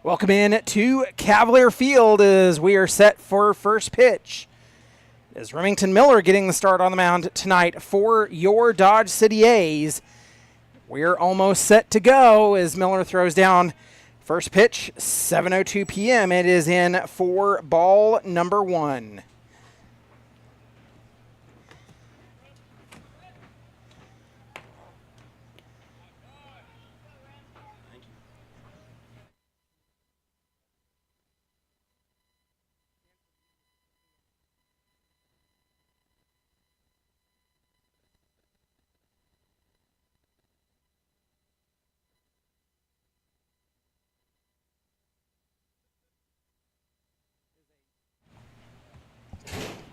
Welcome in to Cavalier Field as we are set for first pitch. Is Remington Miller getting the start on the mound tonight for your Dodge City A's. We're almost set to go as Miller throws down first pitch, 7:02 p.m. It is in for ball number one.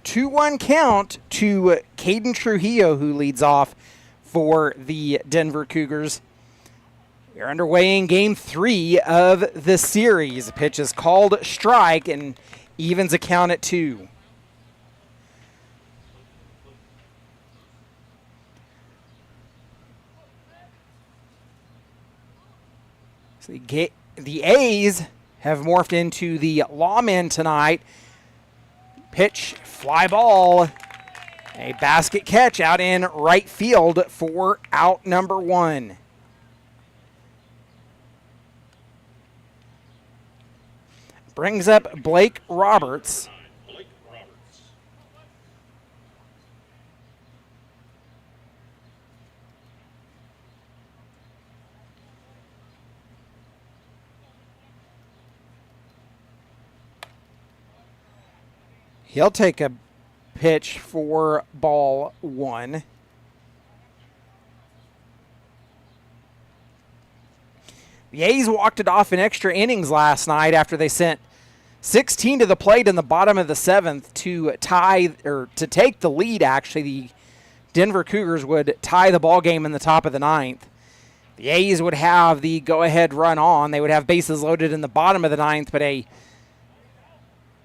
Two-one count to Caden Trujillo, who leads off for the Denver Cougars. We're underway in Game 3 of the series. The pitch is called strike and evens a count at 2. So the A's have morphed into the lawmen tonight. Pitch, fly ball, a basket catch out in right field for out number one. Brings up Blake Roberts. He'll take a pitch for ball one. The A's walked it off in extra innings last night after they sent 16 to the plate in the bottom of the seventh to take the lead. Actually, the Denver Cougars would tie the ball game in the top of the ninth. The A's would have the go-ahead run on. They would have bases loaded in the bottom of the ninth, but a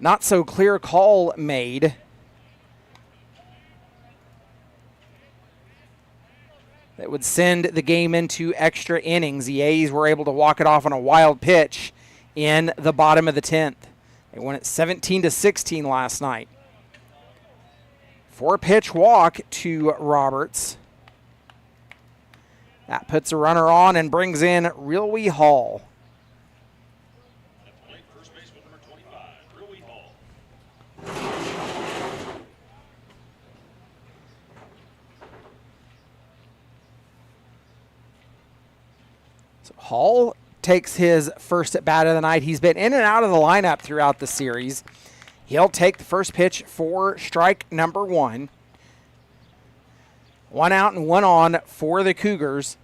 not so clear call made. That would send the game into extra innings. The A's were able to walk it off on a wild pitch in the bottom of the 10th. They won it 17-16 last night. 4-pitch walk to Roberts. That puts a runner on and brings in Rilwy Hall. Hall takes his first at bat of the night. He's been in and out of the lineup throughout the series. He'll take the first pitch for strike number one. 1 out and 1 on for the Cougars.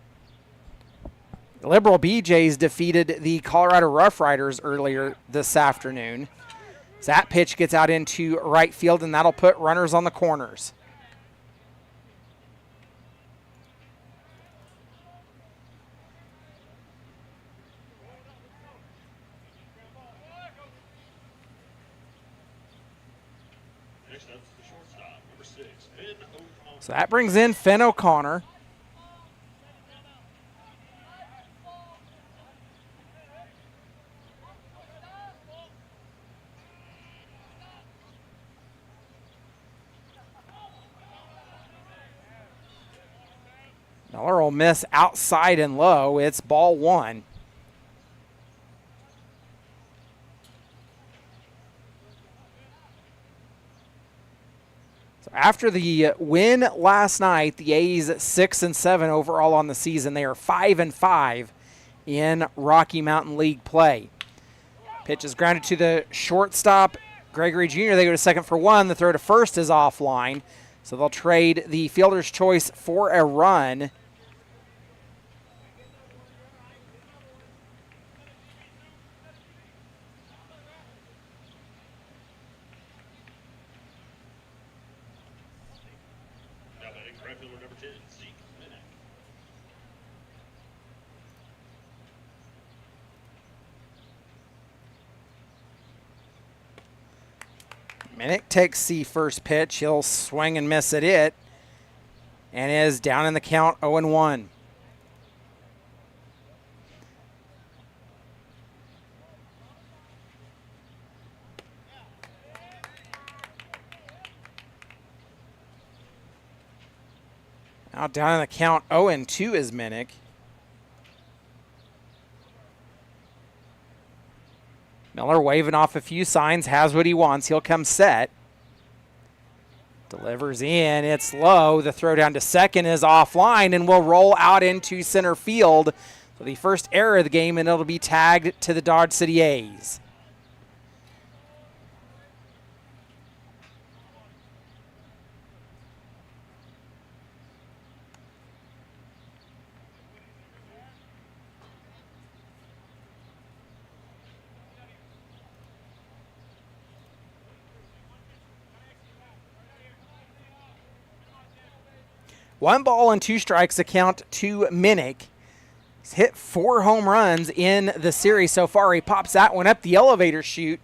The Liberal BJs defeated the Colorado Rough Riders earlier this afternoon. So that pitch gets out into right field, and that'll put runners on the corners. So that brings in Finn O'Connor. Miller will miss outside and low. It's ball one. After the win last night, the A's 6-7 overall on the season. They are 5-5 in Rocky Mountain League play. Pitch is grounded to the shortstop, Gregory Jr. They go to second for one. The throw to first is offline, so they'll trade the fielder's choice for a run. Minnick takes the first pitch. He'll swing and miss at it and is down in the count 0-1. Now down in the count, 0-2 is Minnick. Miller waving off a few signs, has what he wants. He'll come set. Delivers in, it's low. The throw down to second is offline and will roll out into center field. So the first error of the game, and it'll be tagged to the Dodge City A's. One ball and two strikes account to Minnick. He's hit 4 home runs in the series so far. He pops that one up the elevator chute.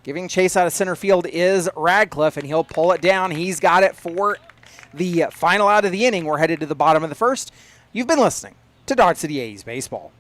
Giving chase out of center field is Radcliffe, and he'll pull it down. He's got it for the final out of the inning. We're headed to the bottom of the first. You've been listening to Dodge City A's Baseball.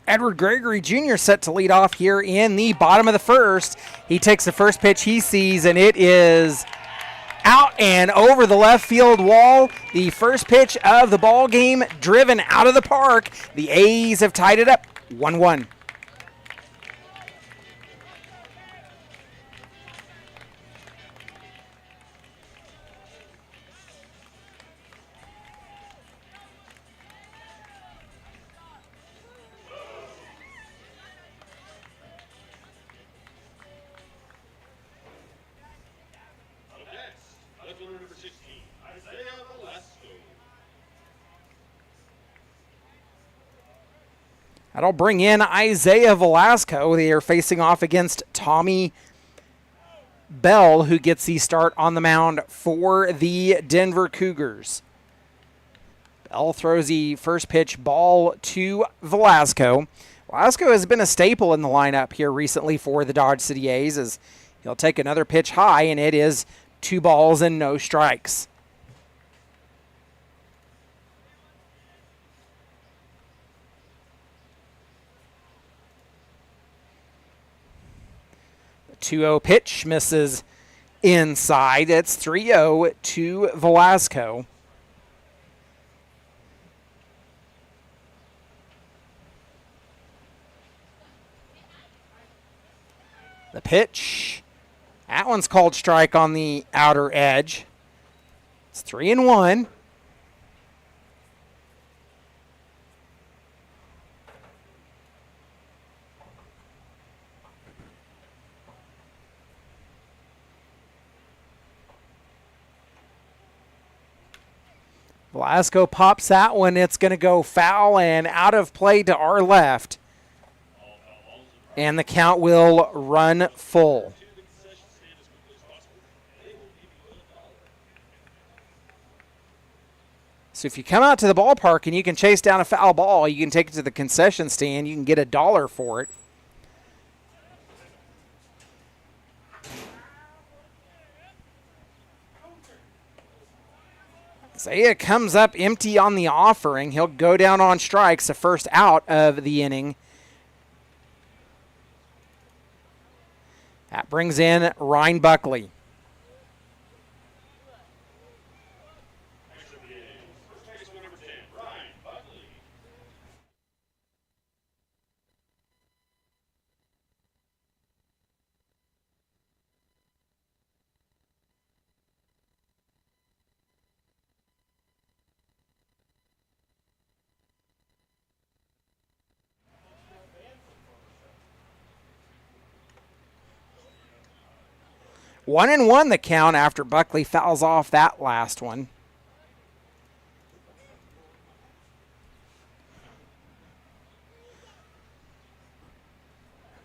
Edward Gregory Jr. set to lead off here in the bottom of the first. He takes the first pitch he sees, and it is out and over the left field wall. The first pitch of the ball game driven out of the park. The A's have tied it up 1-1. That'll bring in Isaiah Velasco. They are facing off against Tommy Bell, who gets the start on the mound for the Denver Cougars. Bell throws the first pitch ball to Velasco. Velasco has been a staple in the lineup here recently for the Dodge City A's, as he'll take another pitch high, and it is 2 balls and no strikes. The 2-0 pitch misses inside. It's 3-0 to Velasco. The pitch. That one's called strike on the outer edge. It's 3-1. Velasco pops that one. It's going to go foul and out of play to our left. And the count will run full. So if you come out to the ballpark and you can chase down a foul ball, you can take it to the concession stand. You can get $1 for it. Zaya comes up empty on the offering. He'll go down on strikes, the first out of the inning. That brings in Ryan Buckley. One and one the count after Buckley fouls off that last one.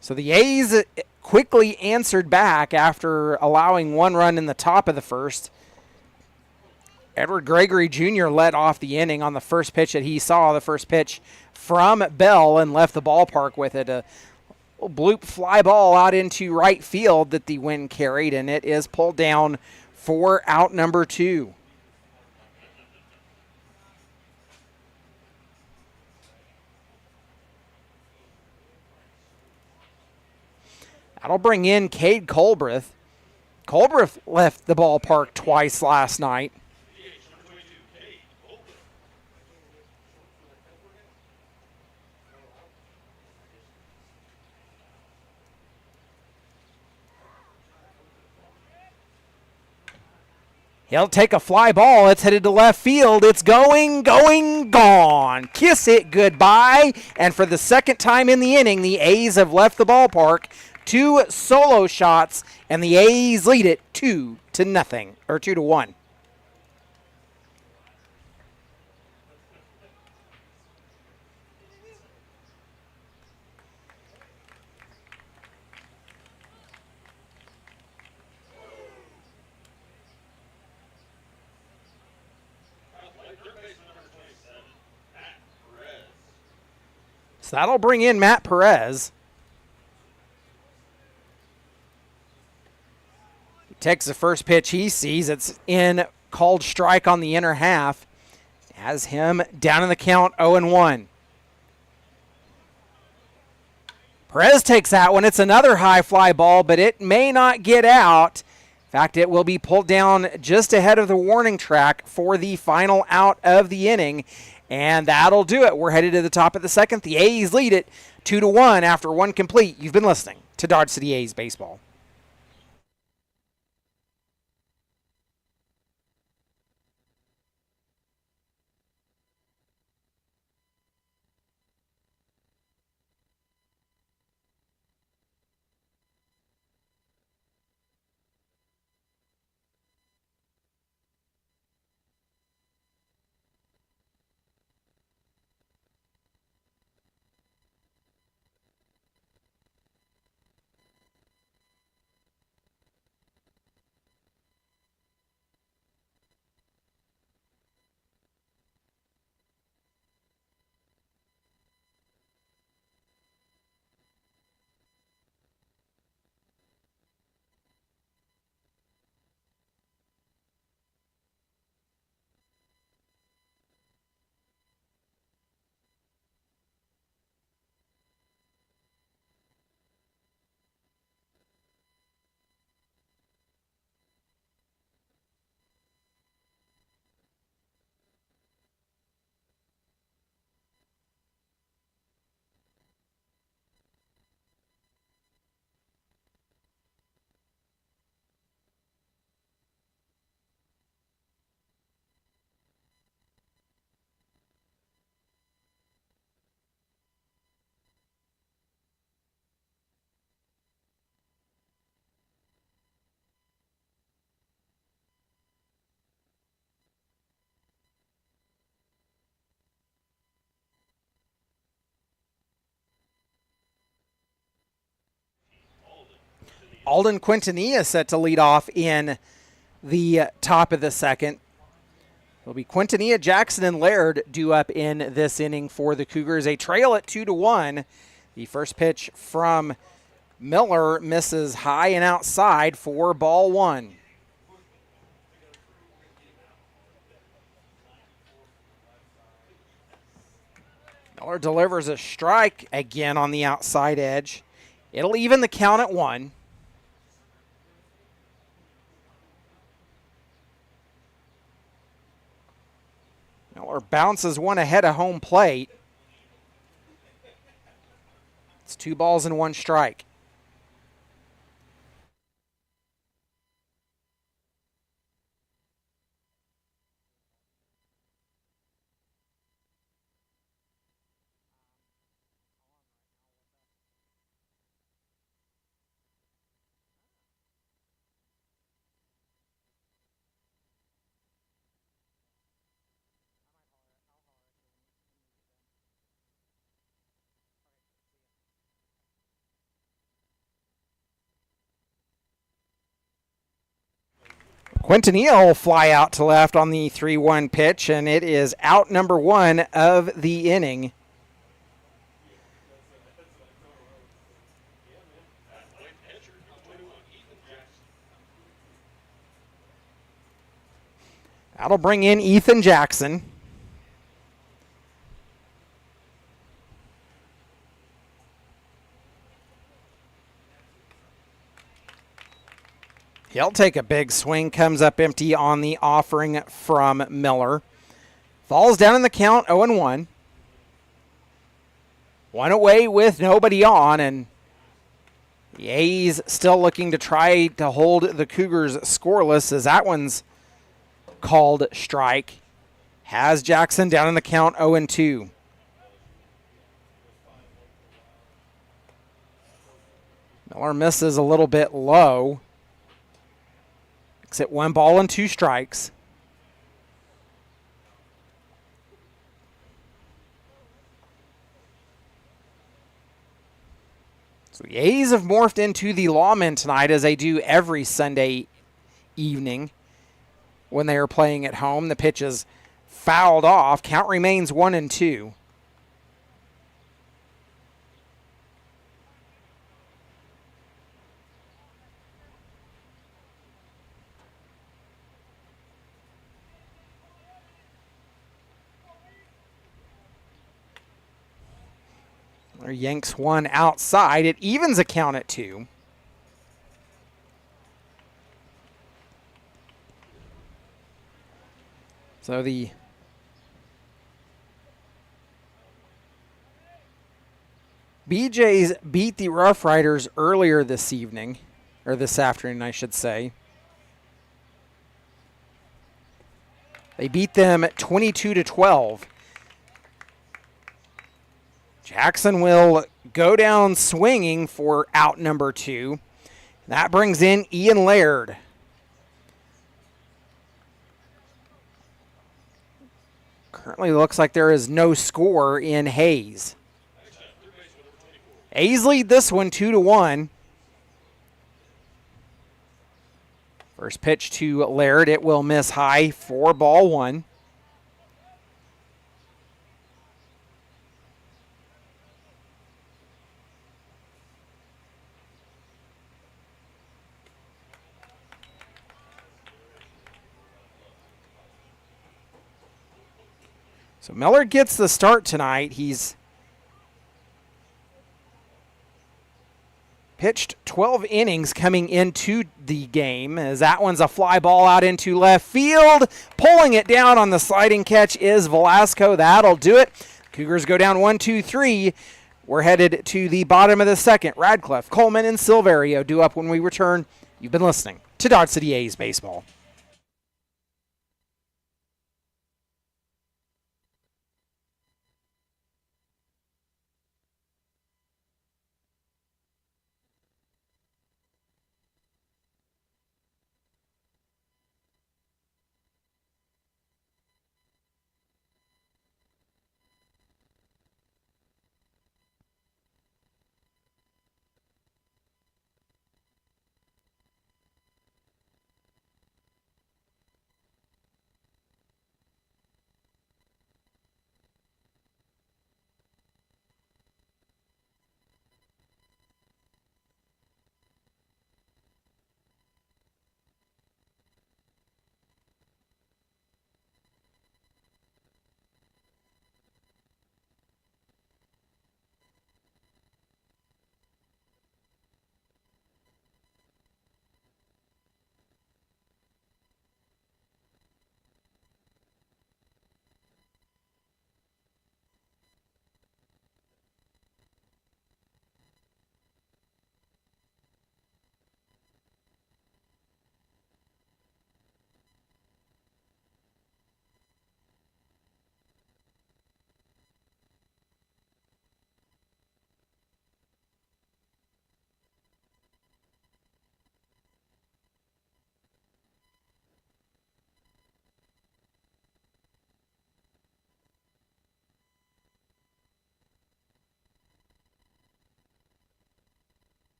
So the A's quickly answered back after allowing one run in the top of the first. Edward Gregory Jr. led off the inning on the first pitch that he saw, the first pitch from Bell, and left the ballpark with it. A bloop fly ball out into right field that the wind carried, and it is pulled down for out number 2. That'll bring in Cade Colbreth. Colbreth left the ballpark twice last night. He'll take a fly ball. It's headed to left field. It's going, gone. Kiss it goodbye. And for the second time in the inning, the A's have left the ballpark. 2 solo shots, and the A's lead it 2-0, or 2-1. So that'll bring in Matt Perez. He takes the first pitch he sees. It's in, called strike on the inner half. Has him down in the count 0-1. Perez takes that one. It's another high fly ball, but it may not get out. In fact, it will be pulled down just ahead of the warning track for the final out of the inning. And that'll do it. We're headed to the top of the second. The A's lead it 2-1 after one complete. You've been listening to Dodge City A's Baseball. Alden Quintanilla set to lead off in the top of the second. It'll be Quintanilla, Jackson, and Laird due up in this inning for the Cougars. A trail at 2-1. The first pitch from Miller misses high and outside for ball one. Miller delivers a strike again on the outside edge. It'll even the count at 1. Miller bounces one ahead of home plate. It's 2 balls and 1 strike. Quintanilla will fly out to left on the 3-1 pitch, and it is out number 1 of the inning. That'll bring in Ethan Jackson. He'll take a big swing, comes up empty on the offering from Miller. Falls down in the count, 0-1. One away with nobody on, and the A's still looking to try to hold the Cougars scoreless as that one's called strike. Has Jackson down in the count, 0-2. Miller misses a little bit low. At 1 ball and 2 strikes. So the A's have morphed into the lawmen tonight, as they do every Sunday evening when they are playing at home. The pitch is fouled off. Count remains 1-2. Yanks one outside. It evens a count at 2. So the BJs beat the Rough Riders earlier this evening, or this afternoon, I should say. They beat them 22-12. Jackson will go down swinging for out number 2. That brings in Ian Laird. Currently looks like there is no score in Hayes. A's lead this one 2-1. First pitch to Laird. It will miss high for ball 1. So Miller gets the start tonight. He's pitched 12 innings coming into the game, as that one's a fly ball out into left field. Pulling it down on the sliding catch is Velasco. That'll do it. Cougars go down 1-2-3. We're headed to the bottom of the second. Radcliffe, Coleman, and Silverio due up when we return. You've been listening to Dodge City A's Baseball.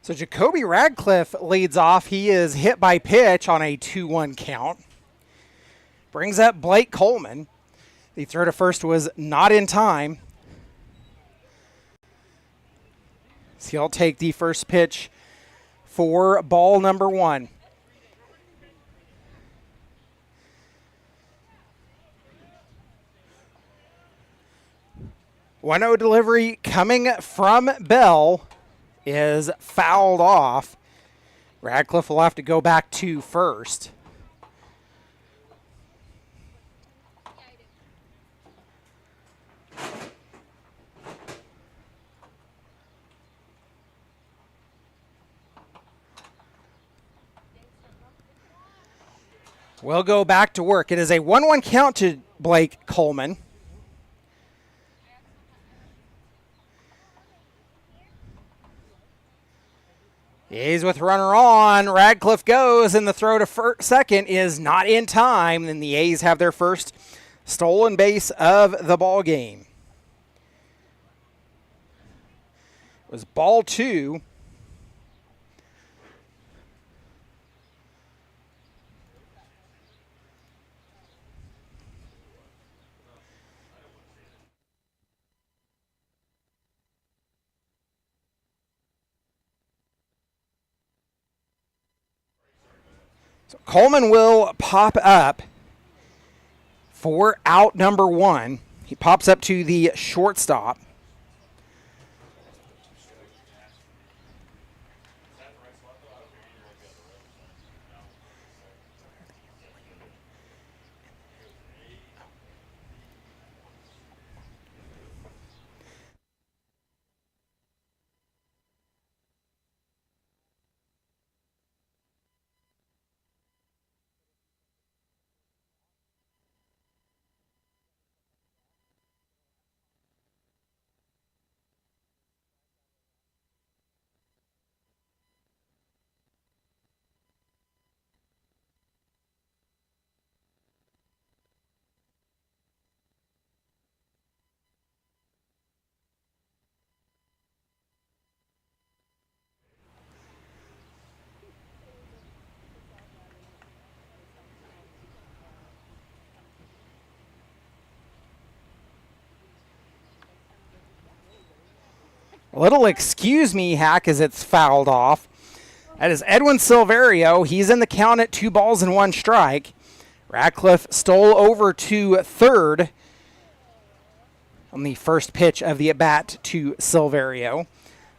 So Jacoby Radcliffe leads off. He is hit by pitch on a 2-1 count. Brings up Blake Coleman. The throw to first was not in time. So he'll take the first pitch for ball number 1. One-0 delivery coming from Bell is fouled off. Radcliffe will have to go back to first. We'll go back to work. It is a 1-1 count to Blake Coleman. A's with runner on. Radcliffe goes, and the throw to second is not in time. And the A's have their first stolen base of the ball game. It was ball 2. So Coleman will pop up for out number 1. He pops up to the shortstop. A little excuse me hack as it's fouled off. That is Edwin Silverio. He's in the count at 2-1 strike. Radcliffe stole over to third on the first pitch of the at-bat to Silverio.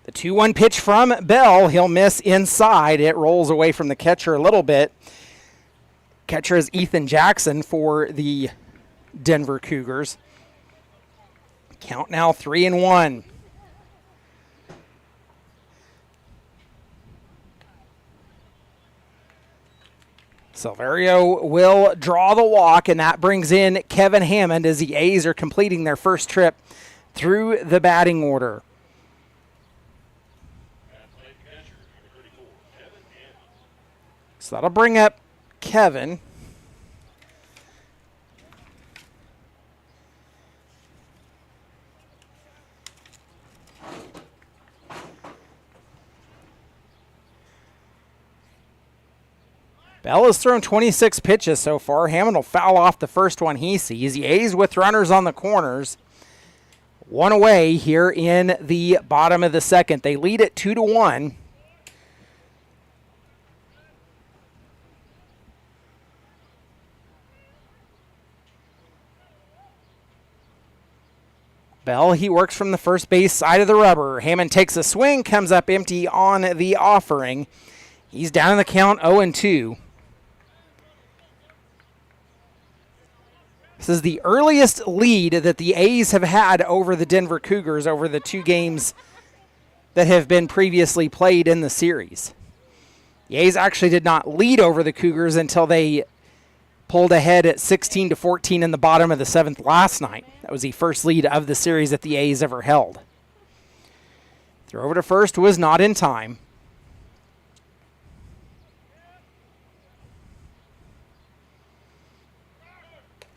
The 2-1 pitch from Bell. He'll miss inside. It rolls away from the catcher a little bit. Catcher is Ethan Jackson for the Denver Cougars. Count now 3-1. Silverio will draw the walk, and that brings in Kevin Hammond as the A's are completing their first trip through the batting order. So that'll bring up Kevin. Bell has thrown 26 pitches so far. Hammond will foul off the first one he sees. The A's with runners on the corners. One away here in the bottom of the second. They lead it 2-1. Bell, he works from the first base side of the rubber. Hammond takes a swing, comes up empty on the offering. He's down in the count 0-2. This is the earliest lead that the A's have had over the Denver Cougars over the 2 games that have been previously played in the series. The A's actually did not lead over the Cougars until they pulled ahead at 16-14 in the bottom of the 7th last night. That was the first lead of the series that the A's ever held. Throw over to first was not in time.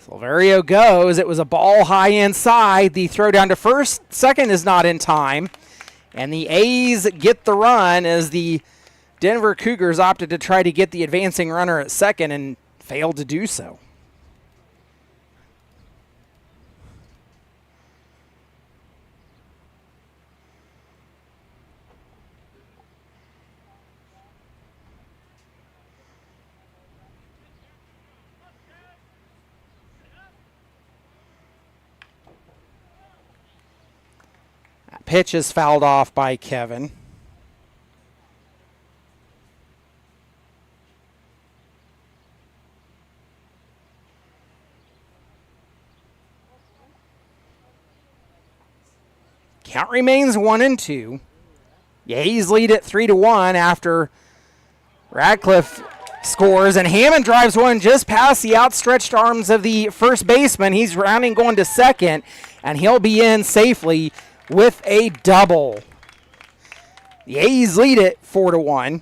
Silverio goes. It was a ball high inside. The throw down to first. Second is not in time. And the A's get the run as the Denver Cougars opted to try to get the advancing runner at second and failed to do so. That pitch is fouled off by Kevin. Count remains 1-2. The A's lead it 3-1 after Radcliffe scores, and Hammond drives one just past the outstretched arms of the first baseman. He's rounding going to second, and he'll be in safely with a double. The A's lead it 4-1.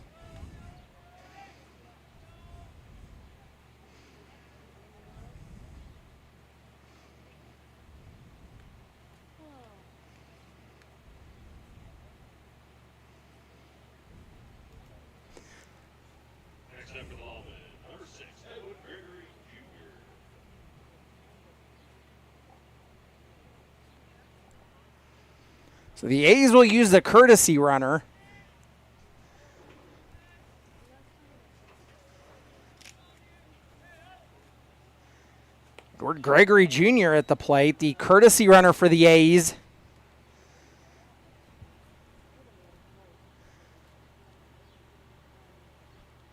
So the A's will use the courtesy runner. Edward Gregory Jr. at the plate, the courtesy runner for the A's.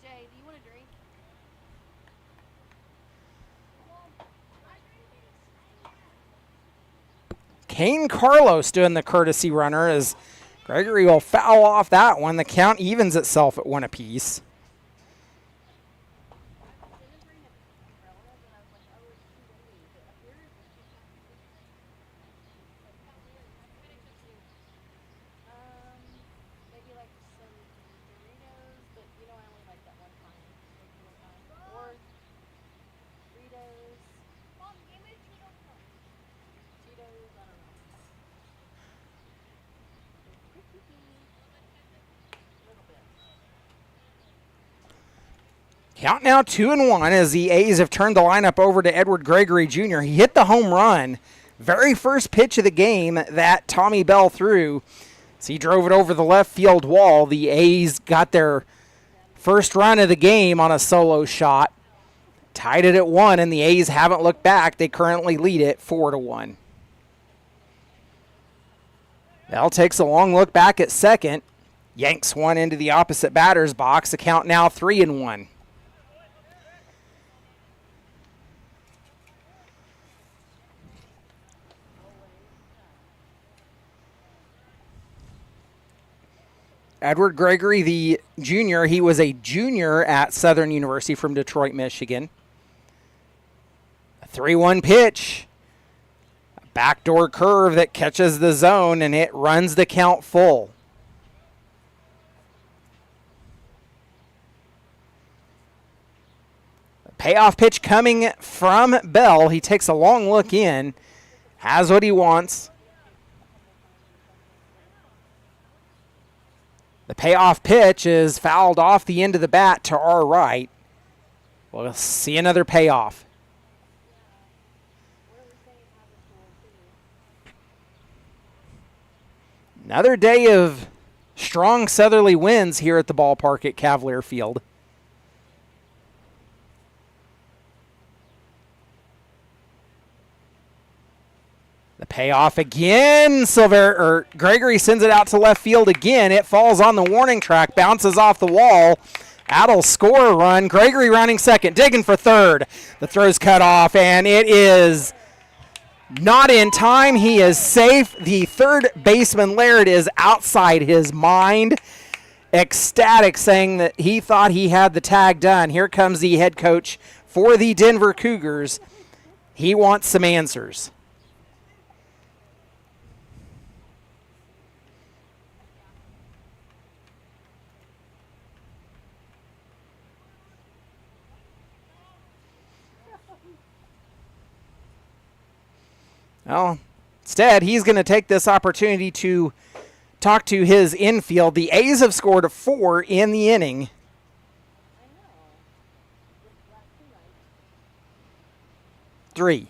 Jay, do you want a drink? Kane Carlos doing the courtesy runner as Gregory will foul off that one. The count evens itself at 1 apiece. Maybe like some Doritos, but you know I only like that one kind. Or Doritos. Mom, give me Cheetos. Cheetos, I don't know. Little bit. Count now 2-1 as the A's have turned the lineup over to Edward Gregory Jr. He hit the home run. Very first pitch of the game that Tommy Bell threw. So he drove it over the left field wall. The A's got their first run of the game on a solo shot. Tied it at 1, and the A's haven't looked back. They currently lead it 4-1. Bell takes a long look back at second. Yanks one into the opposite batter's box. The count now 3-1. Edward Gregory, the junior, he was a junior at Southern University from Detroit, Michigan. A 3-1 pitch. A backdoor curve that catches the zone, and it runs the count full. A payoff pitch coming from Bell. He takes a long look in, has what he wants. The payoff pitch is fouled off the end of the bat to our right. We'll see another payoff. Another day of strong southerly winds here at the ballpark at Cavalier Field. The payoff again. Gregory sends it out to left field again. It falls on the warning track, bounces off the wall. That'll score a run. Gregory rounding second, digging for third. The throw's cut off, and it is not in time. He is safe. The third baseman, Laird, is outside his mind, ecstatic, saying that he thought he had the tag done. Here comes the head coach for the Denver Cougars. He wants some answers. Well, instead, he's going to take this opportunity to talk to his infield. The A's have scored 4 in the inning. I know. With last 2 nights. 3.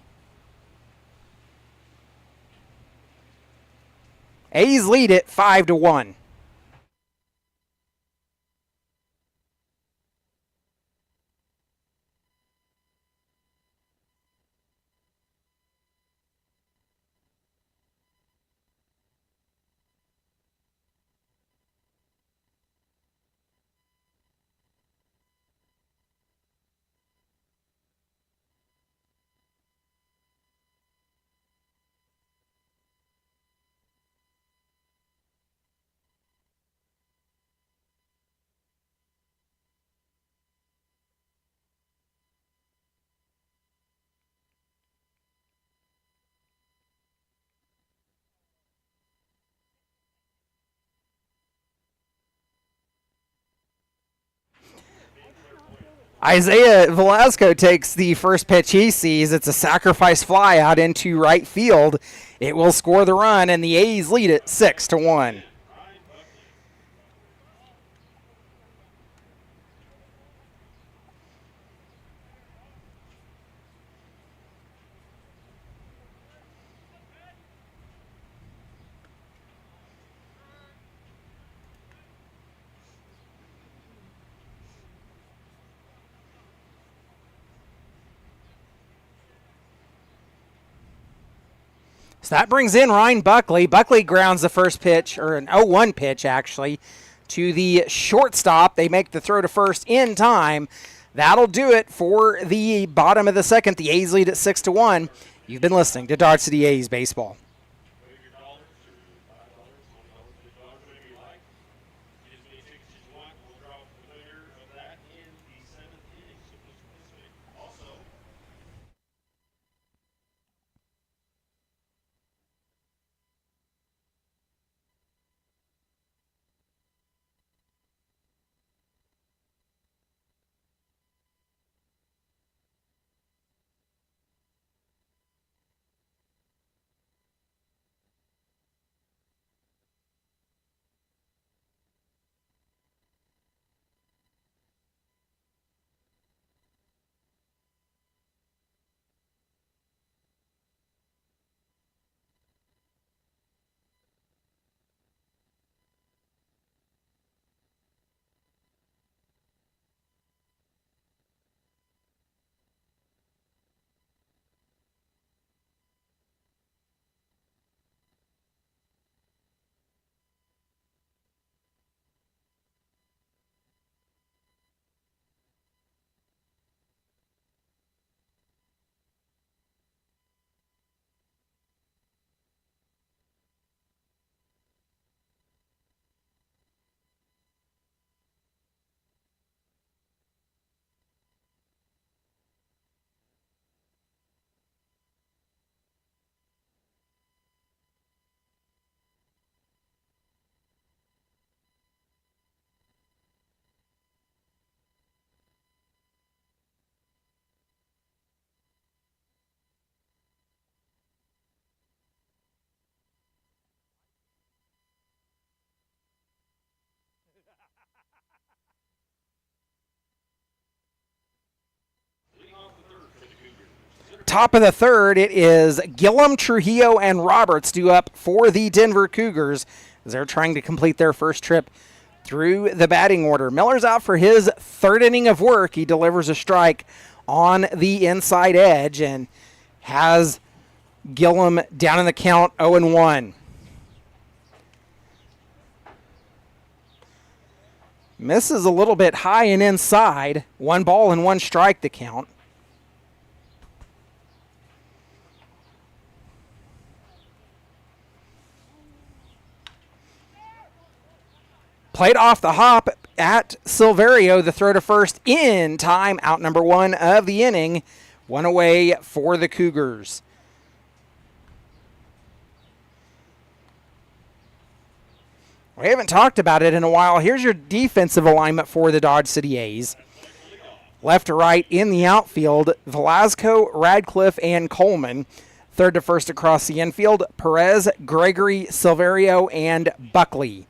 A's lead it 5-1. Isaiah Velasco takes the first pitch he sees. It's a sacrifice fly out into right field. It will score the run, and the A's lead it 6-1. So that brings in Ryan Buckley. Buckley grounds the first pitch, or an 0-1 pitch actually, to the shortstop. They make the throw to first in time. That'll do it for the bottom of the second. The A's lead at 6-1. You've been listening to Dodge City A's Baseball. Top of the third, it is Gillum, Trujillo, and Roberts due up for the Denver Cougars as they're trying to complete their first trip through the batting order. Miller's out for his third inning of work. He delivers a strike on the inside edge and has Gillum down in the count 0-1. Misses a little bit high and inside. 1 ball and 1 strike the count. Played off the hop at Silverio. The throw to first in time. Out number 1 of the inning. 1 away for the Cougars. We haven't talked about it in a while. Here's your defensive alignment for the Dodge City A's. Left to right in the outfield, Velasco, Radcliffe, and Coleman. Third to first across the infield, Perez, Gregory, Silverio, and Buckley.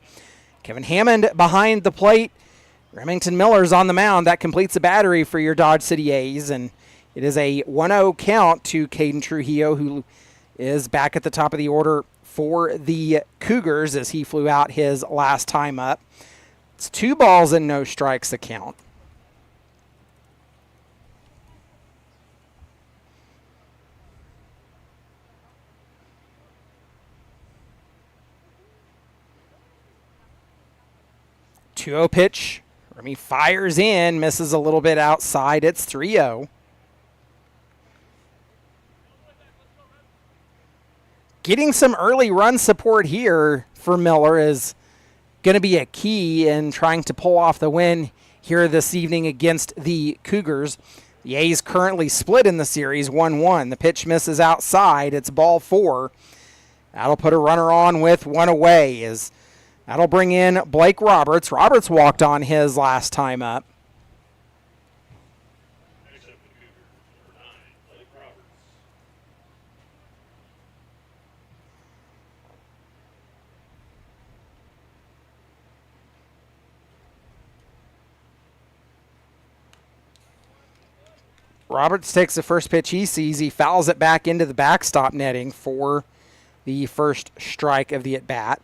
Kevin Hammond behind the plate. Remington Miller's on the mound. That completes the battery for your Dodge City A's, and it is a 1-0 count to Caden Trujillo, who is back at the top of the order for the Cougars as he flew out his last time up. It's 2 balls and no strikes the count. Two-0 pitch. Remy fires in, misses a little bit outside. It's 3-0. Getting some early run support here for Miller is going to be a key in trying to pull off the win here this evening against the Cougars. The A's currently split in the series 1-1. The pitch misses outside. It's ball 4. That'll put a runner on with 1 away. That'll bring in Blake Roberts. Roberts walked on his last time up. Roberts takes the first pitch he sees. He fouls it back into the backstop netting for the first strike of the at-bat.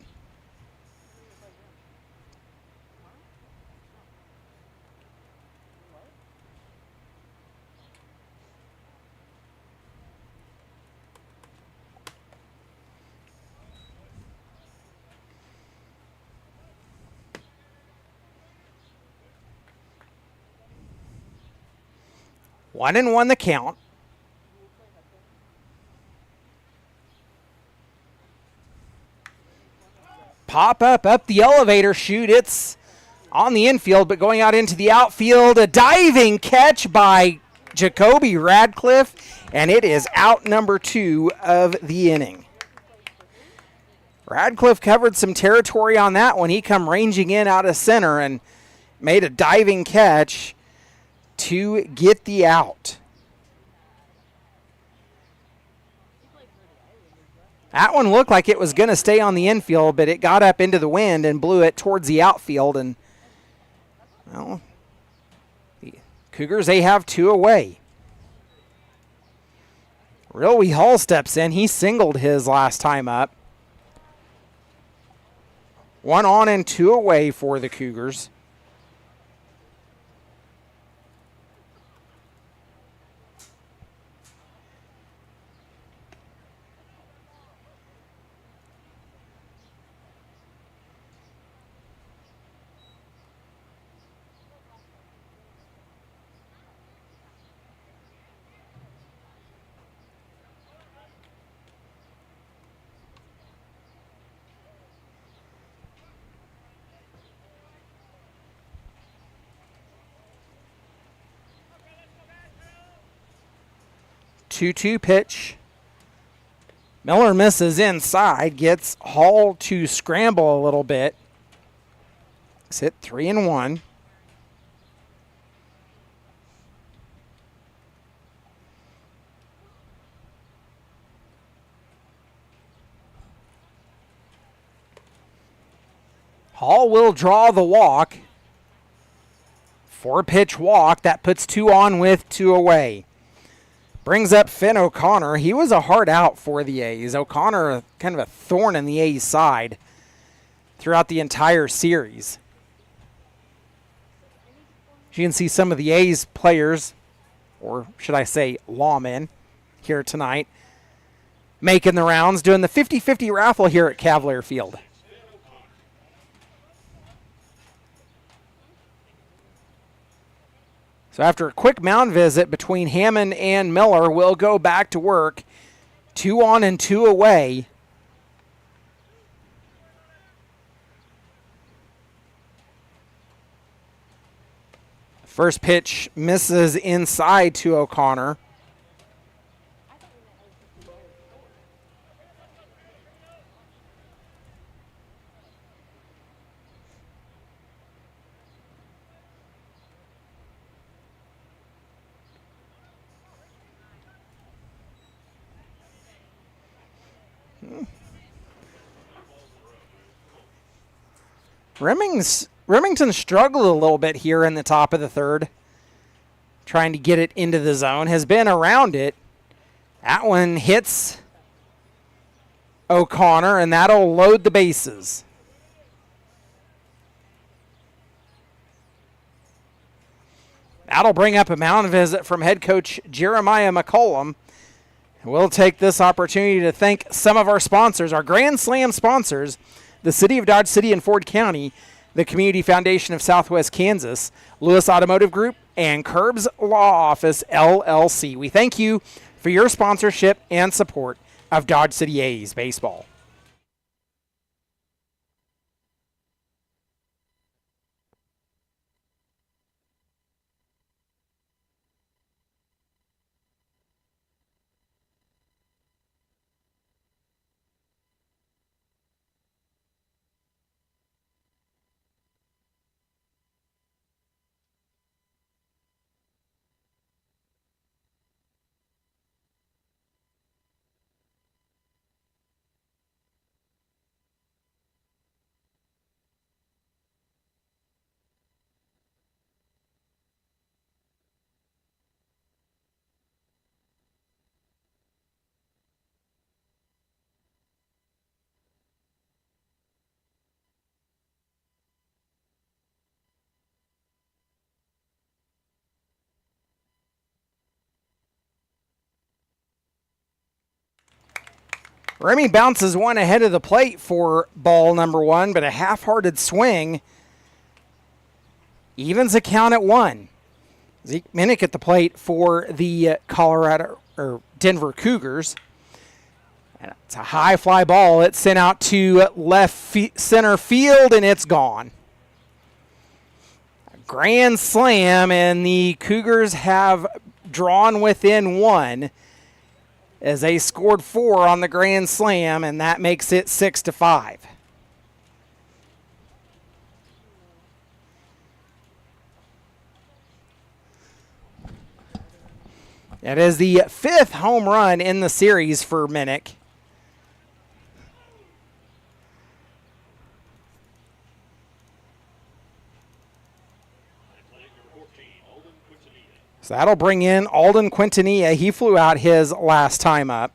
One and one the count. Pop up the elevator chute. It's on the infield, but going out into the outfield. A diving catch by Jacoby Radcliffe, and it is out number 2 of the inning. Radcliffe covered some territory on that one. He come ranging in out of center and made a diving catch to get the out. That one looked like it was going to stay on the infield, but it got up into the wind and blew it towards the outfield. And, well, the Cougars, they have 2 away. Riley Hall steps in. He singled his last time up. 1 on and 2 away for the Cougars. Two-two pitch. Miller misses inside, gets Hall to scramble a little bit. It's hit 3-1. Hall will draw the walk. 4-pitch walk. That puts 2 on with 2 away. Brings up Finn O'Connor. He was a hard out for the A's. O'Connor, kind of a thorn in the A's side throughout the entire series. You can see some of the A's players, or should I say lawmen, here tonight, making the rounds, doing the 50-50 raffle here at Cavalier Field. So after a quick mound visit between Hammond and Miller, we'll go back to work. 2 on and 2 away. First pitch misses inside to O'Connor. Remington struggled a little bit here in the top of the third, trying to get it into the zone. Has been around it. That one hits O'Connor, and that'll load the bases. That'll bring up a mound visit from head coach Jeremiah McCollum. We'll take this opportunity to thank some of our sponsors, our Grand Slam sponsors, the City of Dodge City and Ford County, the Community Foundation of Southwest Kansas, Lewis Automotive Group, and Curbs Law Office, LLC. We thank you for your sponsorship and support of Dodge City A's baseball. Remy bounces one ahead of the plate for ball number one, but a half-hearted swing evens the count at one. Zeke Minnick at the plate for the Denver Cougars. And it's a high fly ball. It's sent out to center field, and it's gone. A grand slam, and the Cougars have drawn within one as they scored 4 on the grand slam, and that makes it 6-5. That is the 5th home run in the series for Minnick. So that'll bring in Alden Quintanilla. He flew out his last time up.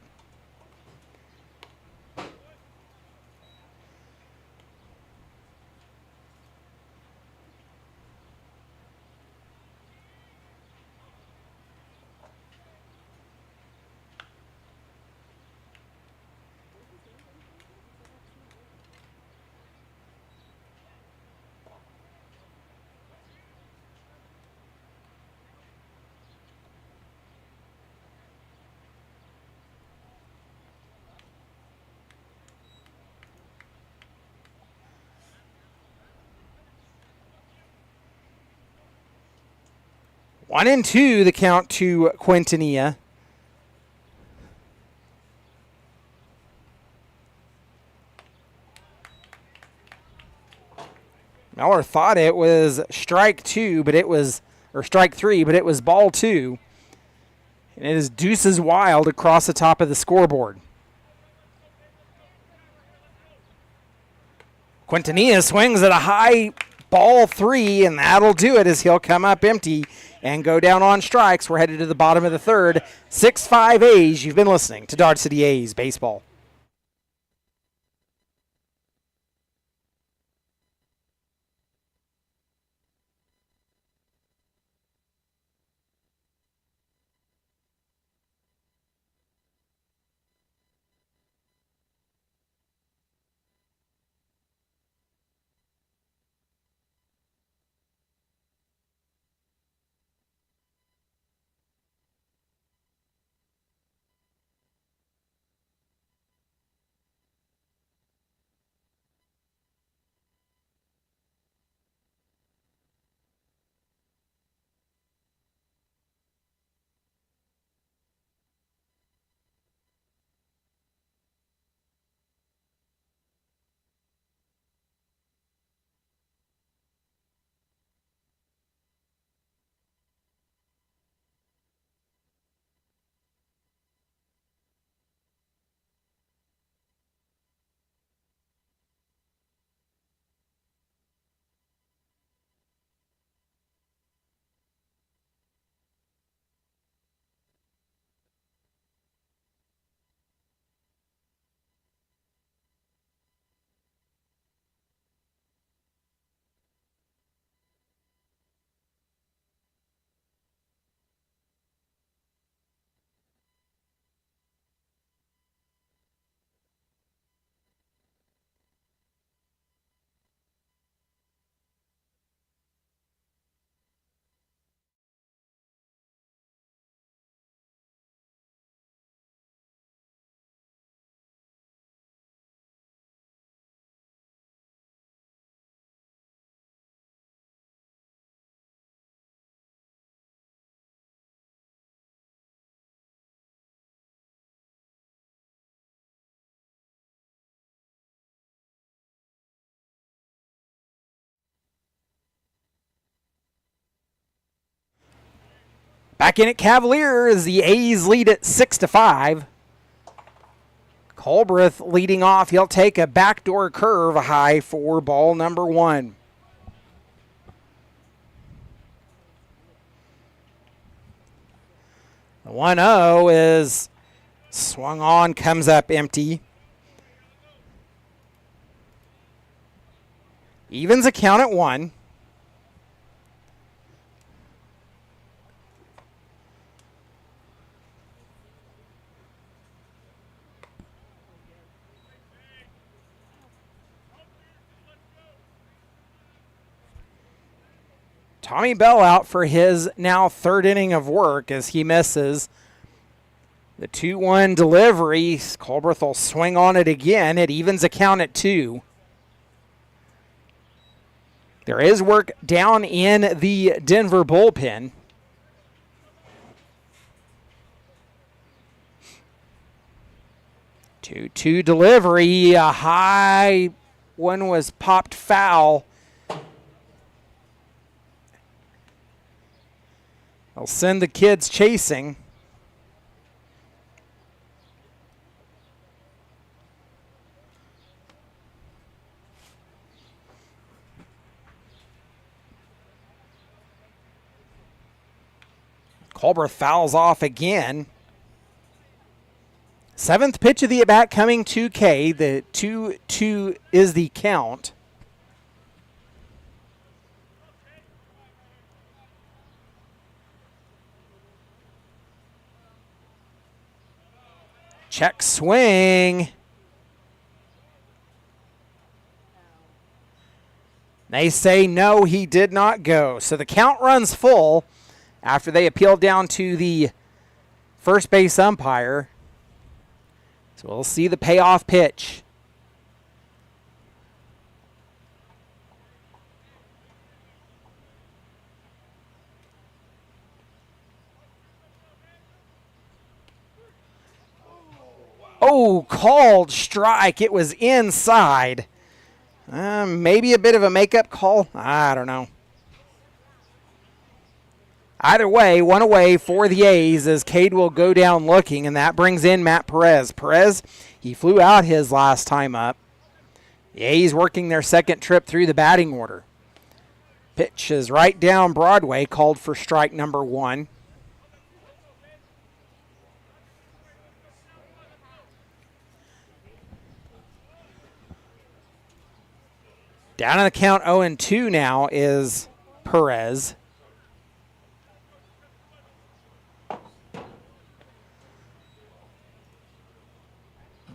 One and two, the count to Quintanilla. Miller thought it was strike three, but it was ball 2. And it is deuces wild across the top of the scoreboard. Quintanilla swings at a high ball 3, and that'll do it as he'll come up empty and go down on strikes. We're headed to the bottom of the third. 6-5 A's. You've been listening to Dodge City A's baseball. Back in at Cavalier as the A's lead at 6-5. Colbreth leading off. He'll take a backdoor curve high for ball number 1. The 1-0 is swung on, comes up empty. Evens a count at 1. Tommy Bell out for his now 3rd inning of work as he misses. The 2-1 delivery. Colbreth will swing on it again. It evens a count at 2. There is work down in the Denver bullpen. Two delivery. A high one was popped foul. They'll send the kids chasing. Colbreth fouls off again. 7th pitch of the at-bat coming to K. The 2-2 is the count. Check swing. They say no, he did not go. So the count runs full after they appealed down to the first base umpire. So we'll see the payoff pitch. Oh, called strike. It was inside. Maybe a bit of a makeup call. I don't know. Either way, 1 away for the A's as Cade will go down looking, and that brings in Matt Perez. Perez, he flew out his last time up. The A's working their 2nd trip through the batting order. Pitch is right down Broadway, called for strike number 1. Down on the count 0-2 now is Perez.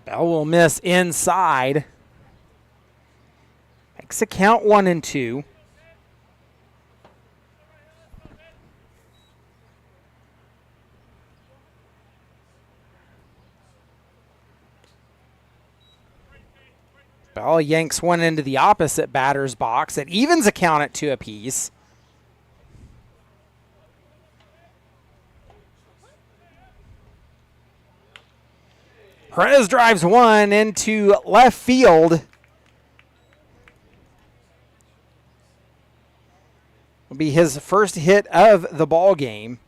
Bell will miss inside. Makes the count 1-2. Bell yanks one into the opposite batter's box. It evens a count at 2 apiece. Perez drives one into left field. Will be his first hit of the ball game.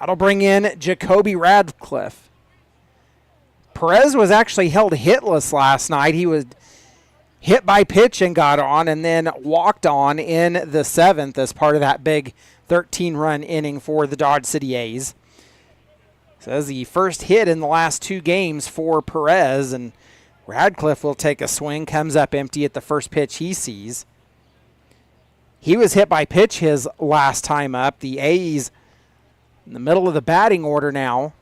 That'll bring in Jacoby Radcliffe. Perez was actually held hitless last night. He was hit by pitch and got on, and then walked on in the 7th as part of that big 13-run inning for the Dodge City A's. So that's the first hit in the last 2 games for Perez, and Radcliffe will take a swing, comes up empty at the first pitch he sees. He was hit by pitch his last time up. The A's in the middle of the batting order now.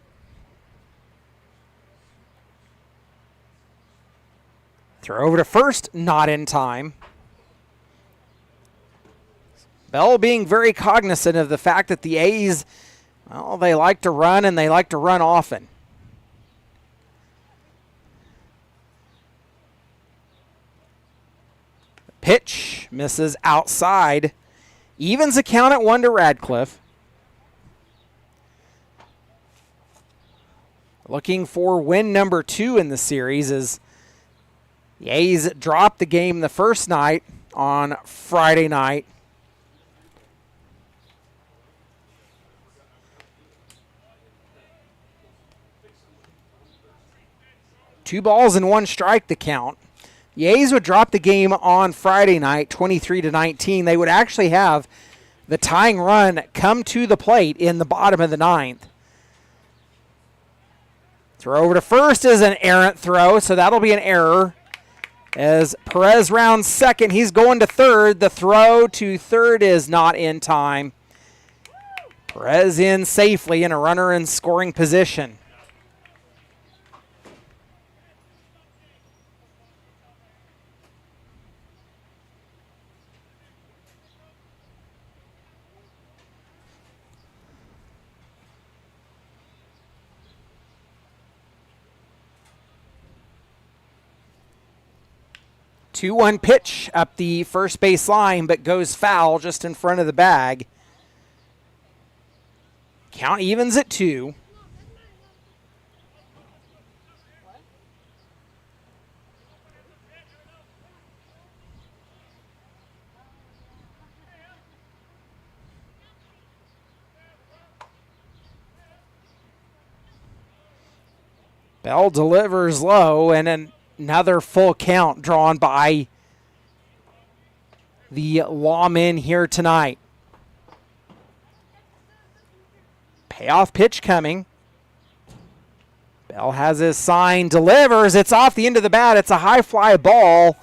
Throw over to first, not in time. Bell being very cognizant of the fact that the A's, well, they like to run and they like to run often. Pitch misses outside. Evens the count at 1 to Radcliffe. Looking for win number 2 in the series as the A's dropped the game the first night on Friday night. Two balls and one strike the count. The A's would drop the game on Friday night, 23-19. They would actually have the tying run come to the plate in the bottom of the ninth. Throw over to first is an errant throw, so that'll be an error. As Perez rounds second, he's going to third. The throw to third is not in time. Perez in safely and a runner in scoring position. Two-one pitch up the first base line, but goes foul just in front of the bag. Count evens at 2. Bell delivers low, and another full count drawn by the lawmen here tonight. Payoff pitch coming. Bell has his sign, delivers. It's off the end of the bat. It's a high fly ball.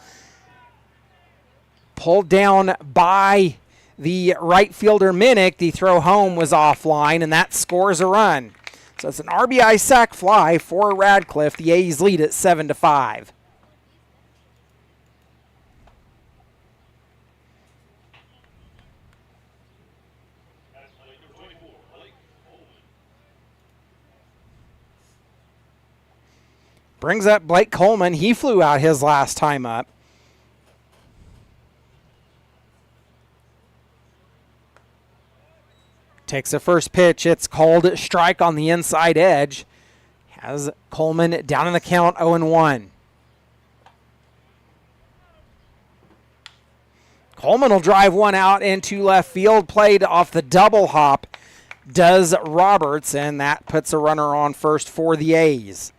Pulled down by the right fielder Minnick. The throw home was offline, and that scores a run. So it's an RBI sac fly for Radcliffe. The A's lead at 7-5. Brings up Blake Coleman. He flew out his last time up. Takes the first pitch. It's called strike on the inside edge. Has Coleman down in the count 0-1. Coleman will drive one out into left field. Played off the double hop does Roberts, and that puts a runner on first for the A's.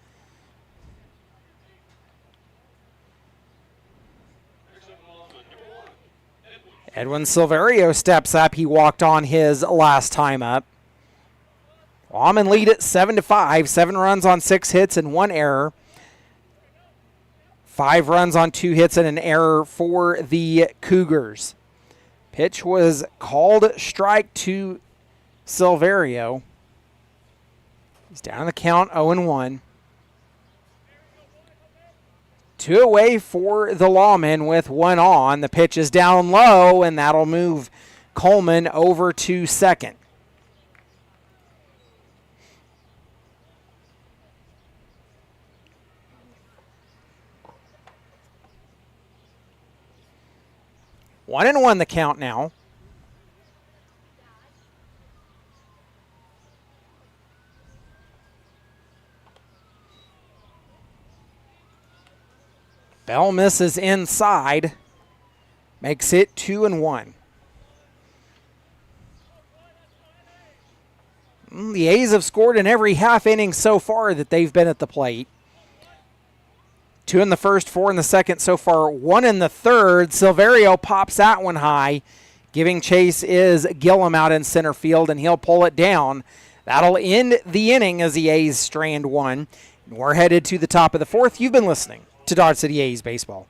Edwin Silverio steps up. He walked on his last time up. Lawmen lead at 7-5. 7 runs on 6 hits and 1 error. 5 runs on 2 hits and an error for the Cougars. Pitch was called strike to Silverio. He's down the count 0-1. 2 away for the Lawmen with 1 on. The pitch is down low, and that'll move Coleman over to second. One and one the count now. Bell misses inside, makes it 2-1. The A's have scored in every half inning so far that they've been at the plate. 2 in the first, 4 in the second so far, 1 in the third. Silverio pops that one high. Giving chase is Gillum out in center field, and he'll pull it down. That'll end the inning as the A's strand 1. We're headed to the top of the 4th. You've been listening to Dodge City A's baseball.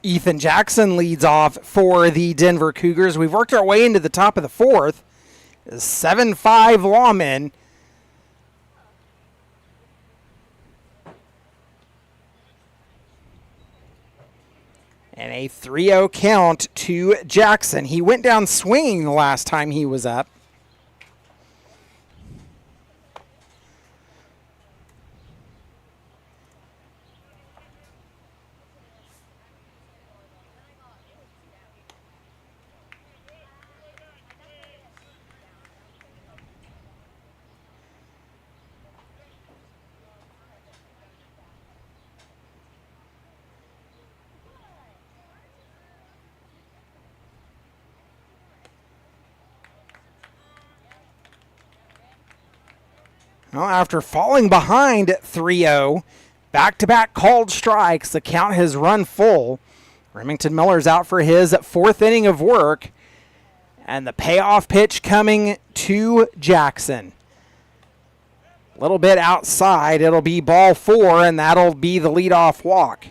Ethan Jackson leads off for the Denver Cougars. We've worked our way into the top of the fourth. 7-5 Lawmen. And a 3-0 count to Jackson. He went down swinging the last time he was up. Well, after falling behind 3-0, back-to-back called strikes, the count has run full. Remington Miller's out for his fourth inning of work, and the payoff pitch coming to Jackson. A little bit outside, it'll be ball 4, and that'll be the leadoff walk.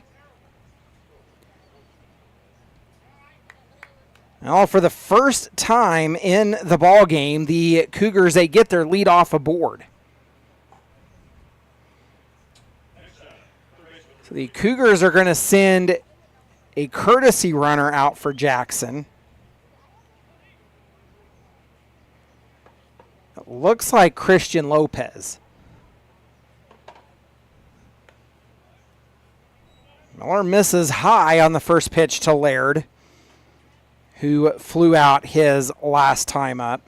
Well, for the first time in the ball game, the Cougars, they get their leadoff aboard. So the Cougars are going to send a courtesy runner out for Jackson. It looks like Christian Lopez. Miller misses high on the first pitch to Laird, who flew out his last time up.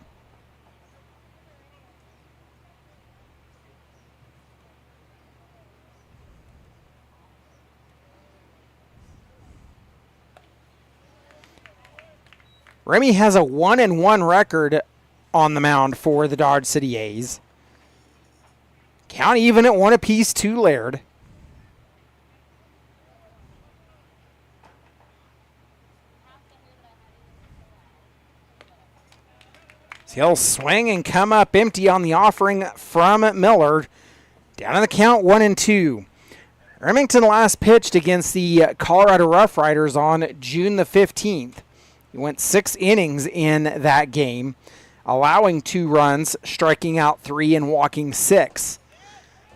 Remy has a 1-1 record on the mound for the Dodge City A's. Count even at 1 apiece to Laird. So he'll swing and come up empty on the offering from Miller. Down in the count, 1-2. Remington last pitched against the Colorado Rough Riders on June the 15th. He went 6 innings in that game, allowing 2 runs, striking out 3 and walking 6.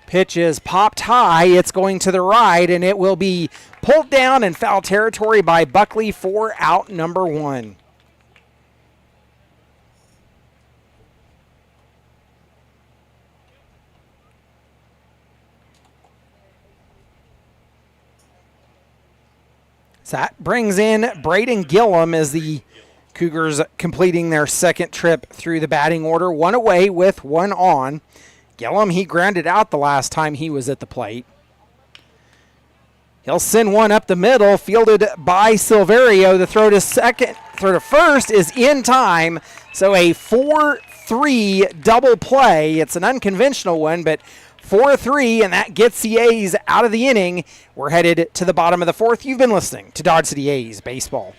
Pitch is popped high. It's going to the right, and it will be pulled down in foul territory by Buckley for out number 1. So that brings in Braden Gillum as the Cougars completing their second trip through the batting order. 1 away with 1 on. Gillum, he grounded out the last time he was at the plate. He'll send one up the middle, fielded by Silverio. The throw to first is in time. So a 4-3 double play. It's an unconventional one, but 4-3, and that gets the A's out of the inning. We're headed to the bottom of the fourth. You've been listening to Dodge City A's Baseball.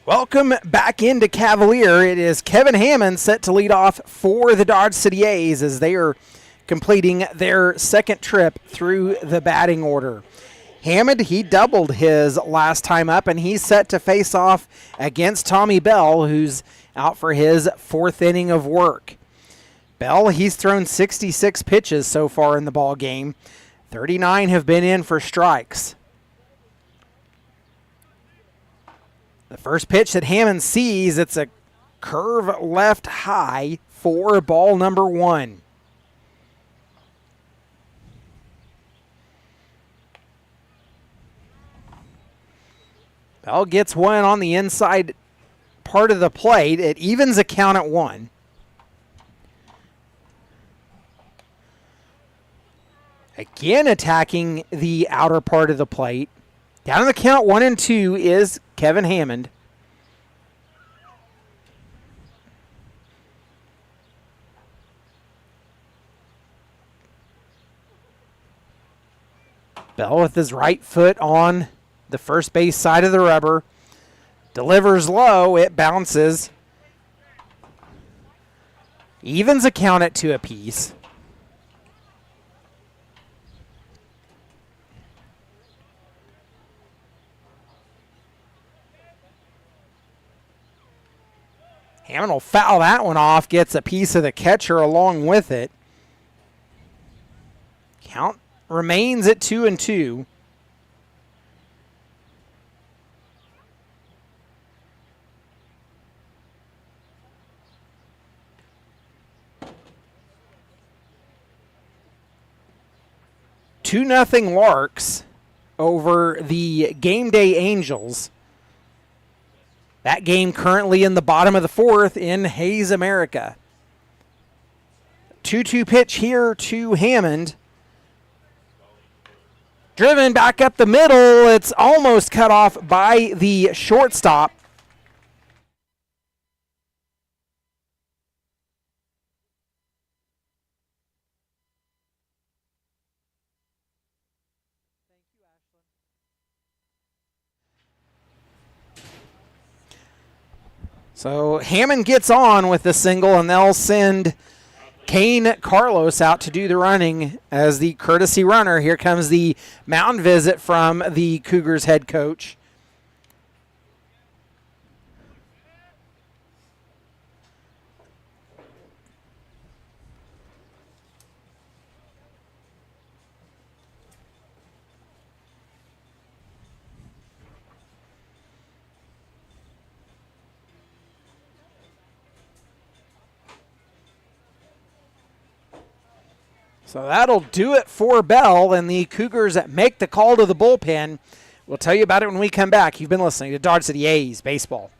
Welcome back into Cavalier. It is Kevin Hammond set to lead off for the Dodge City A's as they are completing their second trip through the batting order. Hammond, he doubled his last time up, and he's set to face off against Tommy Bell, who's out for his fourth inning of work. Bell, he's thrown 66 pitches so far in the ball game. 39 have been in for strikes. The first pitch that Hammond sees, it's a curve left high for ball number one. Bell gets one on the inside part of the plate. It evens a count at one. Again attacking the outer part of the plate. Down in the count 1-2 is Kevin Hammond. Bell with his right foot on the first base side of the rubber. Delivers low. It bounces. Evens a count at 2 apiece. Hammond will foul that one off, gets a piece of the catcher along with it. Count remains at 2-2. Two nothing Larks over the Game Day Angels. That game currently in the bottom of the fourth in Hayes, America. 2-2 pitch here to Hammond. Driven back up the middle. It's almost cut off by the shortstop. So Hammond gets on with the single, and they'll send Kane Carlos out to do the running as the courtesy runner. Here comes the mound visit from the Cougars head coach. So that'll do it for Bell, and the Cougars make the call to the bullpen. We'll tell you about it when we come back. You've been listening to Dodge City A's Baseball.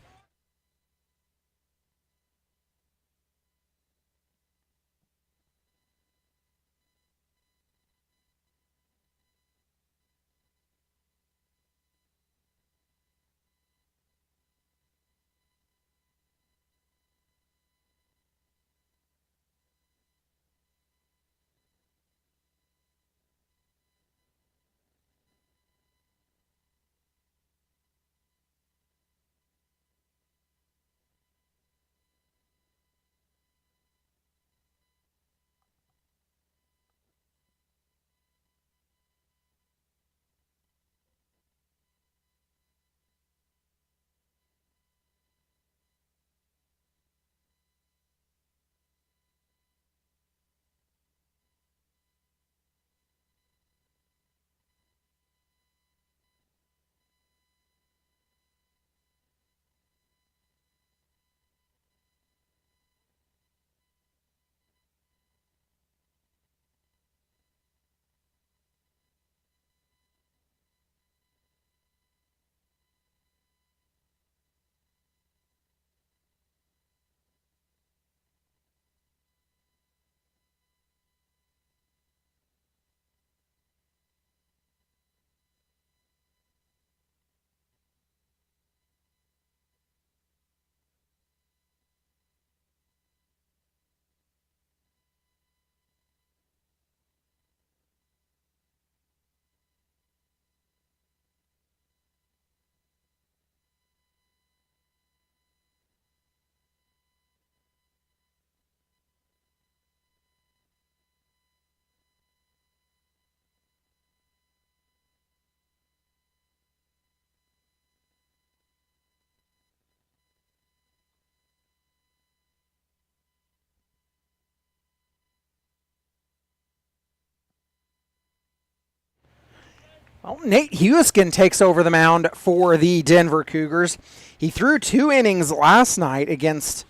Well, Nate Huiskin takes over the mound for the Denver Cougars. He threw 2 innings last night against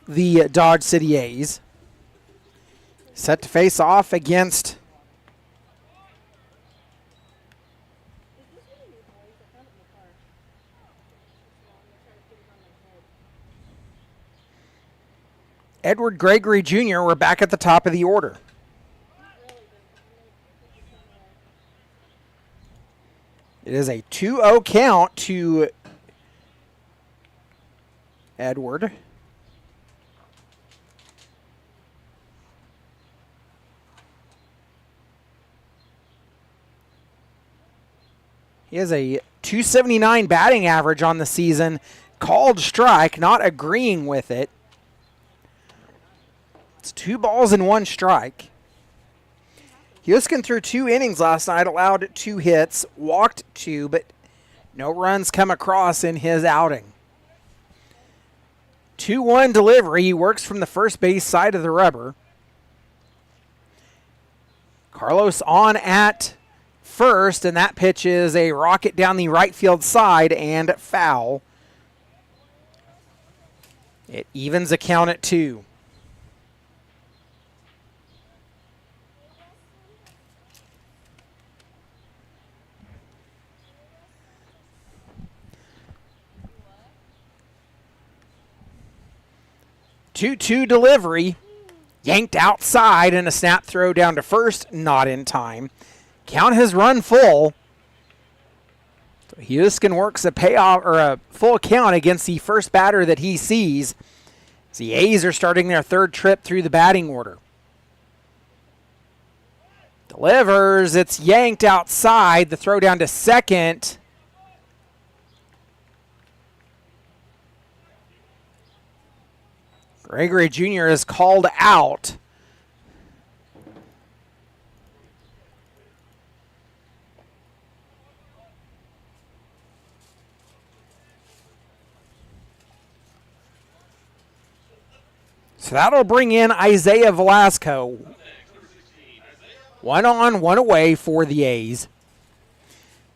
the Dodge City A's. Set to face off against Is this really new toys? I found it in the car. It's long. I tried to put it on my head. Edward Gregory Jr. We're back at the top of the order. Not really, but I'm gonna put this somewhere. It is a 2-0 count to Edward. He has a 279 batting average on the season. Called strike, not agreeing with it. It's 2 balls and 1 strike. Huiskin threw 2 innings last night, allowed 2 hits, walked 2, but no runs come across in his outing. 2-1 delivery. He works from the first base side of the rubber. Carlos on at first, and that pitch is a rocket down the right field side and foul. It evens a count at 2. Two-two delivery, yanked outside, and a snap throw down to first, not in time. Count has run full. So Huiskin works a payoff or a full count against the first batter that he sees. The A's are starting their 3rd trip through the batting order. Delivers, it's yanked outside. The throw down to second. Gregory Jr. is called out. So that'll bring in Isaiah Velasco. 1 on, 1 away for the A's.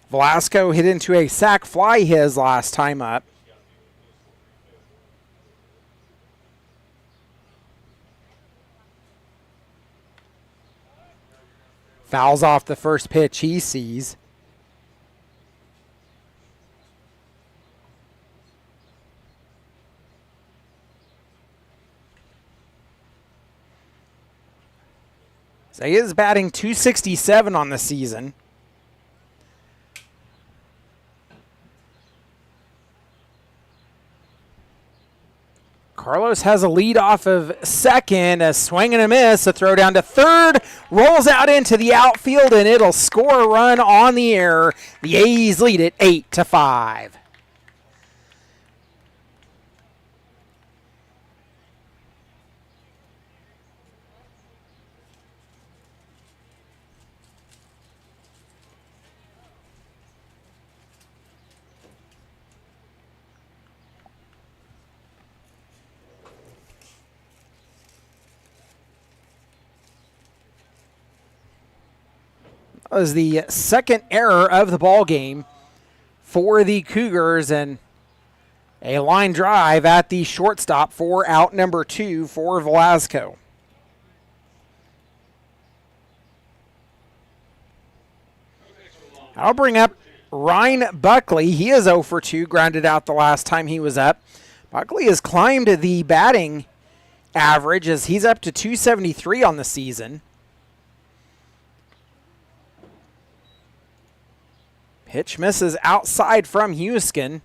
Velasco hit into a sac fly his last time up. Fouls off the first pitch he sees. So he is batting .267 on the season. Carlos has a lead off of second, a swing and a miss, a throw down to third, rolls out into the outfield, and it'll score a run on the air. The A's lead it 8-5. Was the second error of the ball game for the Cougars, and a line drive at the shortstop for out number 2 for Velasco. I'll bring up Ryan Buckley. He is 0 for 2, grounded out the last time he was up. Buckley has climbed the batting average as he's up to .273 on the season. Pitch misses outside from Huiskin.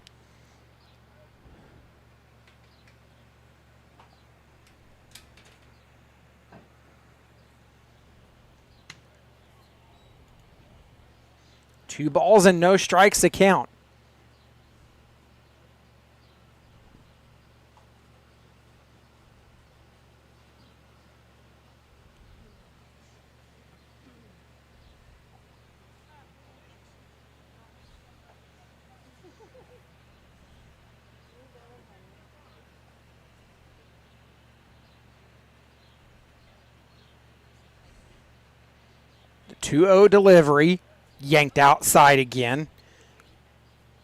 Two balls and no strikes to count. The 2-0 delivery. yanked outside again.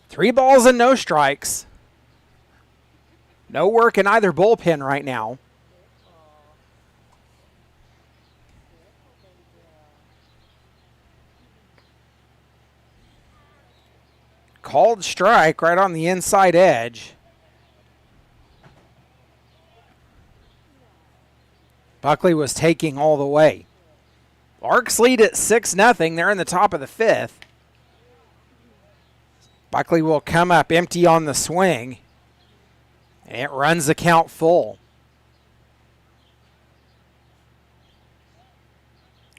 3 balls and no strikes. No work in either bullpen right now. Called strike right on the inside edge. Buckley was taking all the way. Larks lead at 6-0. They're in the top of the 5th. Buckley will come up empty on the swing. And it runs the count full.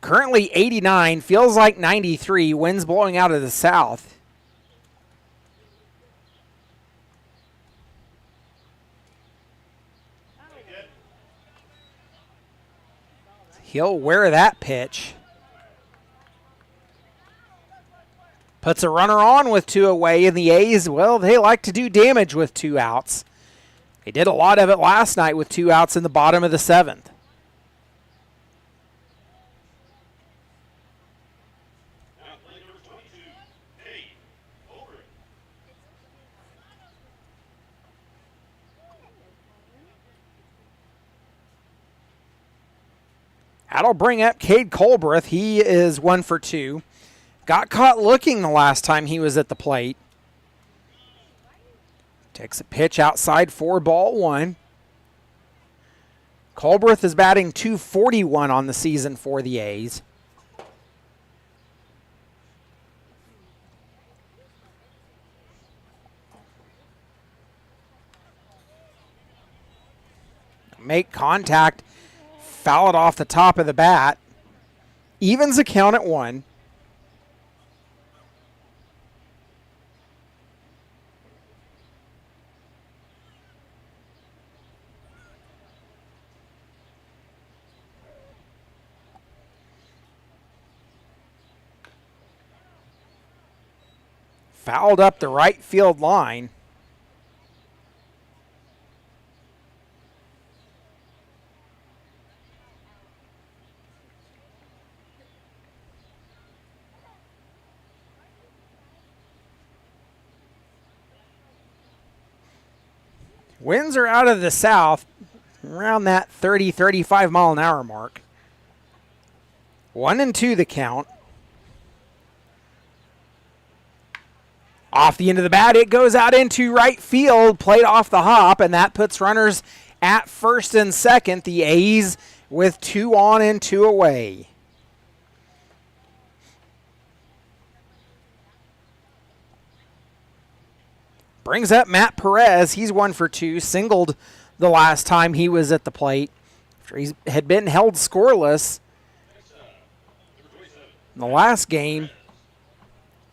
Currently 89, feels like 93. Winds blowing out of the south. He'll wear that pitch. Puts a runner on with 2 away, and the A's, well, they like to do damage with 2 outs. They did a lot of it last night with 2 outs in the bottom of the 7th. That'll bring up Cade Colbreth. He is 1 for 2. Got caught looking the last time he was at the plate. Takes a pitch outside for ball 1. Colbreth is batting .241 on the season for the A's. Make contact. Foul it off the top of the bat. Evens the count at 1. Fouled up the right field line. Winds are out of the south, around that 30, 35 mile an hour mark. 1-2 the count. Off the end of the bat, it goes out into right field, played off the hop, and that puts runners at first and second. The A's with 2 on and 2 away. Brings up Matt Perez. He's 1 for 2. Singled the last time he was at the plate. After he had been held scoreless in the last game.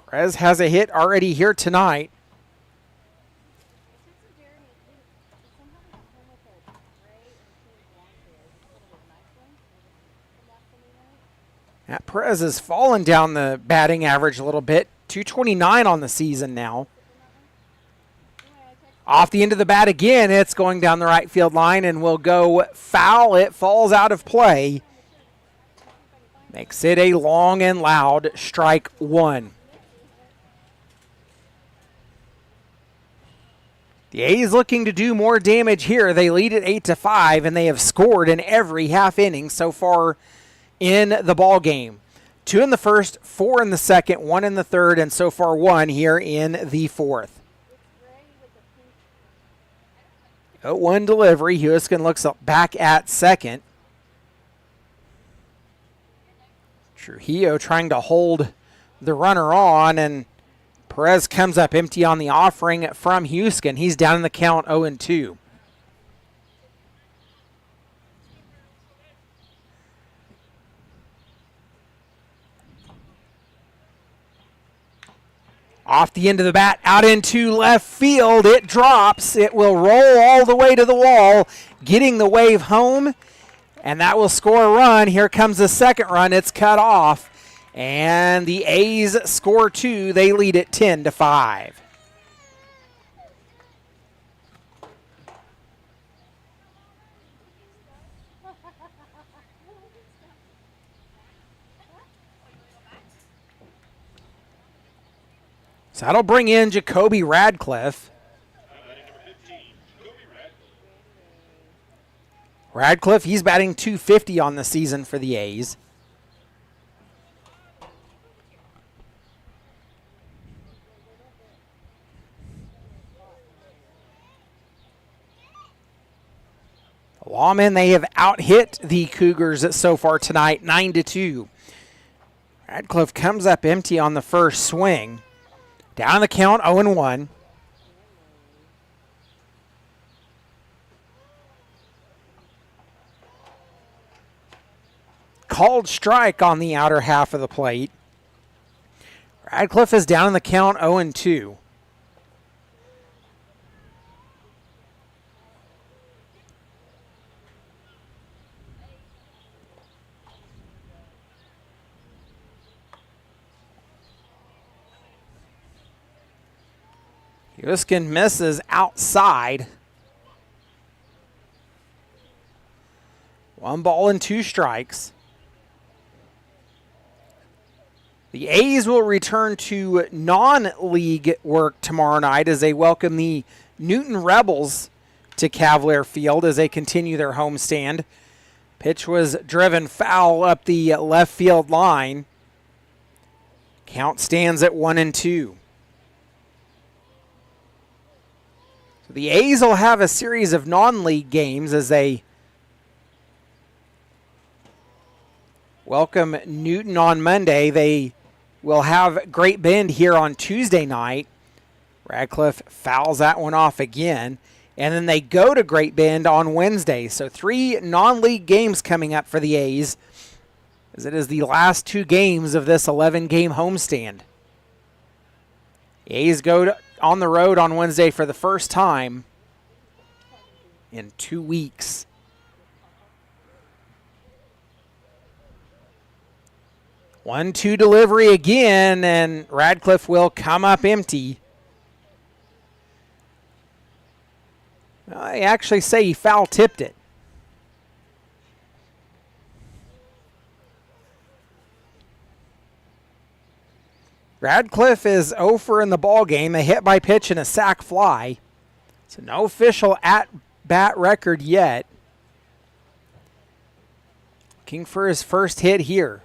Perez has a hit already here tonight. Matt Perez has fallen down the batting average a little bit. .229 on the season now. Off the end of the bat again, it's going down the right field line and will go foul. It falls out of play. Makes it a long and loud strike 1. The A's looking to do more damage here. They lead at 8-5, and they have scored in every half inning so far in the ball game. 2 in the first, 4 in the second, 1 in the third, and so far 1 here in the 4th. 0-1 delivery. Huiskin looks back at second. Trujillo trying to hold the runner on, and Perez comes up empty on the offering from Huiskin. He's down in the count 0-2. Off the end of the bat, out into left field. It drops. It will roll all the way to the wall, getting the wave home, and that will score a run. Here comes the second run. It's cut off, and the A's score 2. They lead it 10-5. So that'll bring in Jacoby Radcliffe. Radcliffe, he's batting .250 on the season for the A's. Lawmen, they have out-hit the Cougars so far tonight, 9-2. Radcliffe comes up empty on the first swing. Down the count, 0-1. Called strike on the outer half of the plate. Radcliffe is down in the count, 0-2. Huskin misses outside. 1 ball and 2 strikes. The A's will return to non-league work tomorrow night as they welcome the Newton Rebels to Cavalier Field as they continue their homestand. Pitch was driven foul up the left field line. Count stands at 1-2. So the A's will have a series of non-league games as they welcome Newton on Monday. They will have Great Bend here on Tuesday night. Radcliffe fouls that one off again. And then they go to Great Bend on Wednesday. So 3 non-league games coming up for the A's, as it is the last 2 games of this 11-game homestand. The A's go on the road on Wednesday for the first time in 2 weeks. One-two delivery again, and Radcliffe will come up empty. I actually say he foul-tipped it. Radcliffe is 0 for in the ball game, a hit by pitch and a sac fly. So no official at-bat record yet. Looking for his first hit here.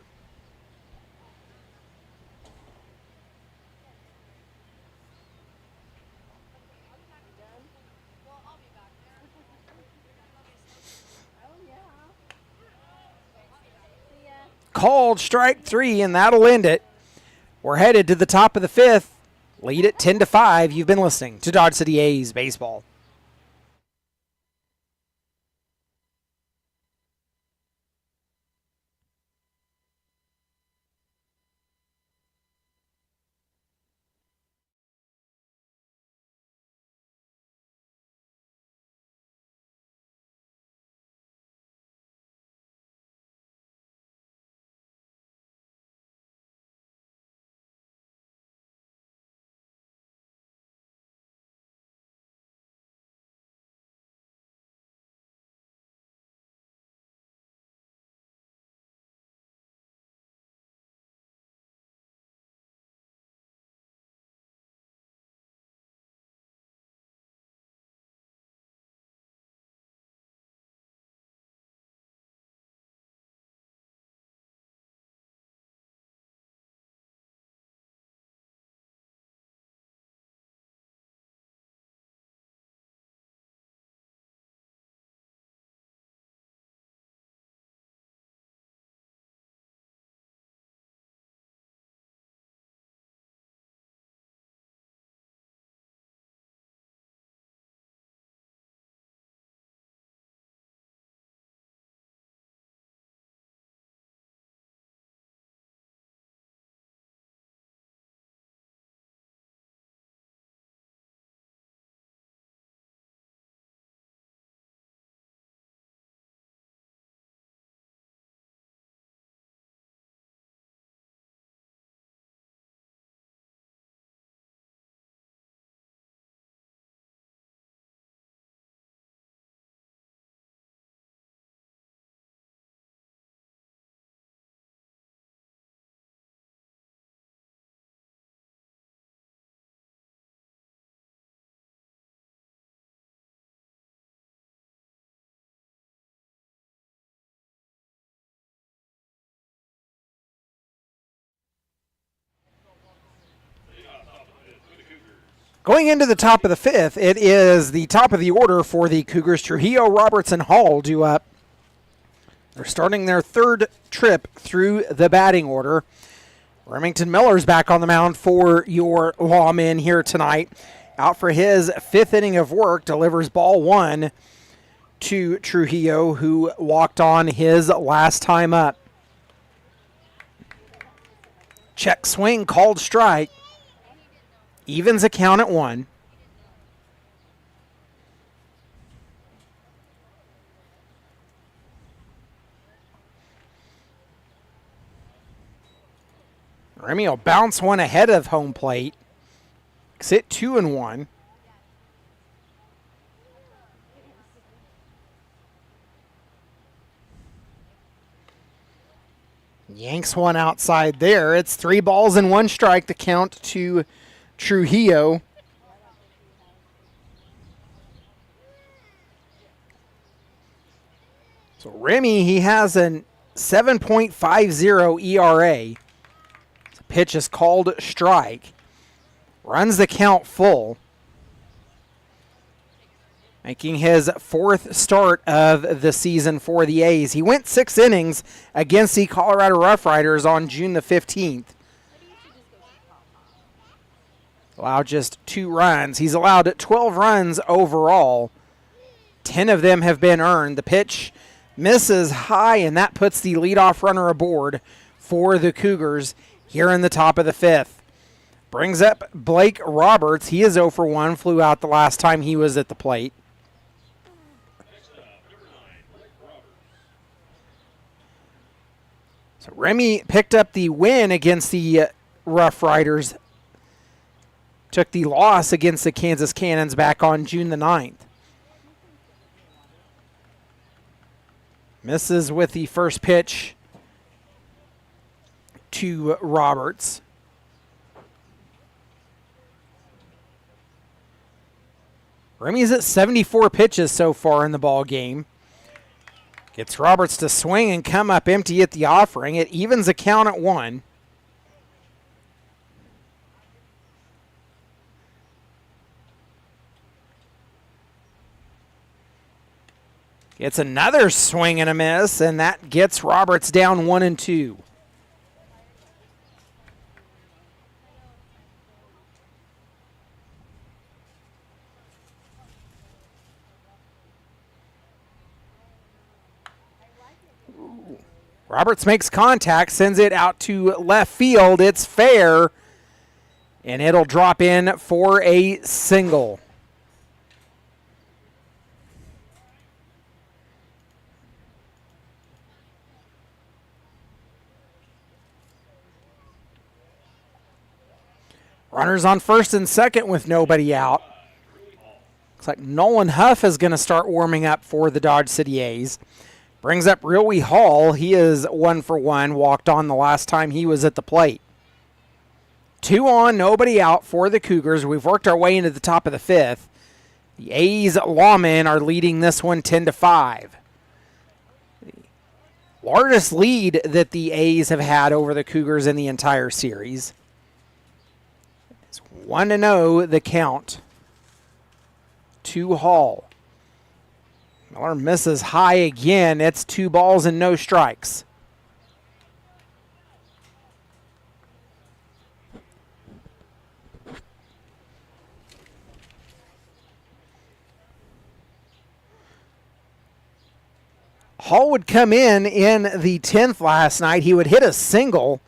Called strike 3, and that'll end it. We're headed to the top of the 5th. Lead at 10-5. You've been listening to Dodge City A's Baseball. Going into the top of the fifth, it is the top of the order for the Cougars. Trujillo, Roberts, and Hall due up. They're starting their third trip through the batting order. Remington Miller's back on the mound for your lawmen here tonight. Out for his fifth inning of work, delivers ball one to Trujillo, who walked on his last time up. Check swing, called strike. Evens a count at 1. Remy will bounce one ahead of home plate. Sit 2-1. Yanks one outside there. It's 3 balls and 1 strike, the count to Trujillo. So Remy, he has a 7.50 ERA. The pitch is called strike. Runs the count full. Making his 4th start of the season for the A's. He went 6 innings against the Colorado Rough Riders on June the 15th. Allowed just 2 runs. He's allowed 12 runs overall. 10 of them have been earned. The pitch misses high, and that puts the leadoff runner aboard for the Cougars here in the top of the 5th. Brings up Blake Roberts. He is 0 for 1. Flew out the last time he was at the plate. So Remy picked up the win against the Rough Riders. Took the loss against the Kansas Cannons back on June the 9th. Misses with the first pitch to Roberts. Remy's at 74 pitches so far in the ball game. Gets Roberts to swing and come up empty at the offering. It evens a count at 1. It's another swing and a miss, and that gets Roberts down 1-2. Roberts makes contact, sends it out to left field. It's fair, and it'll drop in for a single. Runners on first and second with nobody out. Looks like Nolan Huff is going to start warming up for the Dodge City A's. Brings up Riley Hall. He is 1 for 1. Walked on the last time he was at the plate. 2 on, nobody out for the Cougars. We've worked our way into the top of the 5th. The A's lawmen are leading this one 10-5. The largest lead that the A's have had over the Cougars in the entire series. It's 1-0 the count to Hall. Miller misses high again. It's 2 balls and no strikes. Hall would come in the 10th last night. He would hit a single.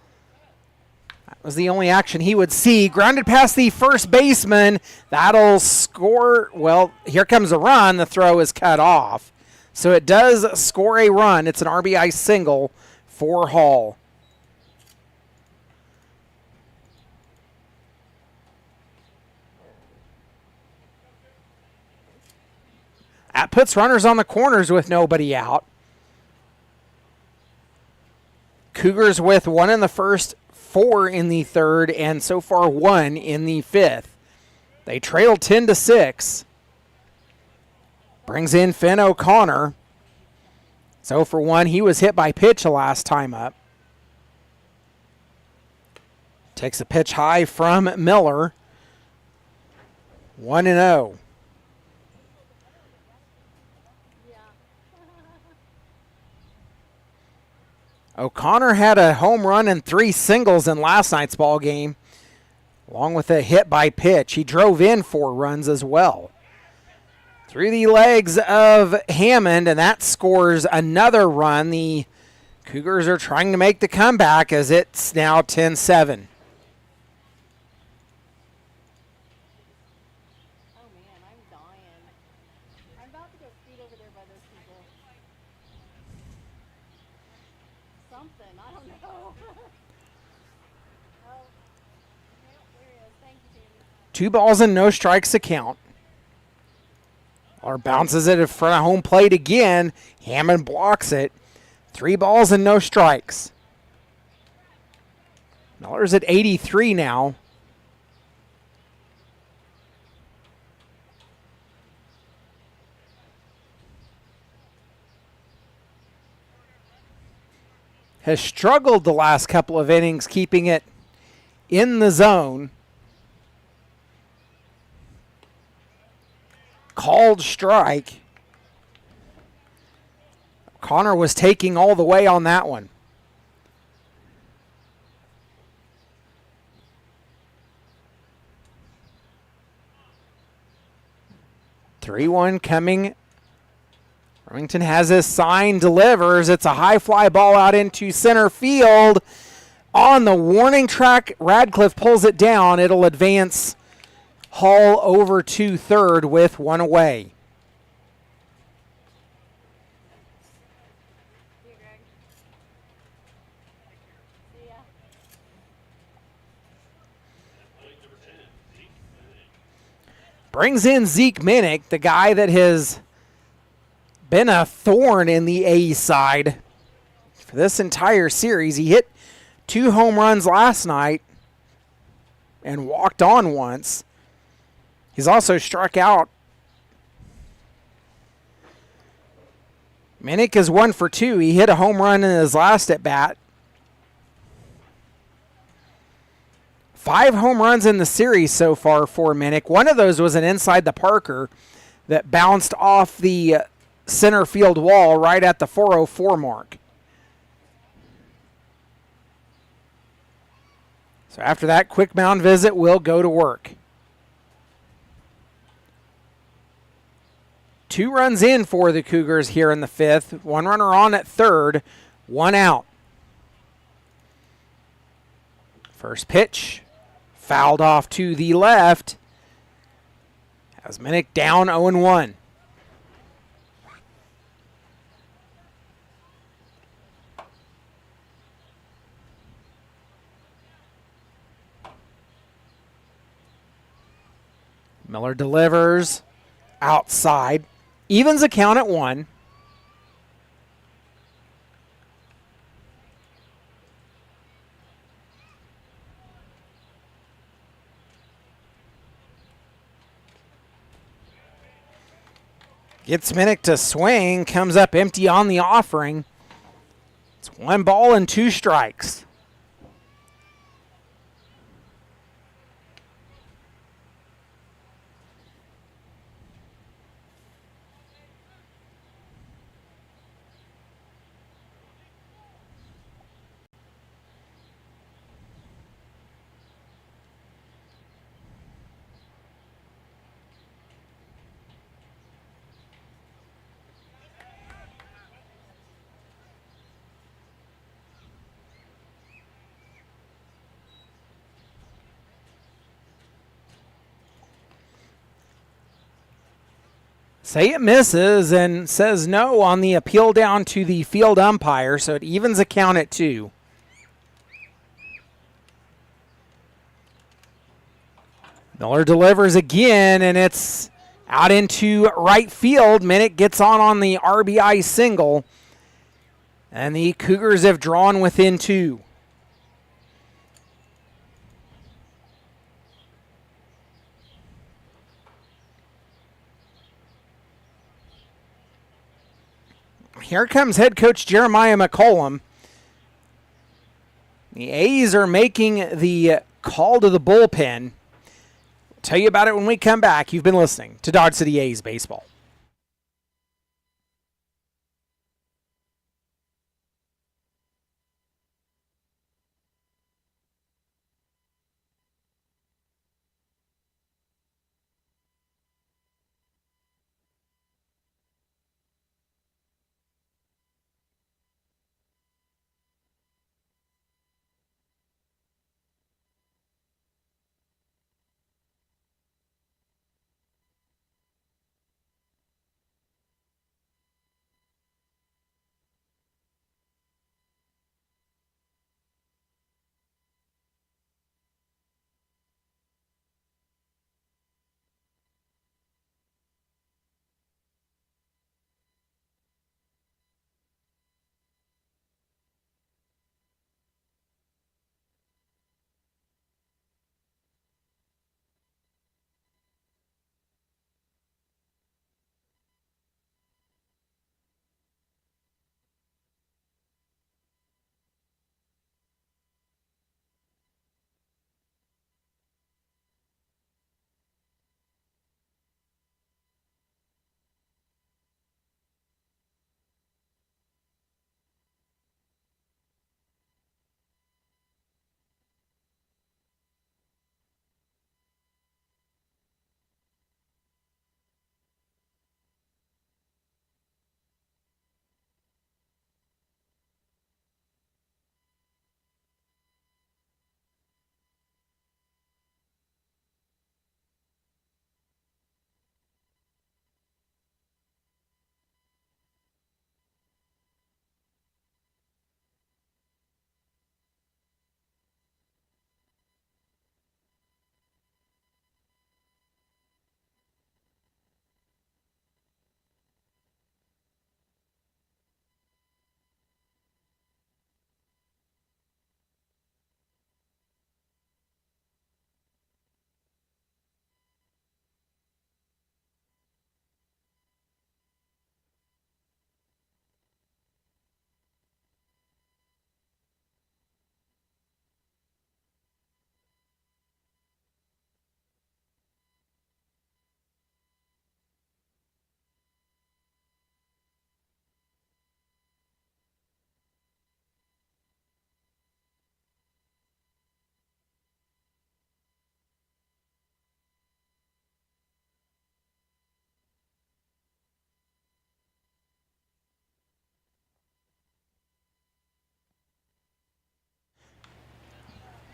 That was the only action he would see. Grounded past the first baseman. That'll score. Well, here comes a run. The throw is cut off. So it does score a run. It's an RBI single for Hall. That puts runners on the corners with nobody out. Cougars with 1 in the first, 4 in the third, and so far 1 in the 5th. They trail 10-6. Brings in Finn O'Connor. So for 1, he was hit by pitch the last time up. Takes a pitch high from Miller. 1-0. Yeah. O'Connor had a home run and 3 singles in last night's ball game, along with a hit by pitch. He drove in 4 runs as well. Through the legs of Hammond, and that scores another run. The Cougars are trying to make the comeback as it's now 10-7. Oh man, I'm dying. I'm about to go scoot over there by those people. Something, I don't know. Oh, yeah, there he is. Thank you, Jamie. 2 balls and no strikes to count. Or bounces it in front of home plate again. Hammond blocks it. 3 balls and no strikes. Miller's at 83 now. Has struggled the last couple of innings keeping it in the zone. Called strike. Connor was taking all the way on that one. Three-one coming. Remington has his sign, delivers. It's a high fly ball out into center field. On the warning track, Radcliffe pulls it down. It'll advance Hall over to third with 1 away. See you, Greg. See ya. Brings in Zeke Minnick, the guy that has been a thorn in the A's side for this entire series. He hit 2 home runs last night and walked on once. He's also struck out. Minnick is 1 for 2. He hit a home run in his last at bat. 5 home runs in the series so far for Minnick. One of those was an inside the Parker that bounced off the center field wall right at the 404 mark. So after that quick mound visit, we'll go to work. 2 runs in for the Cougars here in the 5th. 1 runner on at third, 1 out. First pitch, fouled off to the left. Has Minnick down 0-1. Miller delivers outside. Evens a count at 1. Gets Minnick to swing. Comes up empty on the offering. It's 1 ball and 2 strikes. Say it misses and says no on the appeal down to the field umpire, so it evens a count at 2. Miller delivers again, and it's out into right field. Minnick gets on the RBI single, and the Cougars have drawn within 2. Here comes head coach Jeremiah McCollum. The A's are making the call to the bullpen. tell you about it when we come back. You've been listening to Dodge City A's Baseball.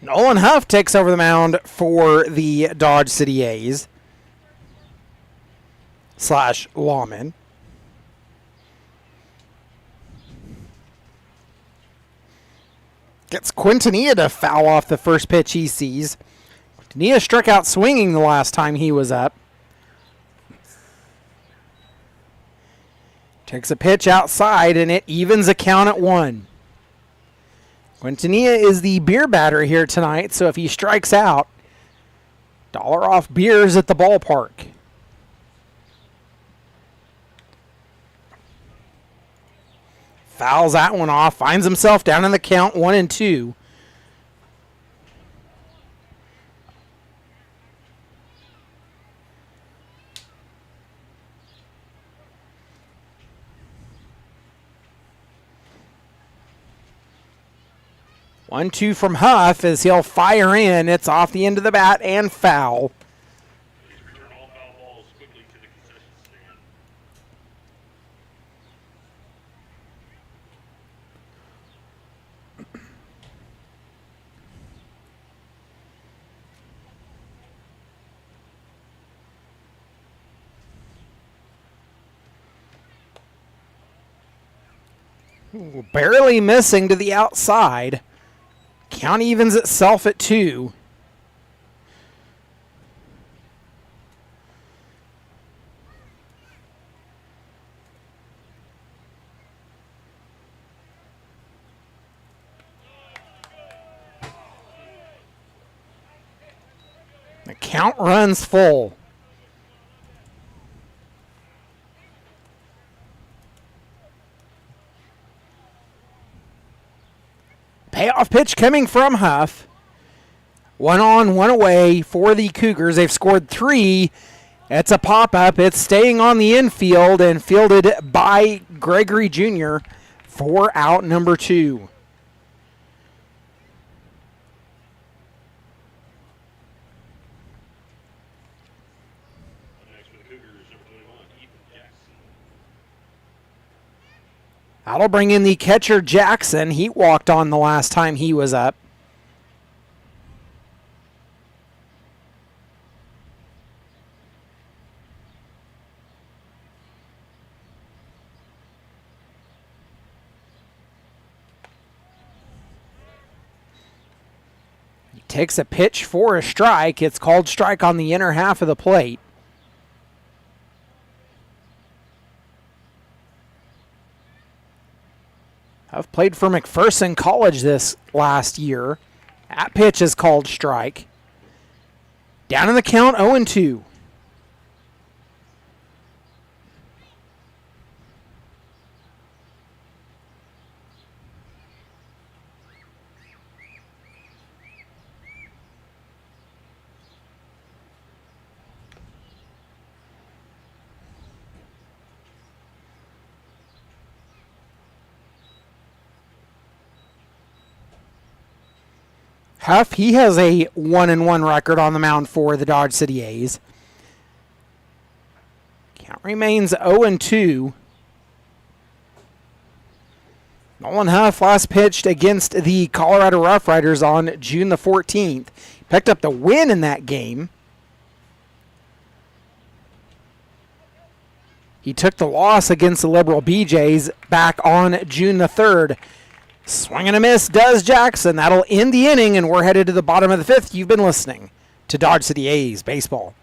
Nolan Huff takes over the mound for the Dodge City A's / Lawman. Gets Quintanilla to foul off the first pitch he sees. Quintanilla struck out swinging the last time he was up. Takes a pitch outside, and it evens a count at 1. Quintanilla is the beer batter here tonight, so if he strikes out, $1 off beers at the ballpark. Fouls that one off, finds himself down in the count 1-2. One, two from Huff as he'll fire in. It's off the end of the bat and foul. Please return all foul balls quickly to the concession stand. Barely missing to the outside. Count evens itself at 2. The count runs full. Payoff pitch coming from Huff. 1 on, 1 away for the Cougars. They've scored 3. It's a pop-up. It's staying on the infield and fielded by Gregory Jr. for out number 2. Next for the Cougars, number 21, Ethan Jackson. That'll bring in the catcher, Jackson. He walked on the last time he was up. He takes a pitch for a strike. It's called strike on the inner half of the plate. I've played for McPherson College this last year. That pitch is called strike. Down in the count, 0-2. Huff, he has a 1-1 record on the mound for the Dodge City A's. Count remains 0-2. Nolan Huff last pitched against the Colorado Rough Riders on June the 14th. Picked up the win in that game. He took the loss against the Liberal BJs back on June the 3rd. Swing and a miss does Jackson. That'll end the inning, and we're headed to the bottom of the 5th. You've been listening to Dodge City A's Baseball.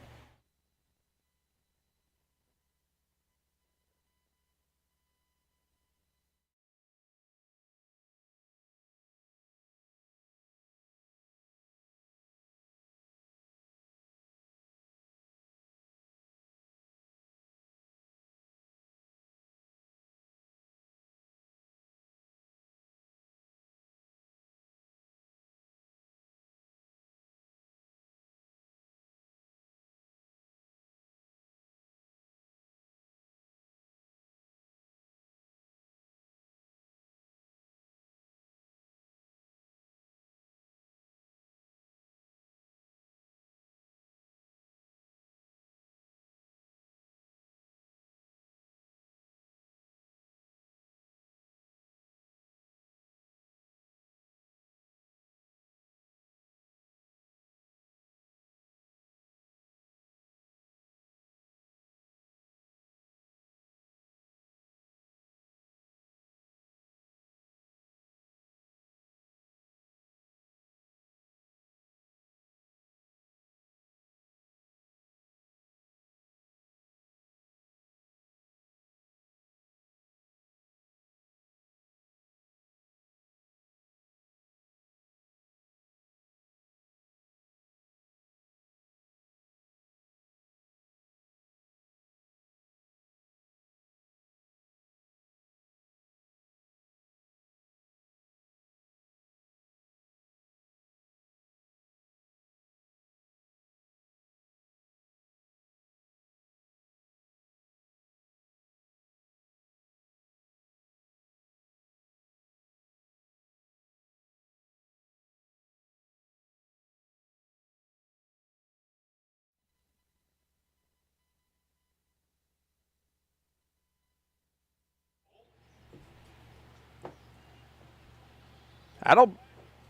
That'll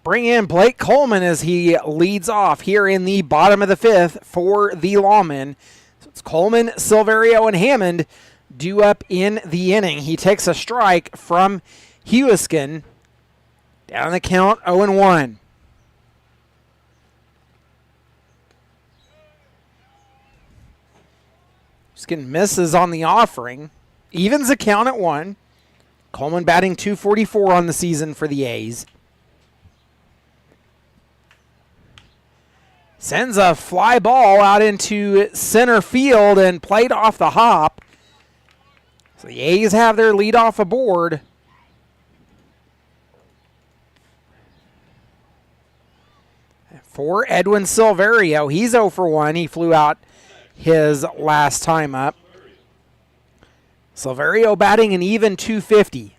bring in Blake Coleman as he leads off here in the bottom of the 5th for the Lawmen. So it's Coleman, Silverio, and Hammond due up in the inning. He takes a strike from Hewiskin. Down the count, 0-1. Hewiskin misses on the offering. Evens the count at 1. Coleman batting .244 on the season for the A's. Sends a fly ball out into center field and played off the hop. So the A's have their leadoff aboard. for Edwin Silverio. He's 0 for 1. He flew out his last time up. Silverio batting an even .250.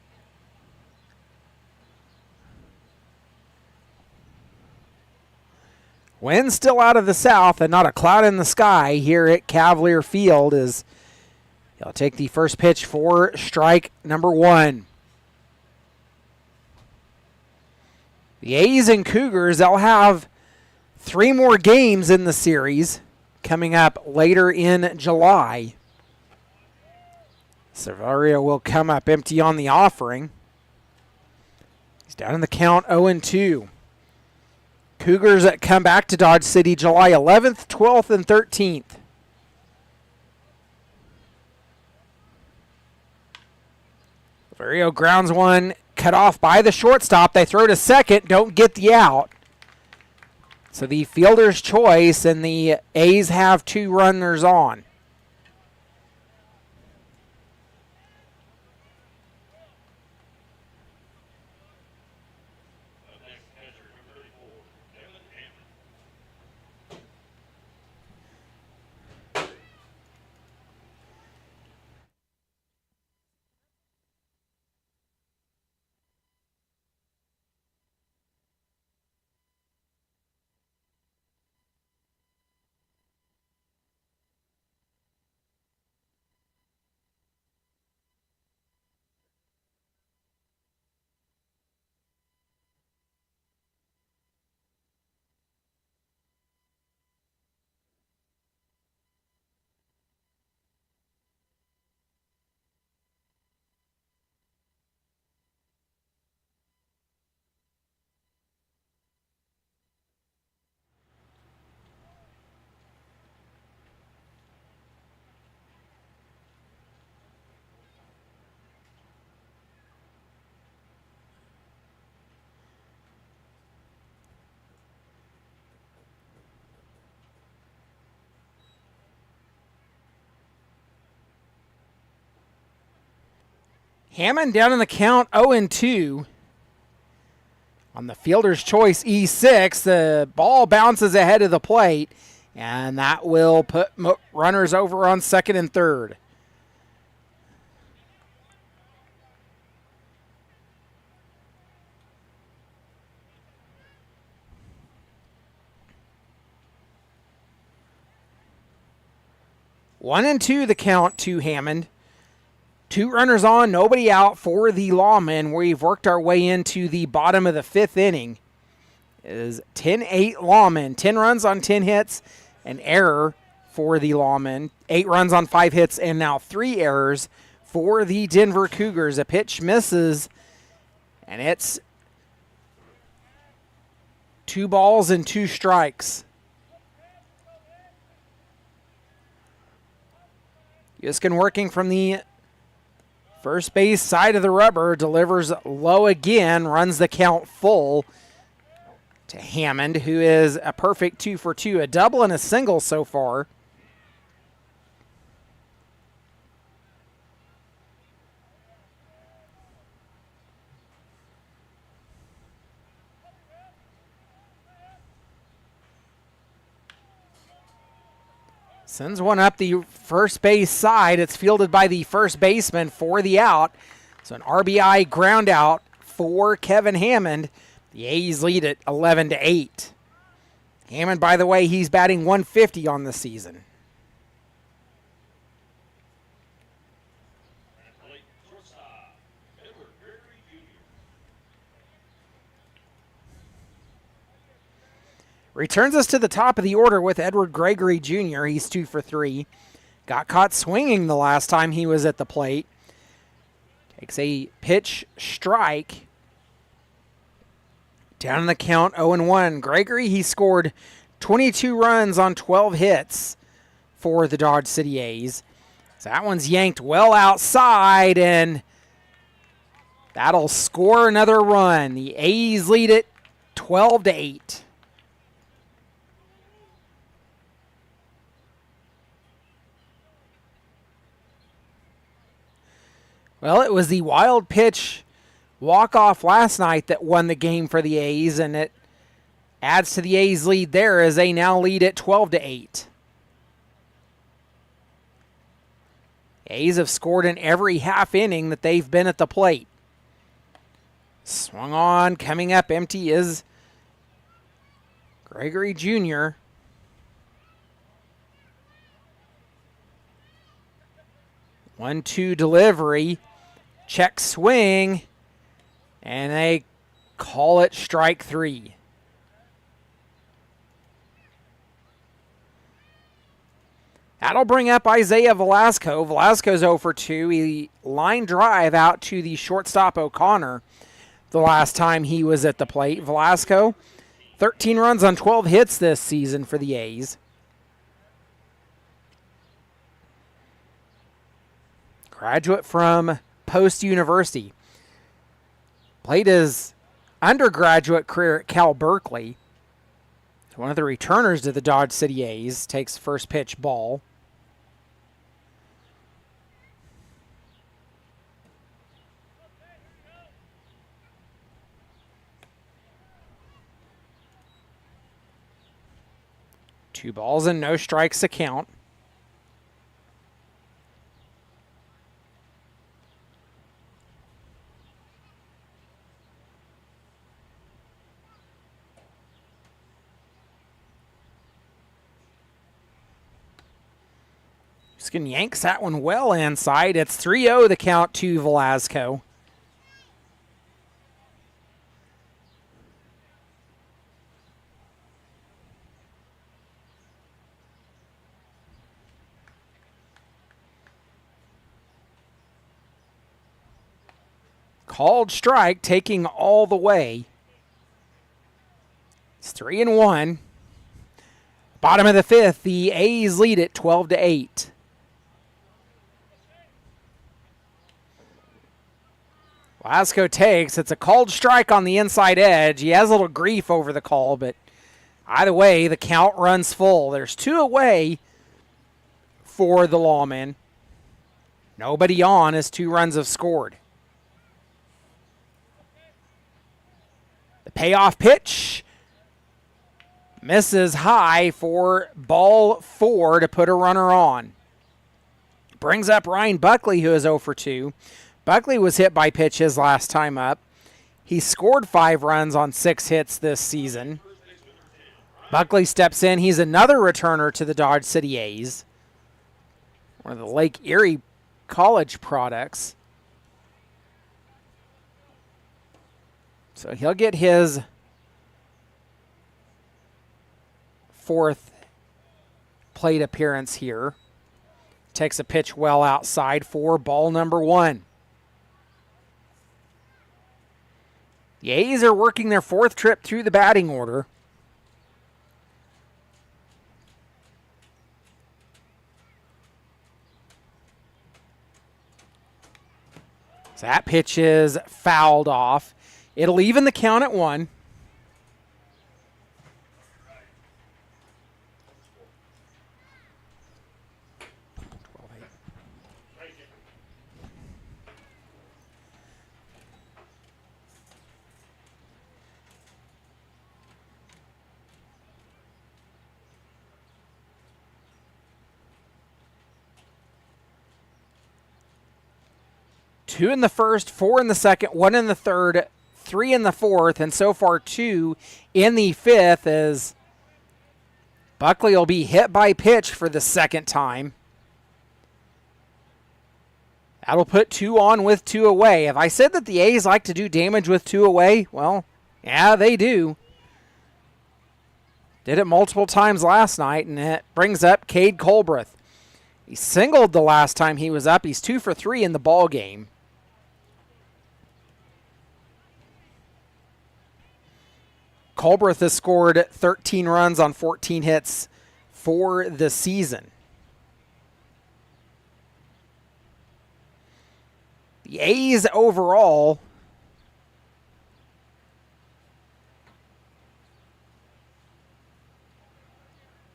Wind still out of the south and not a cloud in the sky here at Cavalier Field as he'll take the first pitch for strike number 1. The A's and Cougars, they'll have 3 more games in the series coming up later in July. Silverio will come up empty on the offering. He's down in the count 0-2. Cougars come back to Dodge City July 11th, 12th, and 13th. Silverio grounds one, cut off by the shortstop. They throw to second, don't get the out. So the fielder's choice, and the A's have 2 runners on. Hammond down in the count 0-2. On the fielder's choice E6, the ball bounces ahead of the plate, and that will put runners over on second and third. One and two the count to Hammond. 2 runners on, nobody out for the Lawmen. We've worked our way into the bottom of the 5th inning. It is 10-8 Lawmen. 10 runs on 10 hits, an error for the Lawmen. 8 runs on 5 hits, and now 3 errors for the Denver Cougars. A pitch misses, and it's 2 balls and 2 strikes. Yuskin working from the first base side of the rubber, delivers low again, runs the count full to Hammond, who is a perfect 2 for 2, a double and a single so far. Sends one up the first base side. It's fielded by the first baseman for the out. So an RBI ground out for Kevin Hammond. The A's lead it 11-8. Hammond, by the way, he's batting 150 on the season. Returns us to the top of the order with Edward Gregory Jr. He's 2 for 3. Got caught swinging the last time he was at the plate. Takes a pitch strike. Down in the count 0-1. Gregory, he scored 22 runs on 12 hits for the Dodge City A's. So that one's yanked well outside, and that'll score another run. The A's lead it 12-8. Well, it was the wild pitch walk-off last night that won the game for the A's, and it adds to the A's lead there as they now lead at 12-8. A's have scored in every half inning that they've been at the plate. Swung on, coming up empty is Gregory Jr. One-two delivery, check swing, and they call it strike three. That'll bring up Isaiah Velasco. Velasco's 0 for 2. He line drive out to the shortstop O'Connor the last time he was at the plate. Velasco, 13 runs on 12 hits this season for the A's. Graduate from Post University. Played his undergraduate career at Cal Berkeley. One of the returners to the Dodge City A's takes first pitch ball. Two balls and no strikes to count. Huskin yanks that one well inside. It's 3-0 the count to Velasco. Called strike, taking all the way. It's 3-1. Bottom of the fifth, the A's lead it 12-8. Velasco takes. It's a called strike on the inside edge. He has a little grief over the call, but either way, the count runs full. There's two away for the Lawmen. Nobody on as 2 runs have scored. The payoff pitch misses high for ball 4 to put a runner on. Brings up Ryan Buckley, who is 0 for 2. Buckley was hit by pitch his last time up. He scored 5 runs on 6 hits this season. Buckley steps in. He's another returner to the Dodge City A's, one of the Lake Erie College products. So he'll get his 4th plate appearance here. Takes a pitch well outside for ball number 1. The A's are working their 4th trip through the batting order. So that pitch is fouled off. It'll even the count at 1. Two in the first, 4 in the second, 1 in the third, 3 in the fourth, and so far 2 in the fifth as Buckley will be hit by pitch for the second time. That'll put 2 on with 2 away. Have I said that the A's like to do damage with 2 away? Well, yeah, they do. Did it multiple times last night, and it brings up Cade Colbreth. He singled the last time he was up. He's 2 for 3 in the ball game. Colbreth has scored 13 runs on 14 hits for the season. The A's overall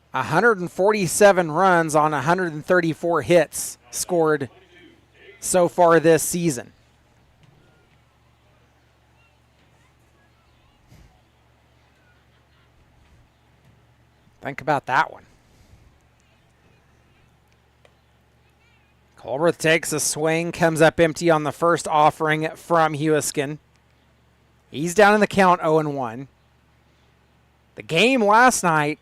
(147 runs on 134 hits scored so far this season. Think about that one. Colbert takes a swing, comes up empty on the first offering from Huiskin. He's down in the count 0-1. The game last night,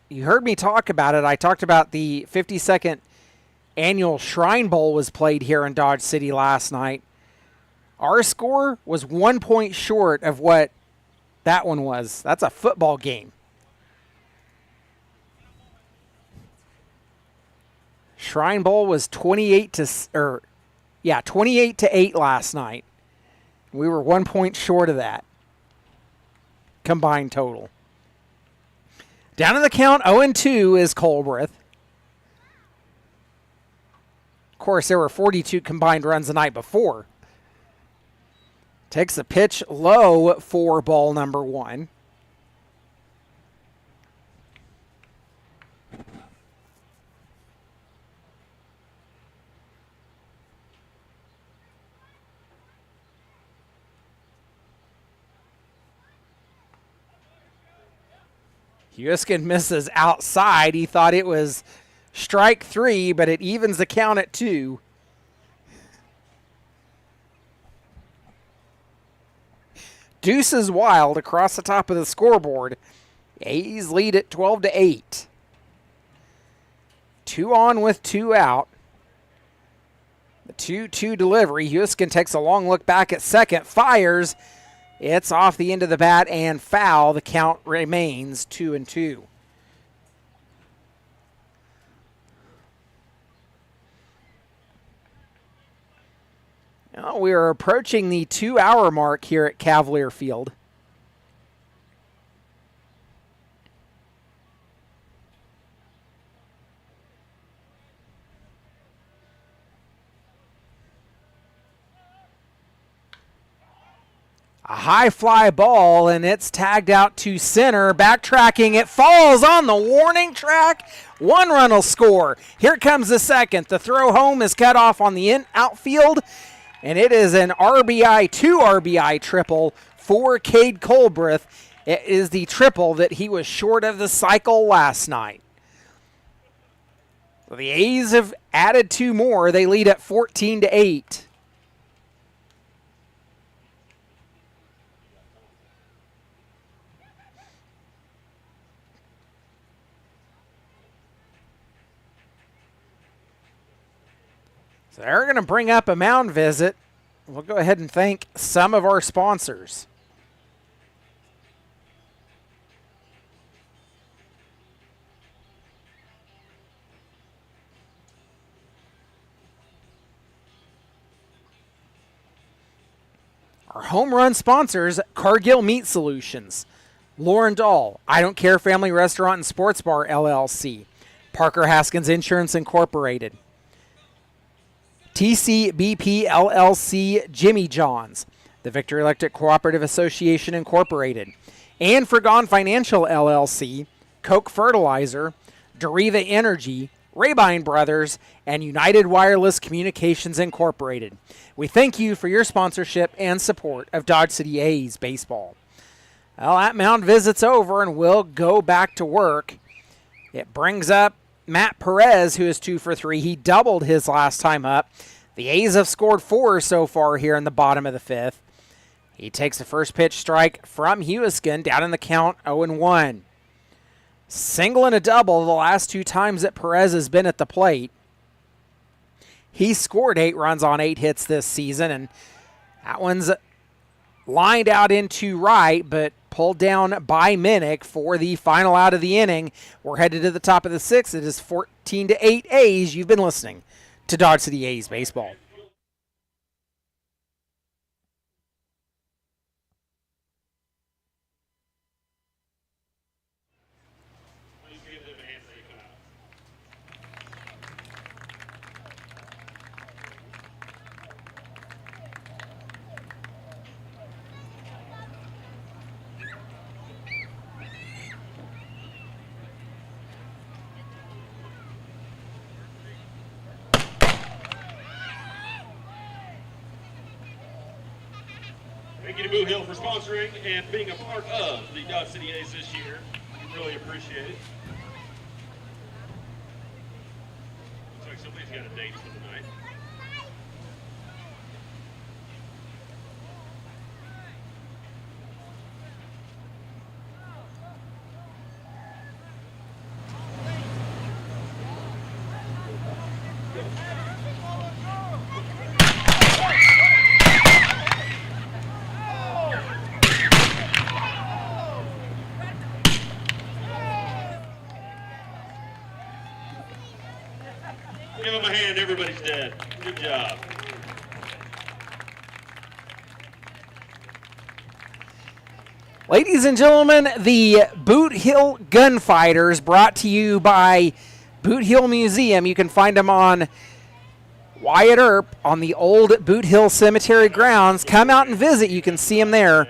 you heard me talk about it. I talked about the 52nd annual Shrine Bowl was played here in Dodge City last night. Our score was 1 point short of what that one was. That's a football game. Shrine Bowl was 28 to 8 last night. We were 1 point short of that combined total. Down in the count, 0-2 is Colbreth. Of course, there were 42 combined runs the night before. Takes the pitch low for ball number 1. Huiskin misses outside. He thought it was strike 3, but it evens the count at 2. Deuces wild across the top of the scoreboard. A's lead at 12-8. 2 on with 2 out. The 2-2 delivery. Huiskin takes a long look back at second. Fires. It's off the end of the bat and foul. The count remains 2-2. Now we are approaching the 2-hour mark here at Cavalier Field. A high fly ball, and it's tagged out to center. Backtracking, it falls on the warning track. 1 run will score. Here comes the second. The throw home is cut off on the outfield, and it is an RBI, 2 RBI triple for Cade Colbreth. It is the triple that he was short of the cycle last night. So the A's have added 2 more. They lead at 14-8. So they're going to bring up a mound visit. We'll go ahead and thank some of our sponsors. Our home run sponsors, Cargill Meat Solutions, Lauren Dahl, I Don't Care Family Restaurant and Sports Bar, LLC, Parker Haskins Insurance Incorporated, TCBP LLC, Jimmy John's, the Victory Electric Cooperative Association Incorporated, and Forgone Financial LLC, Koch Fertilizer, Deriva Energy, Rabine Brothers, and United Wireless Communications Incorporated. We thank you for your sponsorship and support of Dodge City A's baseball. Well, that mound visit's over, and we'll go back to work. It brings up Matt Perez, who is 2 for 3. He doubled his last time up. The A's have scored 4 so far here in the bottom of the 5th. He takes the first pitch strike from Huiskin, down in the count 0-1. Single and a double the last 2 times that Perez has been at the plate. He scored 8 runs on 8 hits this season, and that one's lined out into right, but pulled down by Minnick for the final out of the inning. We're headed to the top of the 6th. It is 14-8 A's. You've been listening to Dodge City A's baseball. Please give them a hand so they come out. Thank you to Boo Hill for sponsoring and being a part of the Dodge City A's this year. We really appreciate it. got a date for the night. Give him a hand. Everybody's dead. Good job. Ladies and gentlemen, the Boot Hill Gunfighters, brought to you by Boot Hill Museum. You can find them on Wyatt Earp on the old Boot Hill Cemetery grounds. Come out and visit. You can see them there.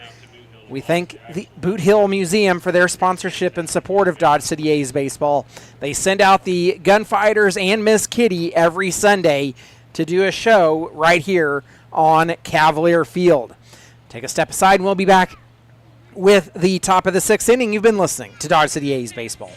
We thank the Boot Hill Museum for their sponsorship and support of Dodge City A's baseball. They send out the Gunfighters and Miss Kitty every Sunday to do a show right here on Cavalier Field. Take a step aside and we'll be back with the top of the sixth inning. You've been listening to Dodge City A's baseball.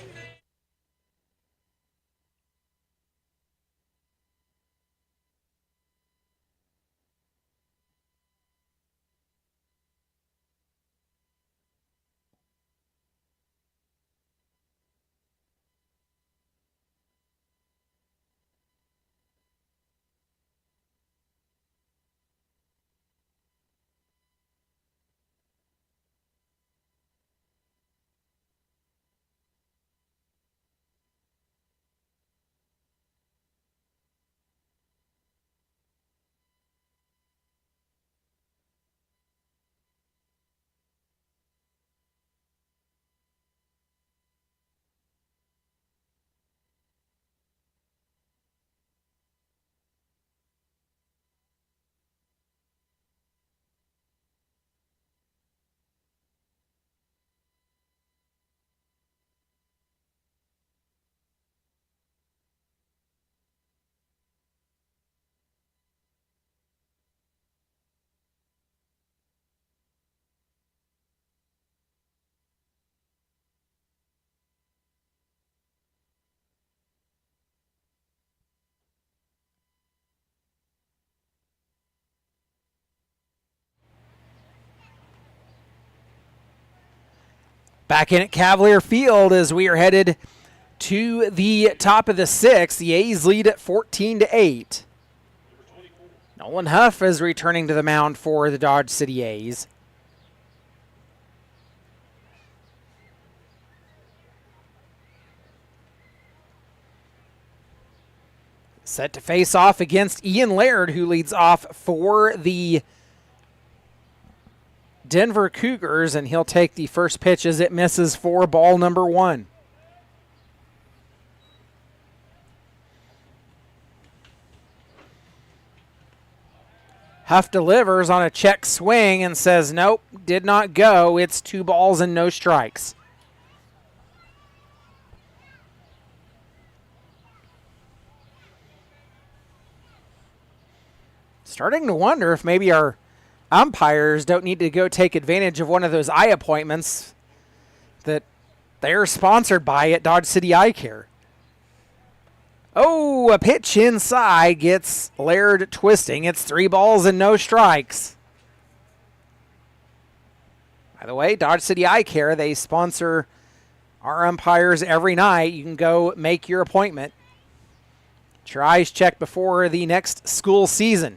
Back in at Cavalier Field as we are headed to the top of the sixth. The A's lead at 14-8. Nolan Huff is returning to the mound for the Dodge City A's. Set to face off against Ian Laird, who leads off for the Denver Cougars, and he'll take the first pitch as it misses for ball number one. Huff delivers on a check swing and says, nope, did not go. It's 2 balls and no strikes. Starting to wonder if maybe our umpires don't need to go take advantage of one of those eye appointments that they're sponsored by at Dodge City Eye Care. Oh, a pitch inside gets Laird twisting. It's 3 balls and no strikes. By the way, Dodge City Eye Care, they sponsor our umpires every night. You can go make your appointment. Get your eyes checked before the next school season.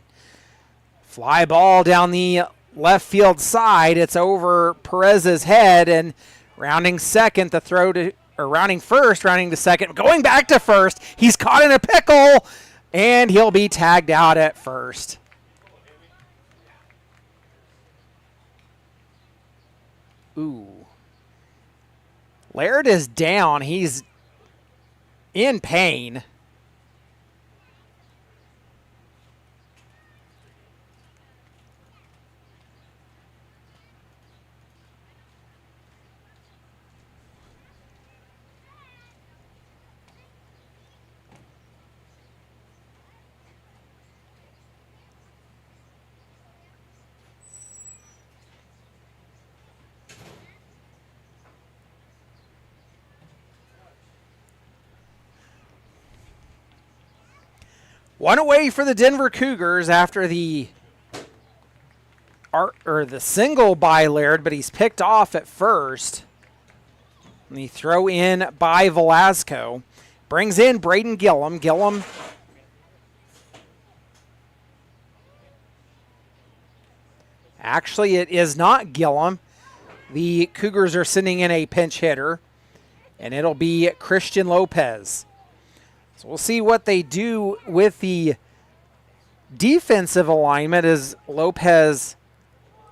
Fly ball down the left field side. It's over Perez's head, and rounding second, the throw to, or rounding first, rounding to second, going back to first. He's caught in a pickle, and he'll be tagged out at first. Ooh. Laird is down. He's in pain. One away for the Denver Cougars after the single by Laird, but he's picked off at first. And the throw in by Velasco. Brings in Braden Gillum. Gillum actually, it is not Gillum. The Cougars are sending in a pinch hitter, and it'll be Christian Lopez. So we'll see what they do with the defensive alignment, as Lopez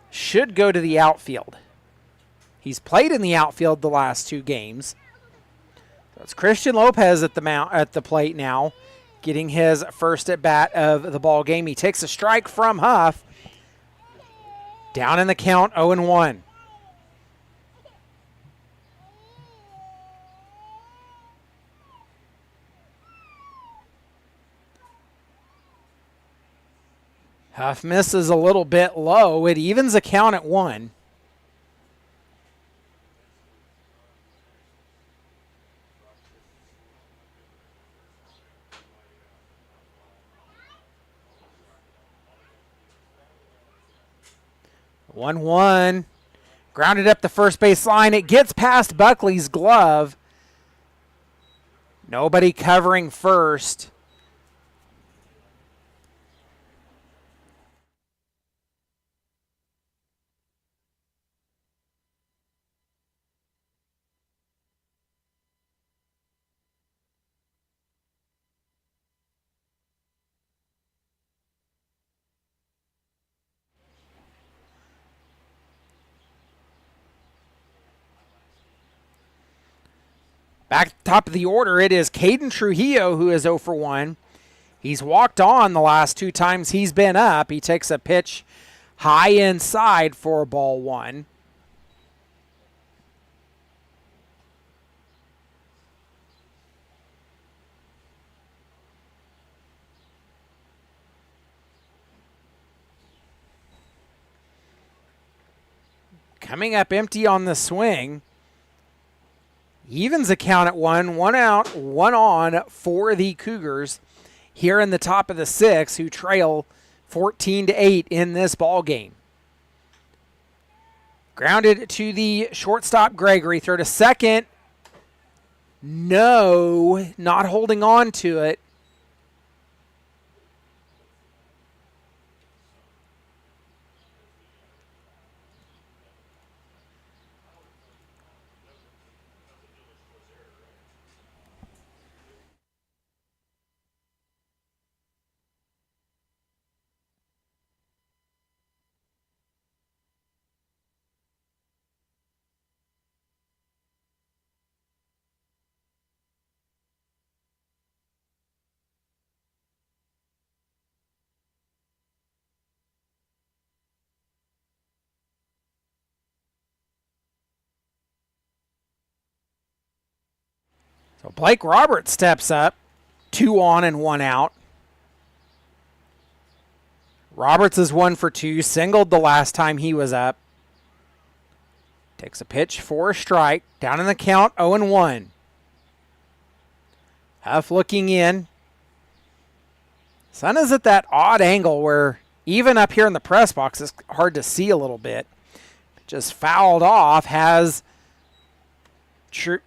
should go to the outfield. He's played in the outfield the last 2 games. So it's Christian Lopez at the plate now, getting his first at bat of the ball game. He takes a strike from Huff. Down in the count, 0-1. Huff misses a little bit low. It evens the count at 1. One. Grounded up the first base line. It gets past Buckley's glove. Nobody covering first. Back at the top of the order, it is Caden Trujillo who is 0 for 1. He's walked on the last 2 times he's been up. He takes a pitch high inside for ball 1. Coming up empty on the swing. Evens the count at 1. 1 out, 1 on for the Cougars here in the top of the 6th, who trail 14-8 in this ball game. Grounded to the shortstop, Gregory. Throw to second. No, not holding on to it. So Blake Roberts steps up, 2 on and 1 out. Roberts is 1 for 2, singled the last time he was up. Takes a pitch for a strike, down in the count, 0-1. Huff looking in. Sun is at that odd angle where even up here in the press box it's hard to see a little bit. Just fouled off, has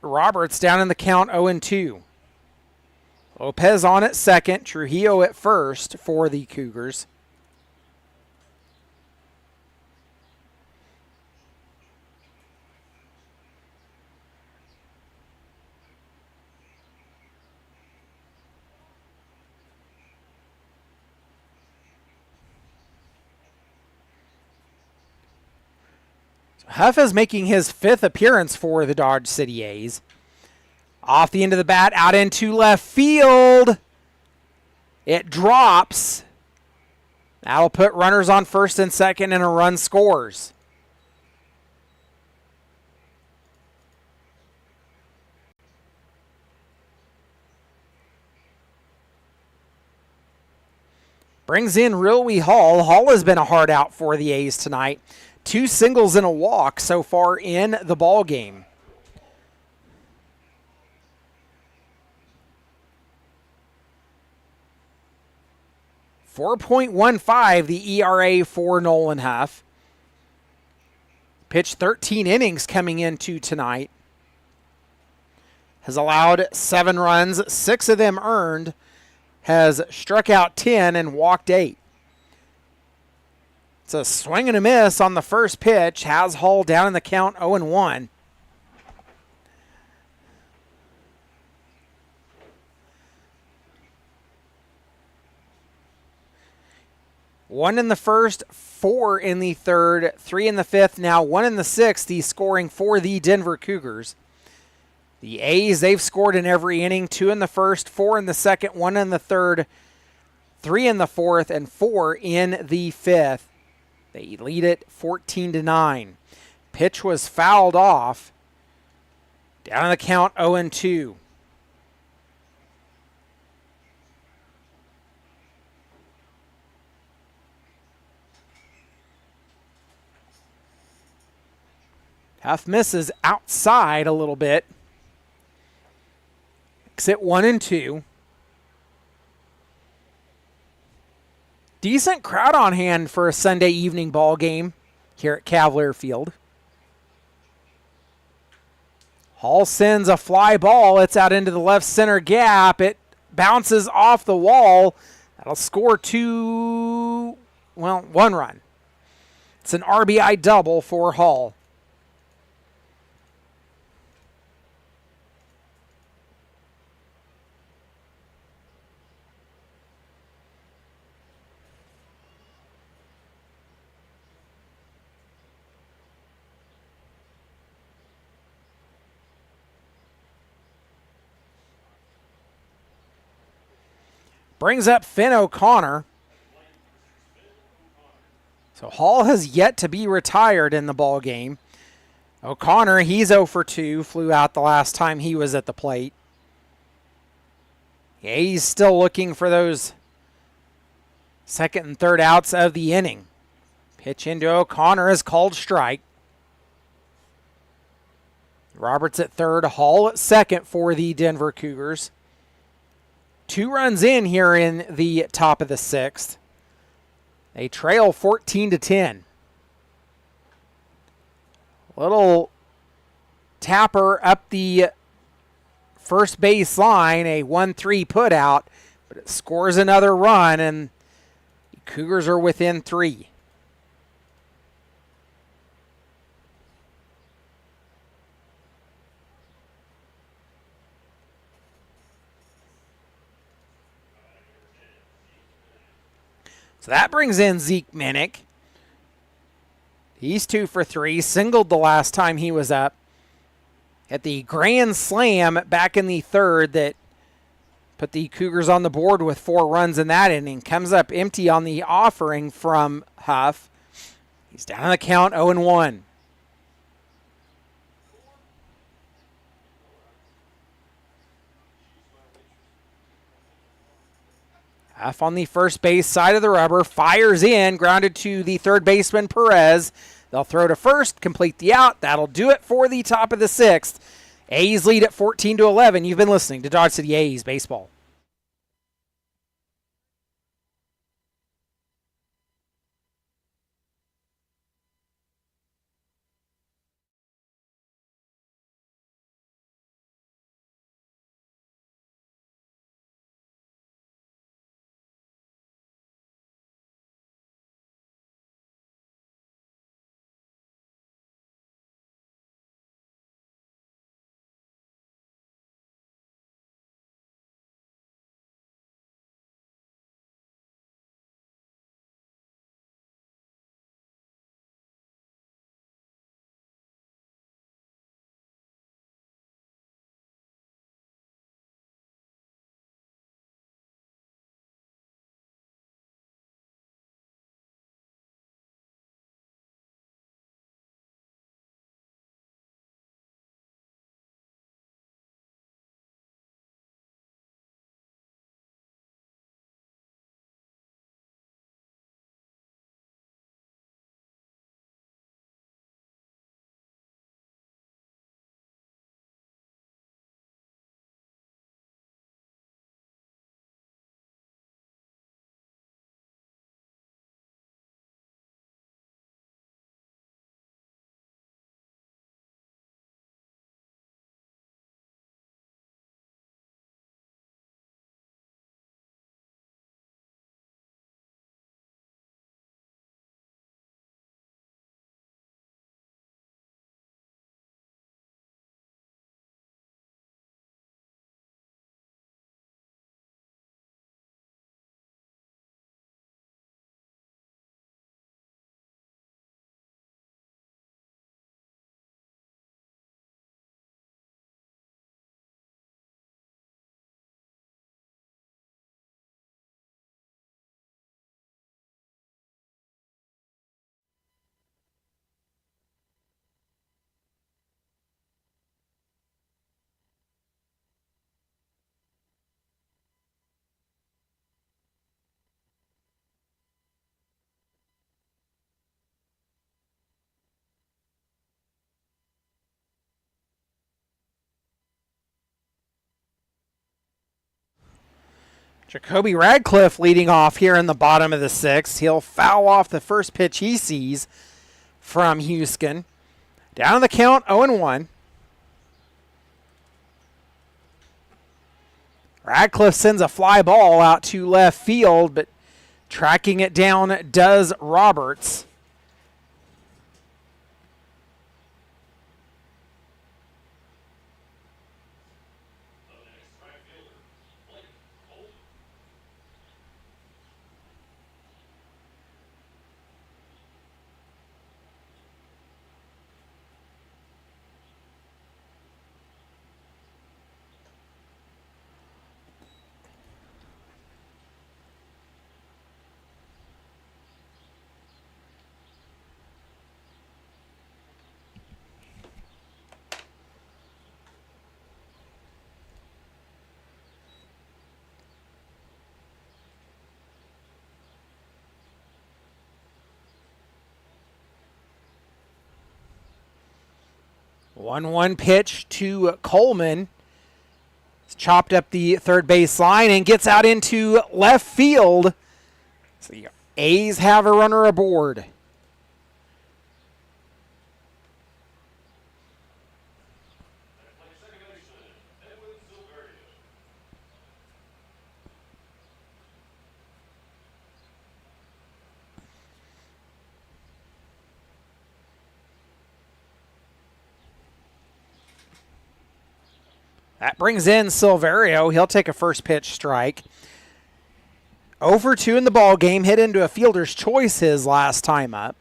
Roberts down in the count, 0-2. Lopez on at second, Trujillo at first for the Cougars. Huff is making his 5th appearance for the Dodge City A's. Off the end of the bat, out into left field. It drops. That'll put runners on first and second, and a run scores. Brings in Riley Hall. Hall has been a hard out for the A's tonight. 2 singles and a walk so far in the ball game. 4.15 the ERA for Nolan Huff. Pitched 13 innings coming into tonight. Has allowed 7 runs, 6 of them earned. Has struck out 10 and walked 8. It's a swing and a miss on the first pitch. Has Hall down in the count 0-1. One in the first, 4 in the third, 3 in the fifth, now 1 in the sixth. He's scoring for the Denver Cougars. The A's, they've scored in every inning, 2 in the first, 4 in the second, 1 in the third, 3 in the fourth, and 4 in the fifth. They lead it 14-9. Pitch was fouled off. Down in the count 0-2. Huff misses outside a little bit. Exit 1-2. Decent crowd on hand for a Sunday evening ball game here at Cavalier Field. Hall sends a fly ball. It's out into the left center gap. It bounces off the wall. That'll score 1 run. It's an RBI double for Hall. Brings up Finn O'Connor. So Hall has yet to be retired in the ball game. O'Connor, he's 0 for 2, flew out the last time he was at the plate. Yeah, he's still looking for those second and third outs of the inning. Pitch into O'Connor is called strike. Roberts at third, Hall at second for the Denver Cougars. 2 runs in here in the top of the sixth. They trail 14-10. Little tapper up the first base line, a 1-3 put out, but it scores another run, and the Cougars are within 3. So that brings in Zeke Minnick. He's 2 for 3, singled the last time he was up. At the grand slam back in the third that put the Cougars on the board with 4 runs in that inning. Comes up empty on the offering from Huff. He's down on the count 0-1. Huff on the first base side of the rubber, fires in, grounded to the third baseman, Perez. They'll throw to first, complete the out. That'll do it for the top of the sixth. A's lead at 14-11. You've been listening to Dodge City A's Baseball. Jacoby Radcliffe leading off here in the bottom of the 6th. He'll foul off the first pitch he sees from Houston. Down the count, 0-1. Radcliffe sends a fly ball out to left field, but tracking it down does Roberts. One pitch to Coleman. He's chopped up the third base line and gets out into left field. So the A's have a runner aboard. That brings in Silverio. He'll take a first pitch strike. 0 for 2 in the ball game. Hit into a fielder's choice his last time up.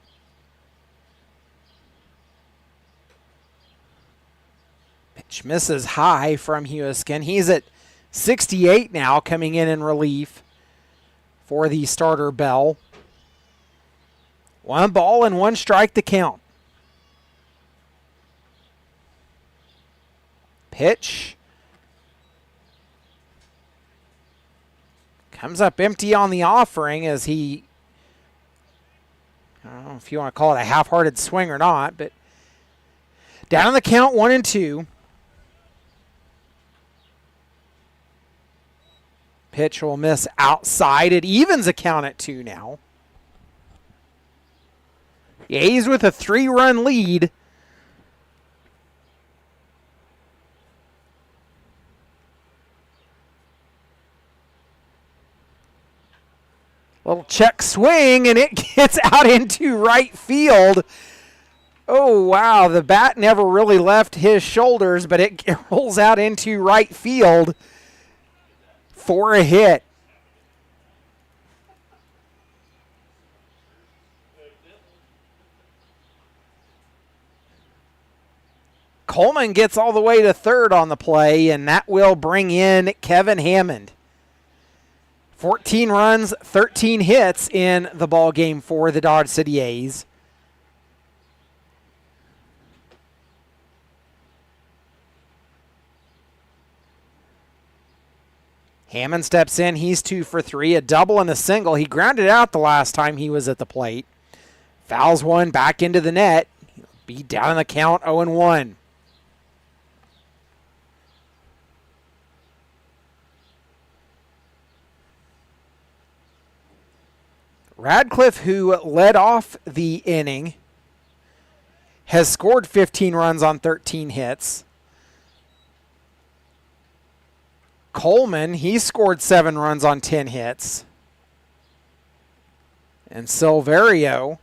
Pitch misses high from Huiskin. He's at 68 now, coming in relief for the starter Bell. 1 ball and 1 strike to count. Pitch. Comes up empty on the offering as he, I don't know if you want to call it a half-hearted swing or not, but down the count, 1-2. Pitch will miss outside. It evens a count at 2 now. The A's with a 3-run lead. Little check swing, and it gets out into right field. Oh, wow. The bat never really left his shoulders, but it rolls out into right field for a hit. Coleman gets all the way to third on the play, and that will bring in Kevin Hammond. 14 runs, 13 hits in the ball game for the Dodge City A's. Hammond steps in. He's 2 for 3, a double and a single. He grounded out the last time he was at the plate. Fouls one back into the net. He'll be down in the count, 0-1. Radcliffe, who led off the inning, has scored 15 runs on 13 hits. Coleman, he scored 7 runs on 10 hits. And Silverio,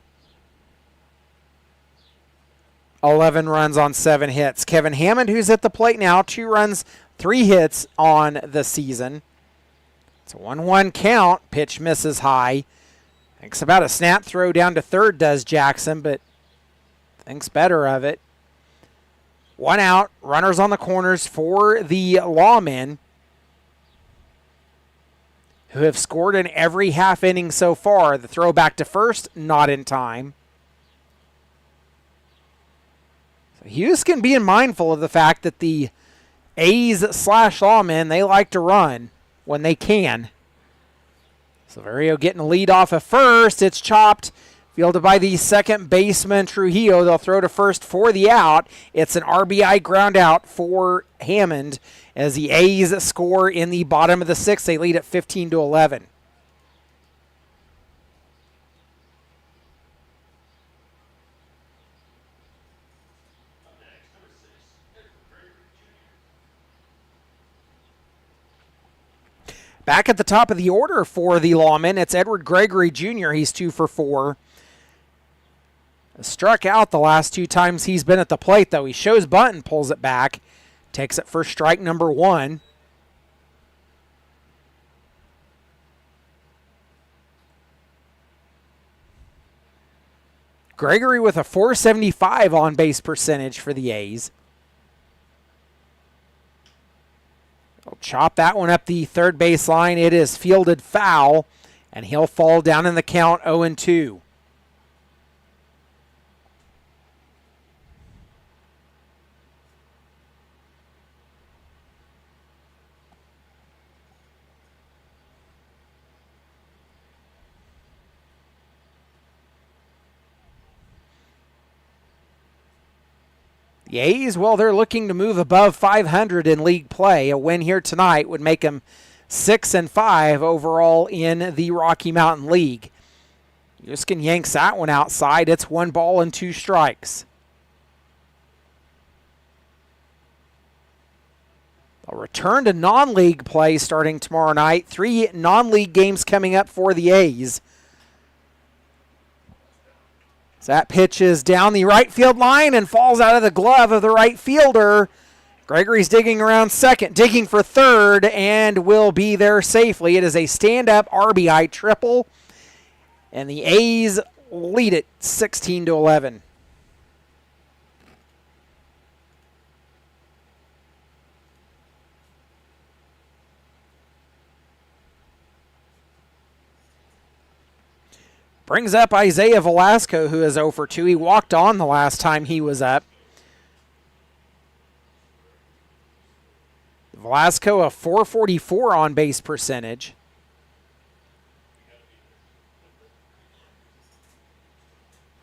11 runs on 7 hits. Kevin Hammond, who's at the plate now, 2 runs, 3 hits on the season. It's a 1-1 count. Pitch misses high. Thinks about a snap throw down to third, does Jackson, but thinks better of it. 1 out, runners on the corners for the Lawmen, who have scored in every half inning so far. The throw back to first, not in time. So Houston being mindful of the fact that the A's/Lawmen, they like to run when they can. Silverio getting a lead off of first. It's chopped, fielded by the second baseman, Trujillo. They'll throw to first for the out. It's an RBI ground out for Hammond, as the A's score in the bottom of the sixth. They lead at 15-11. Back at the top of the order for the Lawmen, it's Edward Gregory Jr. He's 2 for 4. Struck out the last 2 times he's been at the plate, though. He shows bunt and pulls it back. Takes it for strike number 1. Gregory with a .475 on-base percentage for the A's. He'll chop that one up the third base line. It is fielded foul, and he'll fall down in the count 0-2. The A's, well, they're looking to move above 500 in league play. A win here tonight would make them 6-5 overall in the Rocky Mountain League. Yuskin yanks that one outside. It's 1 ball and 2 strikes. They'll return to non-league play starting tomorrow night. 3 non-league games coming up for the A's. That pitch is down the right field line and falls out of the glove of the right fielder. Gregory's digging around second, digging for third, and will be there safely. It is a stand-up RBI triple, and the A's lead it 16-11. Brings up Isaiah Velasco, who is 0 for 2. He walked on the last time he was up. Velasco, a .444 on-base percentage.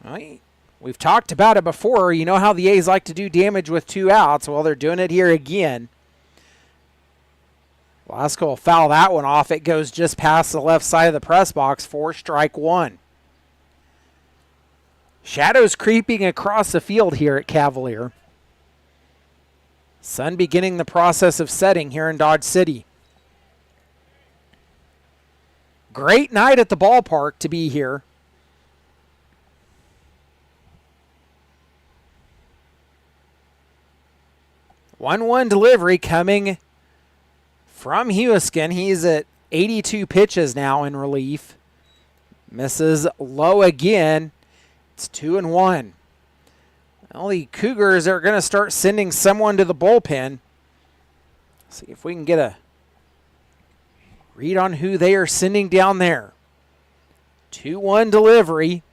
Well, we've talked about it before. You know how the A's like to do damage with 2 outs. Well, they're doing it here again. Velasco will foul that one off. It goes just past the left side of the press box for strike 1. Shadows creeping across the field here at Cavalier. Sun beginning the process of setting here in Dodge City. Great night at the ballpark to be here. One delivery coming from Huiskin. He's at 82 pitches now in relief. Misses low again. It's 2-1. Well, the Cougars are going to start sending someone to the bullpen. See if we can get a read on who they are sending down there. 2-1 delivery.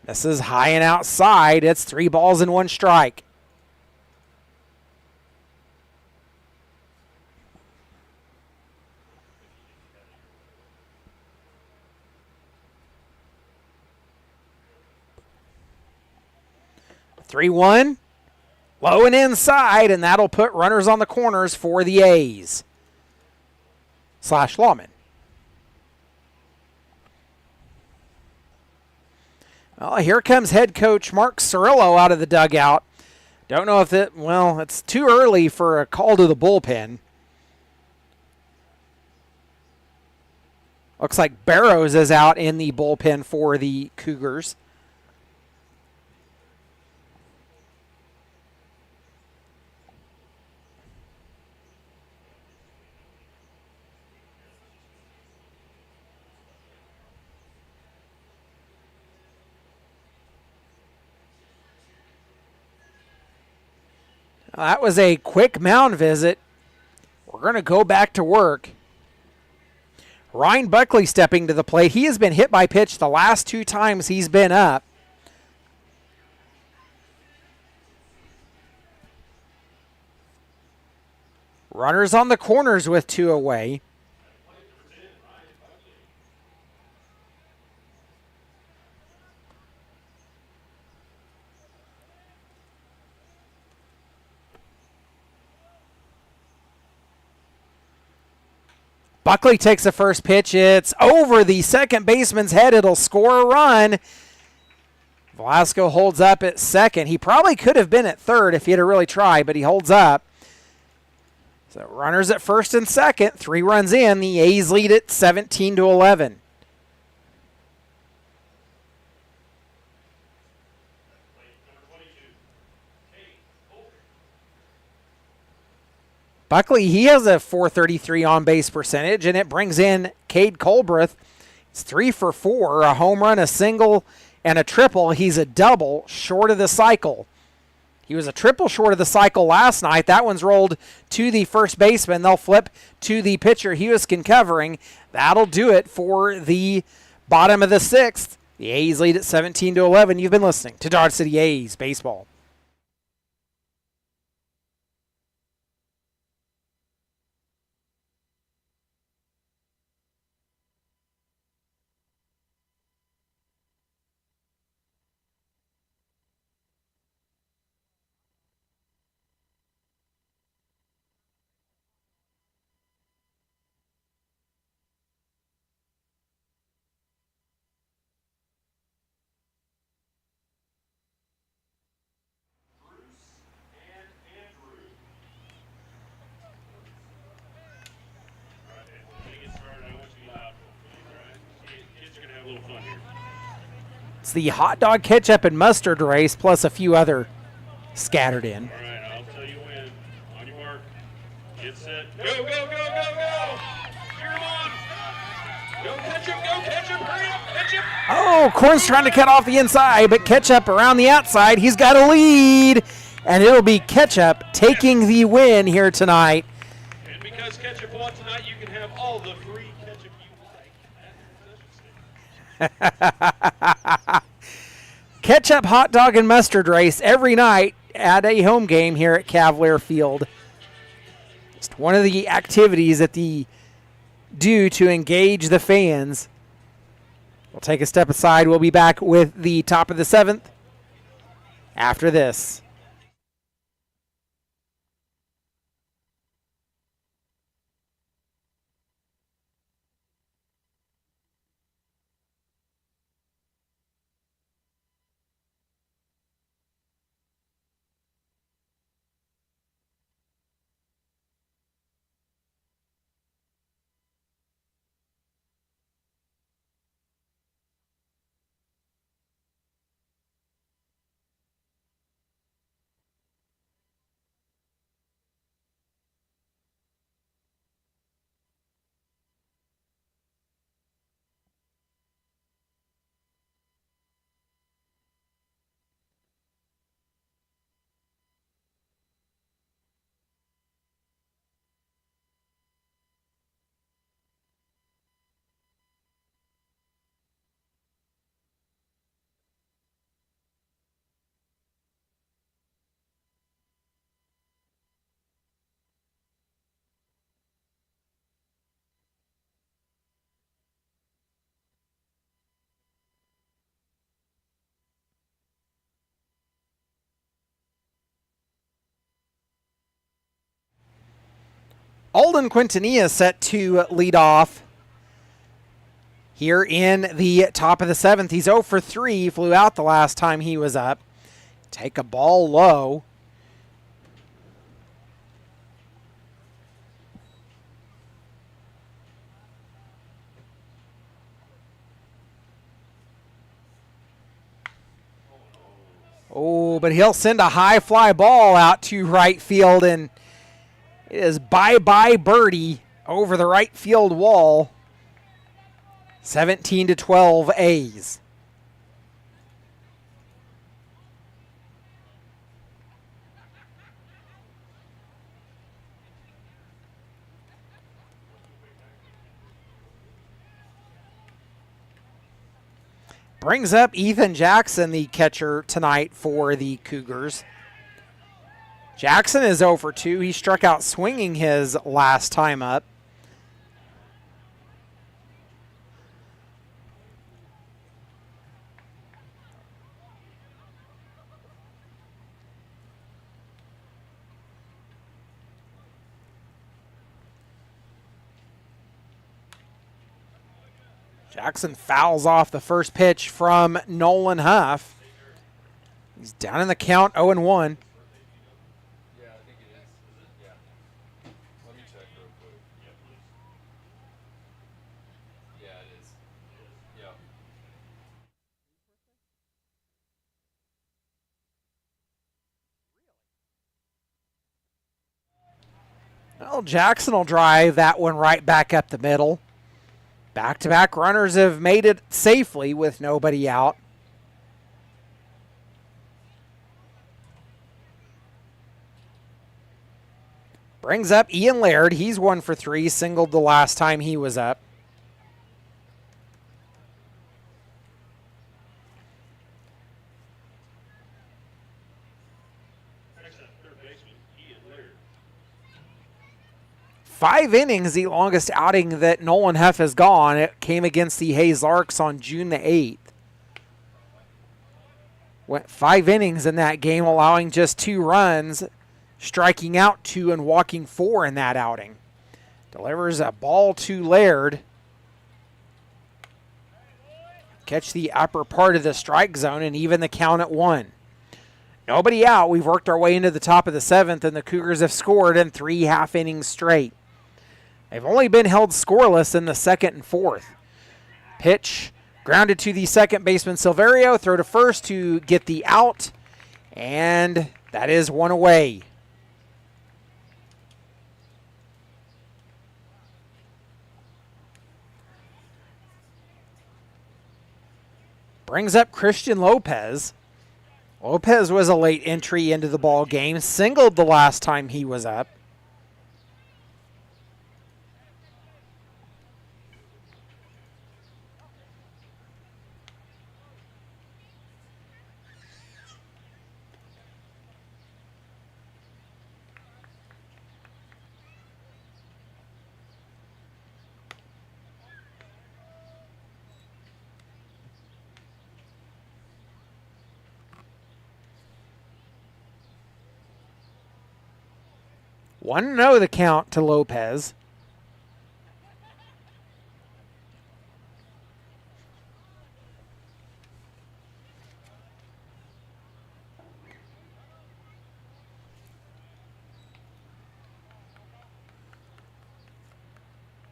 This is high and outside. It's 3 balls and 1 strike. Three-one, low and inside, and that'll put runners on the corners for the A's / Lawmen. Well, here comes head coach Mark Cirillo out of the dugout. Don't know if it's too early for a call to the bullpen. Looks like Barrows is out in the bullpen for the Cougars. That was a quick mound visit. We're going to go back to work. Ryan Buckley stepping to the plate. He has been hit by pitch the last 2 times he's been up. Runners on the corners with 2 away. Buckley takes the first pitch. It's over the second baseman's head. It'll score a run. Velasco holds up at second. He probably could have been at third if he had really tried, but he holds up. So runners at first and second. 3 runs in. The A's lead it 17-11. Buckley, he has a .433 on-base percentage, and it brings in Cade Colbreth. It's 3 for 4, a home run, a single, and a triple. He's a double short of the cycle. He was a triple short of the cycle last night. That one's rolled to the first baseman. They'll flip to the pitcher, Huiskin covering. That'll do it for the bottom of the 6th. The A's lead at 17-11. You've been listening to Dodge City A's Baseball. It's the hot dog, ketchup, and mustard race, plus a few other scattered in. All right, I'll tell you when. On your mark. Get set. Go, go, go, go, go! Cheer 'em on! Go, Ketchup, hurry up, Ketchup! Oh, Corn's trying to cut off the inside, but Ketchup around the outside. He's got a lead, and it'll be Ketchup taking the win here tonight. And because Ketchup won tonight, you can have all the free ketchup you like. Ketchup, hot dog, and mustard race every night at a home game here at Cavalier Field. It's one of the activities that the do to engage the fans. We'll take a step aside. We'll be back with the top of the 7th after this. Alden Quintanilla set to lead off here in the top of the 7th. He's 0 for 3, flew out the last time he was up. Take a ball low. Oh, but he'll send a high fly ball out to right field, and it is bye-bye birdie over the right field wall. 17-12 A's. Brings up Ethan Jackson, the catcher tonight for the Cougars. Jackson is 0 for 2. He struck out swinging his last time up. Jackson fouls off the first pitch from Nolan Huff. He's down in the count, 0-1. Yeah, I think it is. Yeah. Let me check real quick. Yeah, it is. Yeah. Well, Jackson will drive that one right back up the middle. Back-to-back runners have made it safely with nobody out. Brings up Ian Laird. He's 1 for 3, singled the last time he was up. Next up, third baseman, Ian Laird. 5 innings, the longest outing that Nolan Huff has gone. It came against the Hayes Larks on June the 8th. Went 5 innings in that game, allowing just 2 runs, striking out 2 and walking 4 in that outing. Delivers a ball to Laird. Catch the upper part of the strike zone and even the count at 1. Nobody out. We've worked our way into the top of the 7th, and the Cougars have scored in 3 half innings straight. They've only been held scoreless in the 2nd and 4th. Pitch grounded to the second baseman Silverio. Throw to first to get the out, and that is 1 away. Brings up Christian Lopez. Lopez was a late entry into the ball game, singled the last time he was up. One no the count to Lopez.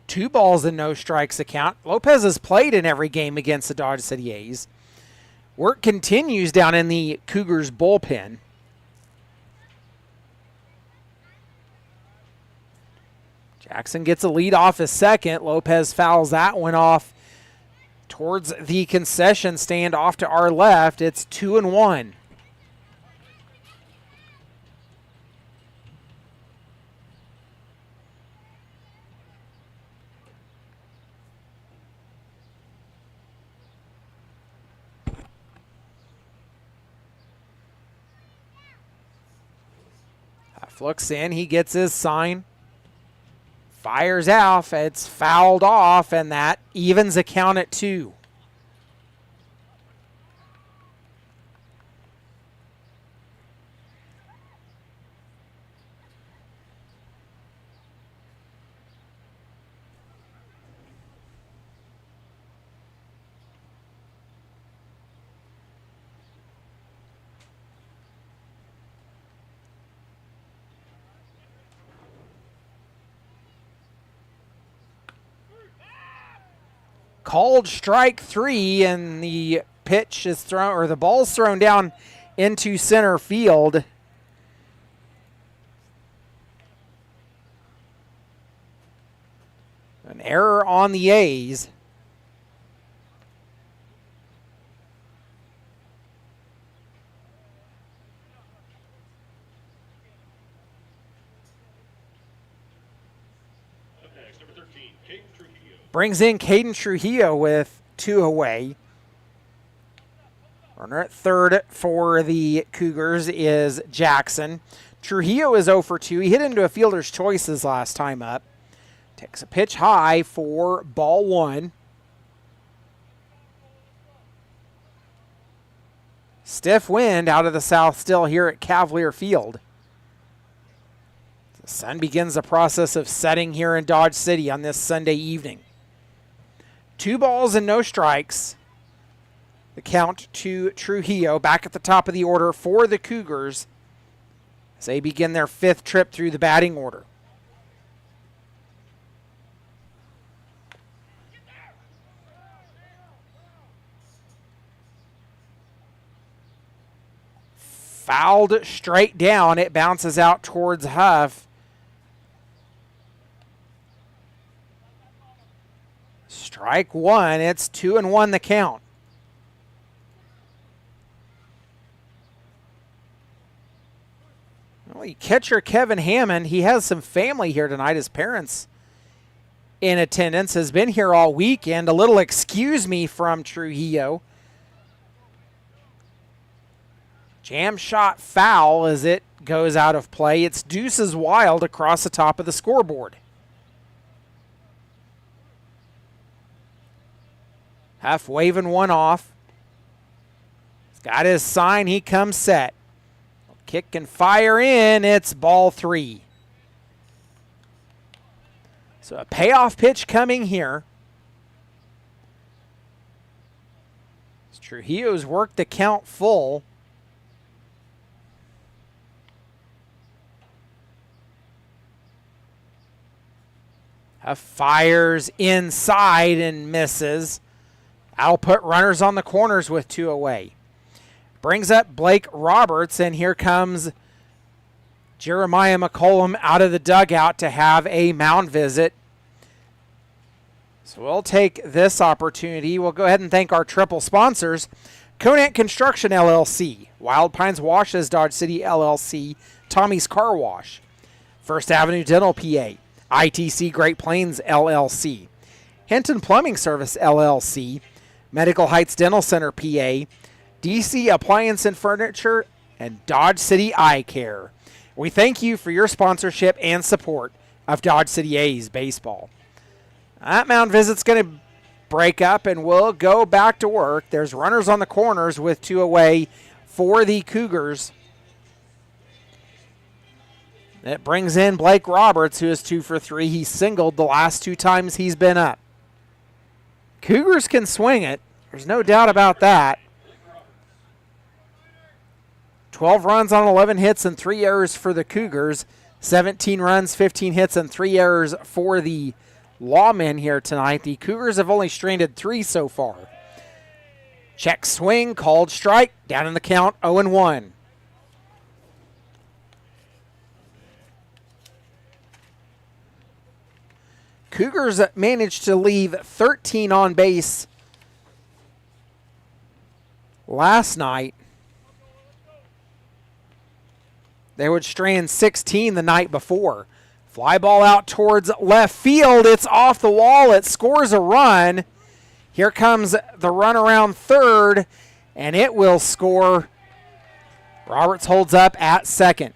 Two balls and no strikes account. Lopez has played in every game against the Dodge City A's. Work continues down in the Cougars bullpen. Jackson gets a lead off his second. Lopez fouls that one off towards the concession stand off to our left. It's 2-1. Looks in, he gets his sign. Fires off, it's fouled off, and that evens the count at 2. Called strike 3, and the pitch is thrown, or the ball's thrown down into center field. An error on the A's. Brings in Caden Trujillo with 2 away. Runner at third for the Cougars is Jackson. Trujillo is 0 for 2. He hit into a fielder's choices last time up. Takes a pitch high for ball 1. Stiff wind out of the south still here at Cavalier Field. The sun begins the process of setting here in Dodge City on this Sunday evening. 2 balls and no strikes. The count to Trujillo, back at the top of the order for the Cougars as they begin their 5th trip through the batting order. Fouled straight down. It bounces out towards Huff. Strike 1. It's 2-1 the count. Well, catcher Kevin Hammond, he has some family here tonight. His parents in attendance, has been here all weekend. A little excuse me from Trujillo. Jam shot foul as it goes out of play. It's deuces wild across the top of the scoreboard. Huff waving one off. He's got his sign. He comes set. Kick and fire in. It's ball 3. So a payoff pitch coming here. Trujillo's worked the count full. Fires inside and misses. I'll put runners on the corners with 2 away. Brings up Blake Roberts, and here comes Jeremiah McCollum out of the dugout to have a mound visit. So we'll take this opportunity. We'll go ahead and thank our triple sponsors: Conant Construction LLC, Wild Pines Washes Dodge City LLC, Tommy's Car Wash, First Avenue Dental PA, ITC Great Plains LLC, Hinton Plumbing Service LLC, Medical Heights Dental Center PA, DC Appliance and Furniture, and Dodge City Eye Care. We thank you for your sponsorship and support of Dodge City A's baseball. That mound visit's going to break up, and we'll go back to work. There's runners on the corners with 2 away for the Cougars. It brings in Blake Roberts, who is 2 for 3. He singled the last 2 times he's been up. Cougars can swing it. There's no doubt about that. 12 runs on 11 hits and 3 errors for the Cougars. 17 runs, 15 hits, and 3 errors for the Lawmen here tonight. The Cougars have only stranded 3 so far. Check swing, called strike, down in the count, 0-1. Cougars managed to leave 13 on base last night. They would strand 16 the night before. Fly ball out towards left field. It's off the wall. It scores a run. Here comes the run around third, and it will score. Roberts holds up at second.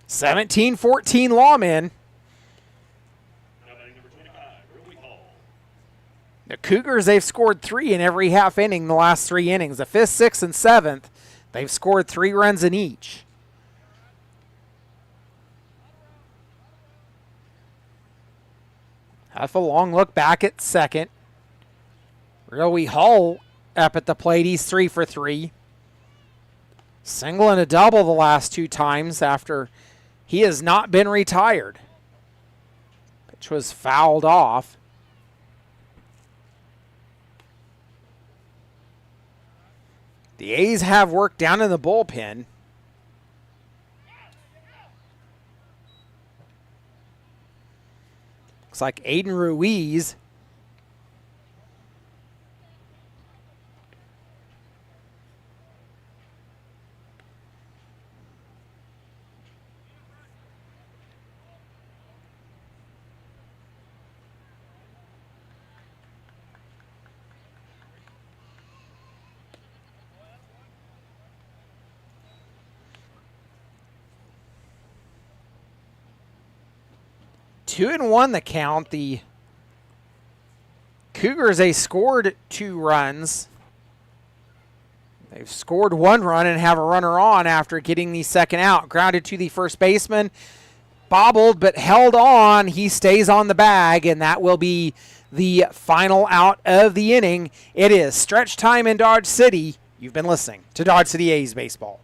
(17-14) Lawmen. The Cougars, they've scored 3 in every half inning the last 3 innings. The 5th, 6th, and 7th, they've scored 3 runs in each. Huff a long look back at second. Really Hull up at the plate. He's 3 for 3. Single and a double the last 2 times after he has not been retired. Pitch was fouled off. The A's have work down in the bullpen. Looks like Aiden Ruiz two and one the count. The Cougars, they scored 2 runs. They've scored 1 run and have a runner on after getting the second out. Grounded to the first baseman. Bobbled but held on. He stays on the bag, and that will be the final out of the inning. It is stretch time in Dodge City. You've been listening to Dodge City A's Baseball.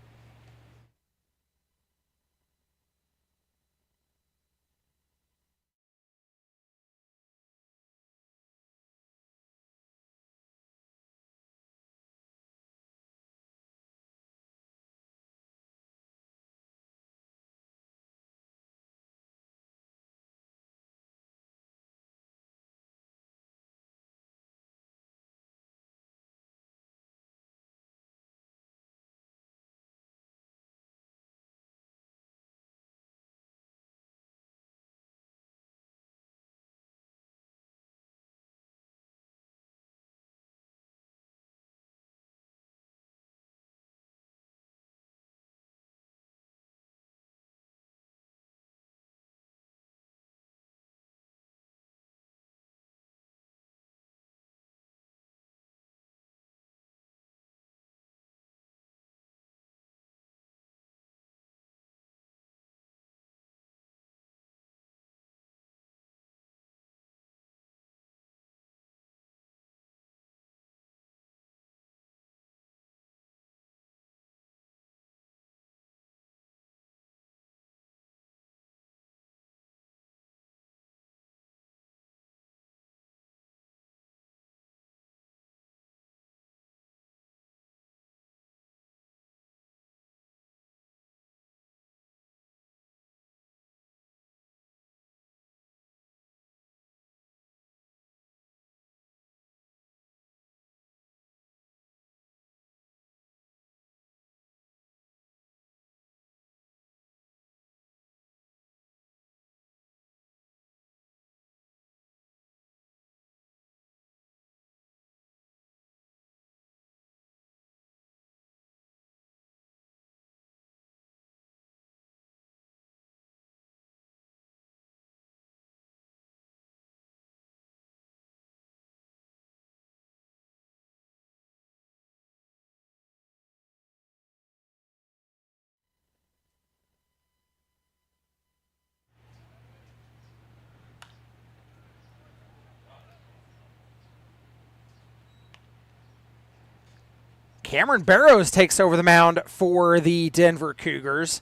Cameron Barrows takes over the mound for the Denver Cougars.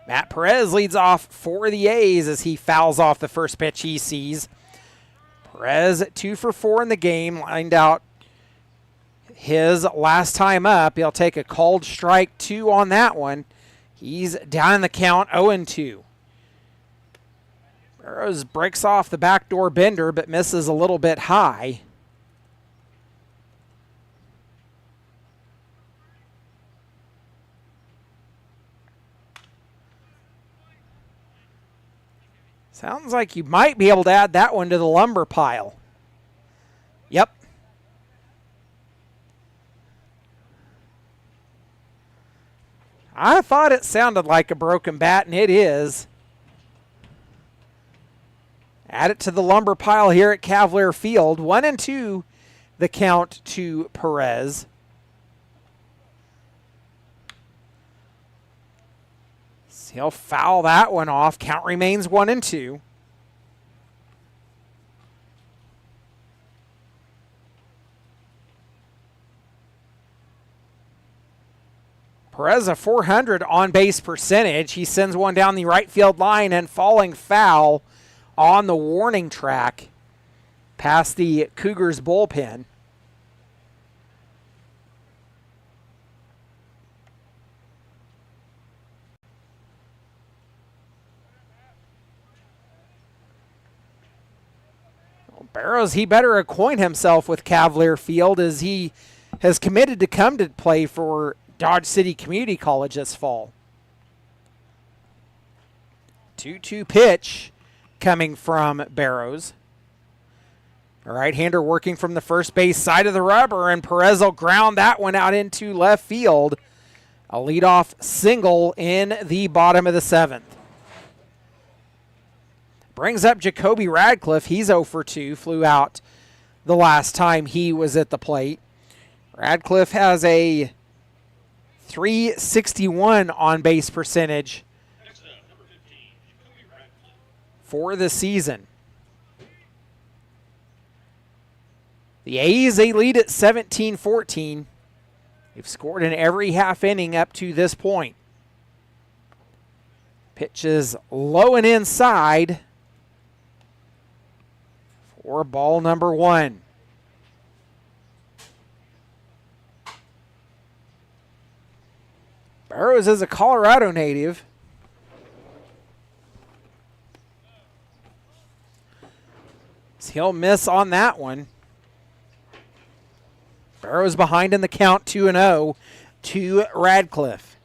Matt Perez leads off for the A's as he fouls off the first pitch he sees. Perez 2 for 4 in the game, lined out his last time up. He'll take a called strike 2 on that one. He's down in the count 0-2. Barrows breaks off the backdoor bender but misses a little bit high. Sounds like you might be able to add that one to the lumber pile. Yep. I thought it sounded like a broken bat, and it is. Add it to the lumber pile here at Cavalier Field. 1-2, the count to Perez. He'll foul that one off. Count remains 1-2. Perez a .400 on base percentage. He sends one down the right field line and falling foul on the warning track past the Cougars bullpen. Barrows, he better acquaint himself with Cavalier Field as he has committed to come to play for Dodge City Community College this fall. 2-2 pitch coming from Barrows. A right-hander working from the first base side of the rubber, and Perez will ground that one out into left field. A leadoff single in the bottom of the 7th. Brings up Jacoby Radcliffe. He's 0 for 2. Flew out the last time he was at the plate. Radcliffe has a .361 on base percentage Next up, number 15, Jacoby Radcliffe. for the season. The A's, they lead at 17-14. They've scored in every half inning up to this point. Pitch is low and inside for ball number 1. Burrows is a Colorado native. So he'll miss on that one. Burrows behind in the count 2-0 to Radcliffe.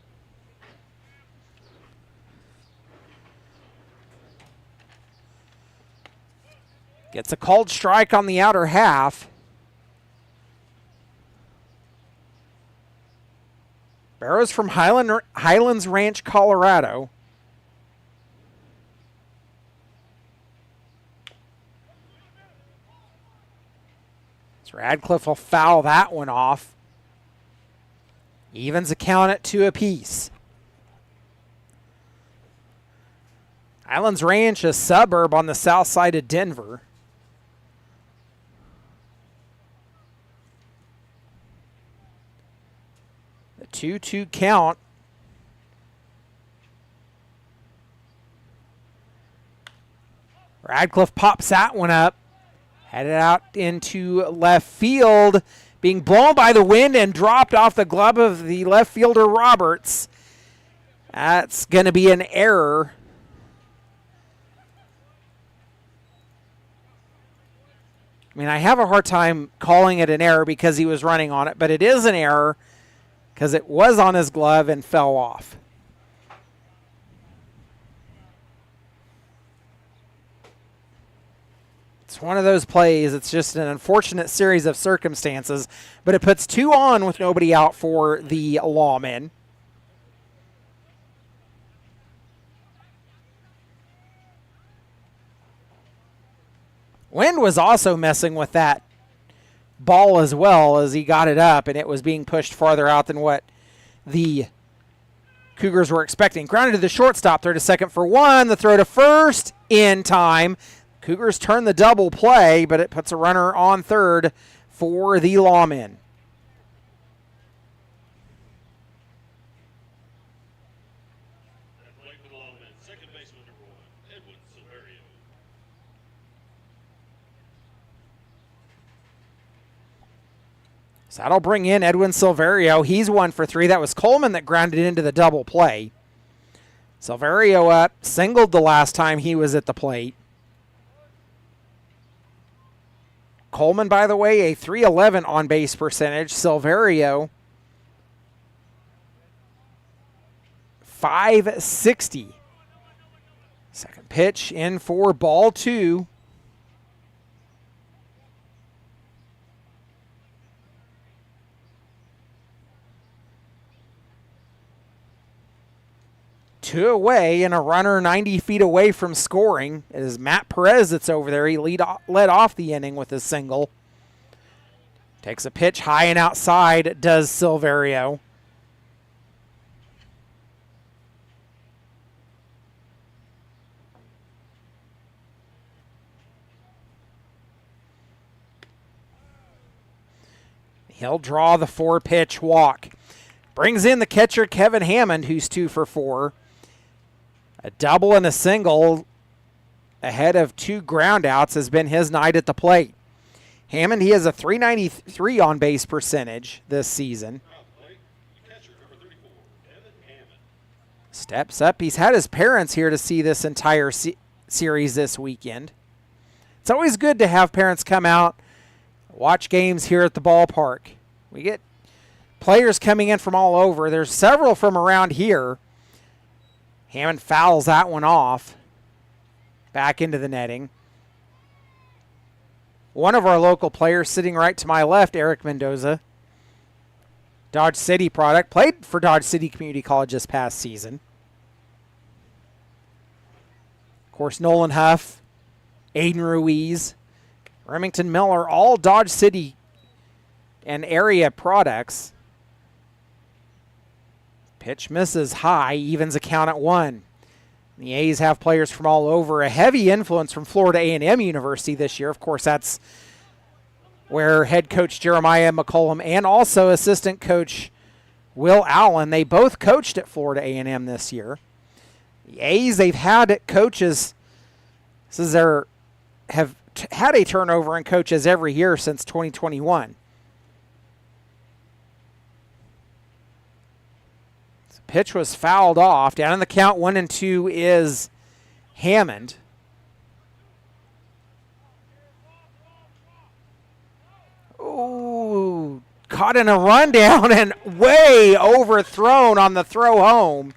Gets a called strike on the outer half. Burrows from Highlands Ranch, Colorado. So Radcliffe will foul that one off. Evens the count at 2 apiece. Highlands Ranch, a suburb on the south side of Denver. The 2-2 count. Radcliffe pops that one up. Headed out into left field. Being blown by the wind and dropped off the glove of the left fielder Roberts. That's going to be an error. I mean, I have a hard time calling it an error because he was running on it, but it is an error because it was on his glove and fell off. It's one of those plays. It's just an unfortunate series of circumstances, but it puts 2 on with nobody out for the lawmen. Wind was also messing with that ball as well as he got it up, and it was being pushed farther out than what the Cougars were expecting. Grounded to the shortstop, throw to second for 1. The throw to first in time. Cougars turn the double play, but it puts a runner on third for the lawmen. At plate for the lawman, second baseman number 1, Edwin Silverio. So that'll bring in Edwin Silverio. He's 1 for 3. That was Coleman that grounded into the double play. Silverio up, singled the last time he was at the plate. Coleman, by the way, a .311 on base percentage. Silverio, .560. Second pitch in for ball 2. Two away and a runner 90 feet away from scoring. It is Matt Perez that's over there. He led off the inning with a single. Takes a pitch high and outside, does Silverio. He'll draw the 4-pitch walk. Brings in the catcher, Kevin Hammond, who's 2 for 4. A double and a single ahead of 2 groundouts has been his night at the plate. Hammond, he has a .393 on base percentage this season. Catcher number 34, Evan Hammond. Steps up. He's had his parents here to see this entire series this weekend. It's always good to have parents come out, watch games here at the ballpark. We get players coming in from all over. There's several from around here. Hammond fouls that one off. Back into the netting. One of our local players sitting right to my left, Eric Mendoza. Dodge City product. Played for Dodge City Community College this past season. Of course, Nolan Huff, Aiden Ruiz, Remington Miller, all Dodge City and area products. Pitch misses high, evens a count at 1. The A's have players from all over, a heavy influence from Florida A&M University this year. Of course, that's where head coach Jeremiah McCollum and also assistant coach Will Allen, they both coached at Florida A&M this year. The A's, they've had coaches, have had a turnover in coaches every year since 2021. The pitch was fouled off. Down in the count, 1-2 is Hammond. Ooh, caught in a rundown and way overthrown on the throw home.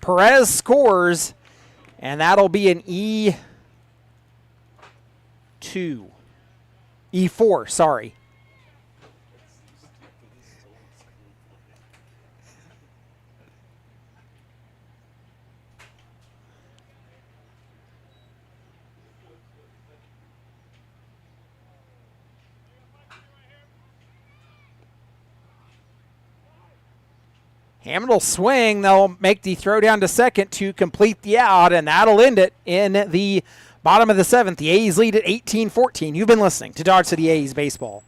Perez scores, and that'll be an E4, sorry. Hammond will swing. They'll make the throw down to second to complete the out, and that'll end it in the bottom of the 7th. The A's lead at 18-14. You've been listening to Dodge City A's Baseball.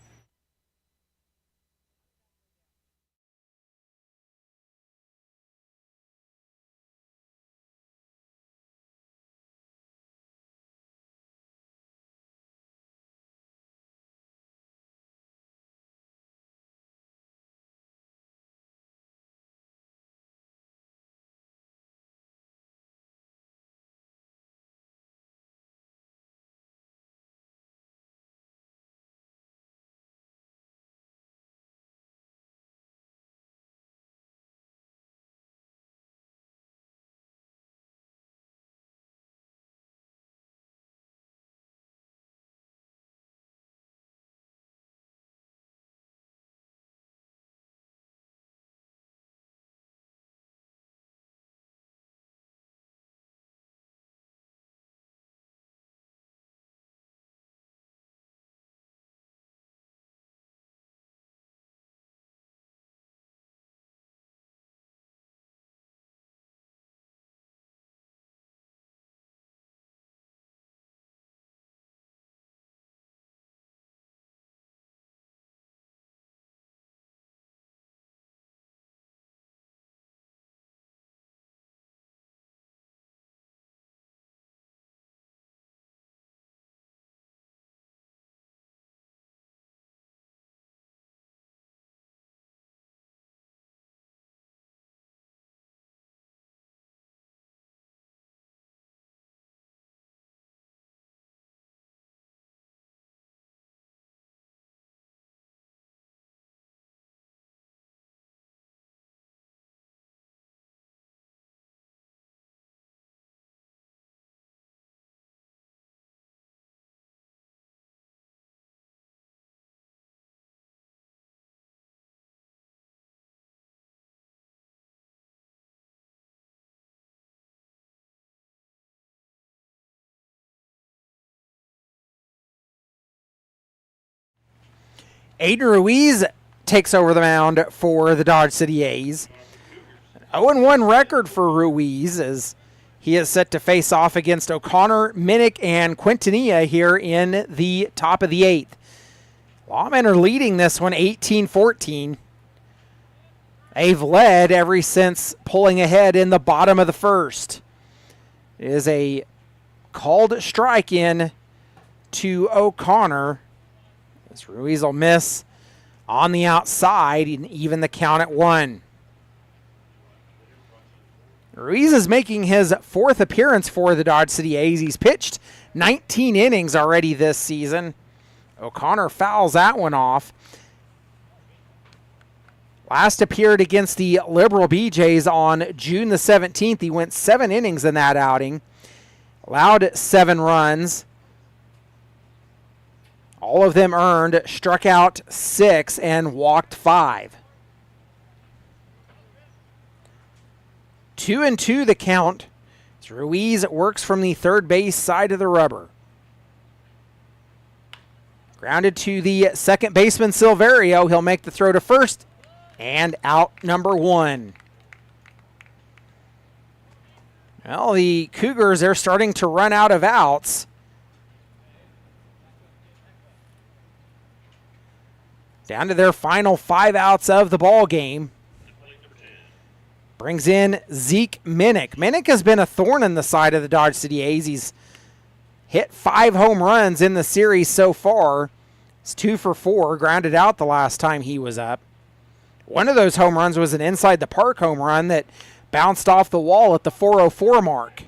Aiden Ruiz takes over the mound for the Dodge City A's. 0-1 record for Ruiz as he is set to face off against O'Connor, Minnick, and Quintanilla here in the top of the 8th. Lawmen are leading this one 18-14. They've led ever since pulling ahead in the bottom of the 1st. It is a called strike in to O'Connor. As Ruiz will miss on the outside and even the count at 1. Ruiz is making his 4th appearance for the Dodge City A's. He's pitched 19 innings already this season. O'Connor fouls that one off. Last appeared against the Liberal BJs on June the 17th. He went 7 innings in that outing. Allowed 7 runs. All of them earned, struck out 6, and walked 5. 2-2 the count. As Ruiz works from the third base side of the rubber. Grounded to the second baseman, Silverio. He'll make the throw to first, and out number 1. Well, the Cougars are starting to run out of outs. Down to their final 5 outs of the ball game. Brings in Zeke Minnick. Minnick has been a thorn in the side of the Dodge City A's. He's hit 5 home runs in the series so far. He's 2 for 4, grounded out the last time he was up. One of those home runs was an inside the park home run that bounced off the wall at the 404 mark.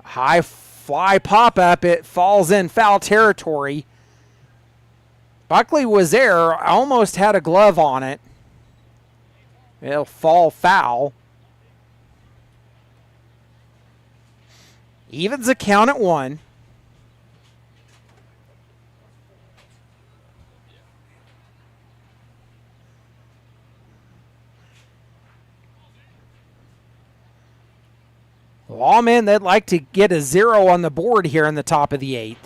High fly pop-up. It falls in foul territory. Buckley was there, almost had a glove on it. It'll fall foul. Evens the count at 1. Lawmen, they'd like to get a 0 on the board here in the top of the 8th.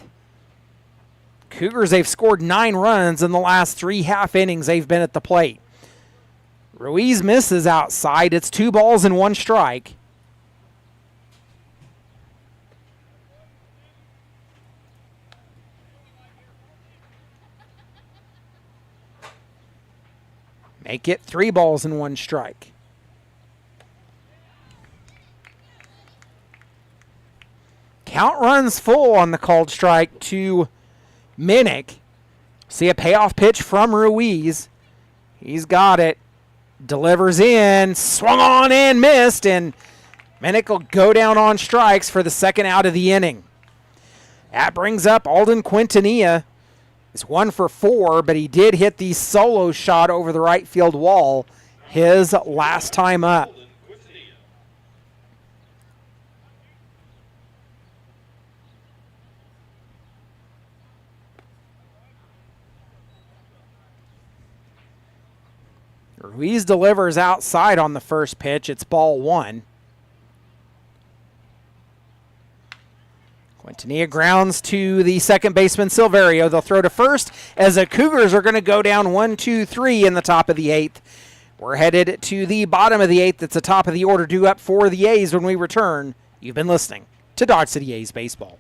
Cougars, they've scored 9 runs in the last 3 half innings they've been at the plate. Ruiz misses outside. It's 2 balls and 1 strike. Make it 3 balls and 1 strike. Count runs full on the called strike to Minnick. See a payoff pitch from Ruiz. He's got it. Delivers in. Swung on and missed. And Minnick will go down on strikes for the 2nd out of the inning. That brings up Alden Quintanilla. He's 1 for 4, but he did hit the solo shot over the right field wall his last time up. Ruiz delivers outside on the first pitch. It's ball 1. Quintanilla grounds to the second baseman, Silverio. They'll throw to first as the Cougars are going to go down 1-2-3 in the top of the 8th. We're headed to the bottom of the 8th. It's the top of the order due up for the A's when we return. You've been listening to Dodge City A's Baseball.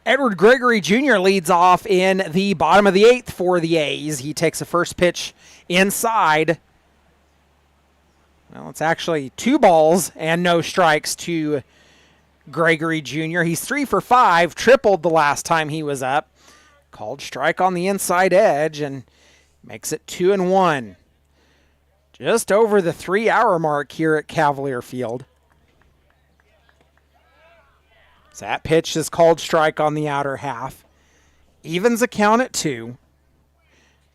Edward Gregory Jr. leads off in the bottom of the 8th for the A's. He takes the first pitch inside. Well, it's actually 2 balls and no strikes to Gregory Jr. He's 3 for 5, tripled the last time he was up. Called strike on the inside edge and makes it 2-1. Just over the 3-hour mark here at Cavalier Field. So that pitch is called strike on the outer half. Evens a count at 2.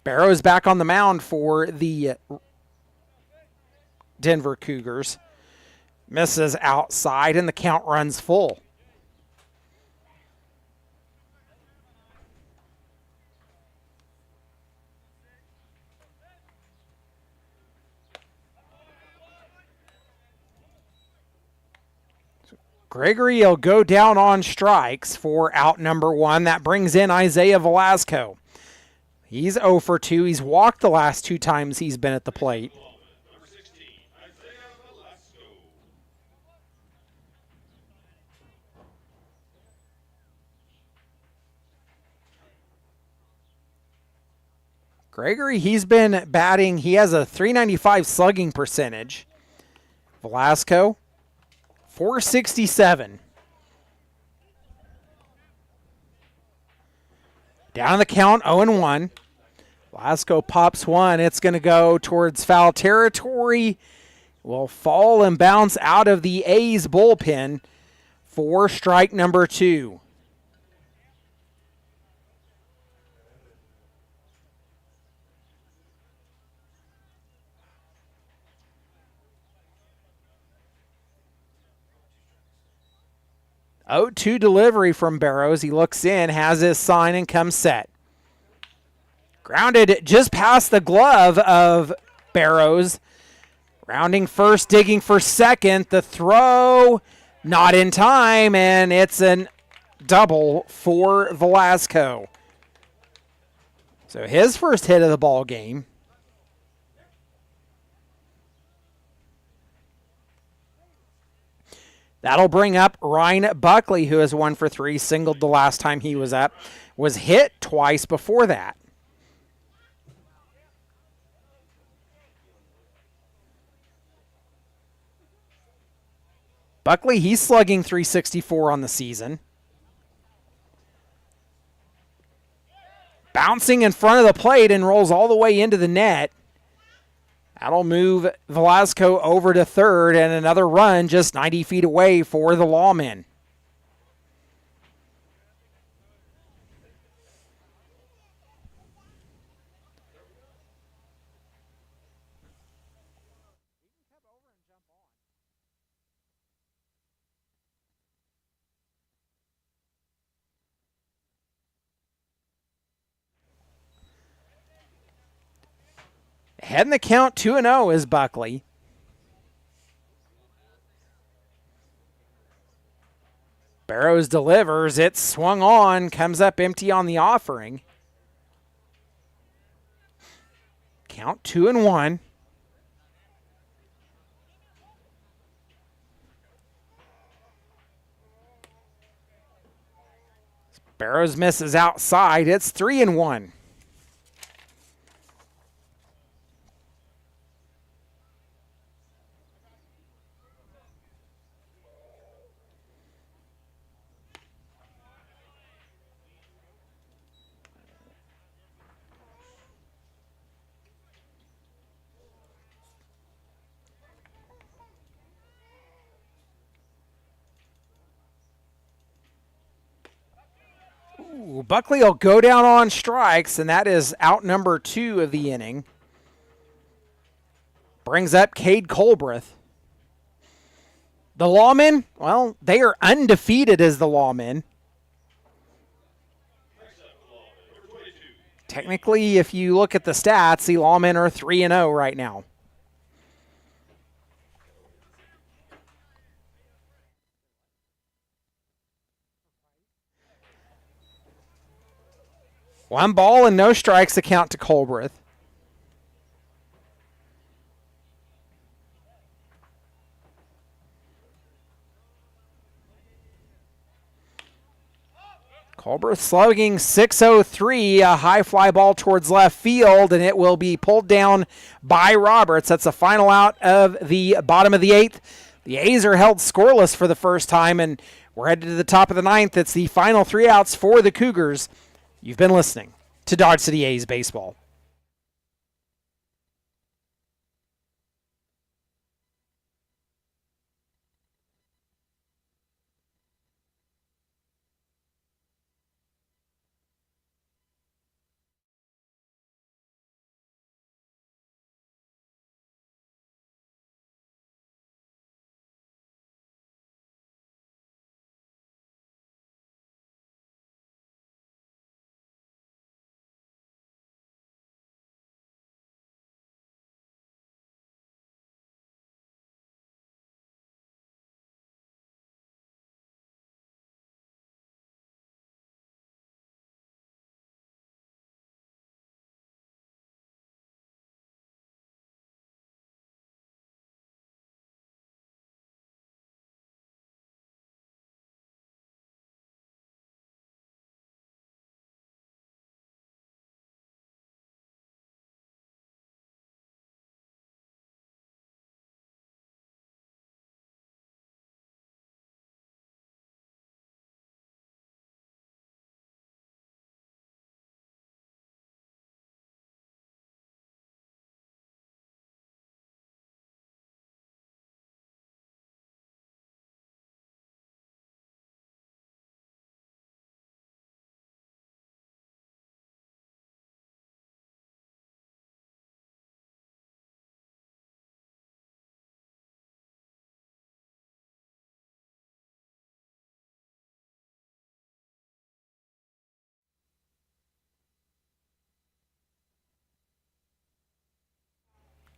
Barrows back on the mound for the Denver Cougars. Misses outside, and the count runs full. Gregory will go down on strikes for out number 1. That brings in Isaiah Velasco. He's 0 for 2. He's walked the last 2 times he's been at the plate. Number 16, Isaiah Velasco. Gregory, he's been batting. He has a .395 slugging percentage. Velasco, .467. Down the count, 0-1. Velasco pops one. It's going to go towards foul territory. Will fall and bounce out of the A's bullpen for strike number 2. Oh, 2 delivery from Barrows. He looks in, has his sign, and comes set. Grounded just past the glove of Barrows. Rounding first, digging for second. The throw, not in time, and it's a double for Velasco. So his first hit of the ball game. That'll bring up Ryan Buckley, who has 1 for 3, singled the last time he was up. Was hit twice before that. Buckley, he's slugging .364 on the season. Bouncing in front of the plate and rolls all the way into the net. That'll move Velasco over to third, and another run just 90 feet away for the Lawmen. Heading the count 2-0 is Buckley. Barrows delivers. It's swung on. Comes up empty on the offering. Count 2-1. Barrows misses outside. It's 3-1. Buckley will go down on strikes, and that is out number 2 of the inning. Brings up Cade Colbreth. The Lawmen, well, they are undefeated as the Lawmen. Technically, if you look at the stats, the Lawmen are 3-0 right now. One ball and no strikes account to Colbreth. Colbreth slugging .603, a high fly ball towards left field, and it will be pulled down by Roberts. That's the final out of the bottom of the 8th. The A's are held scoreless for the first time, and we're headed to the top of the 9th. It's the final 3 outs for the Cougars. You've been listening to Dodge City A's Baseball.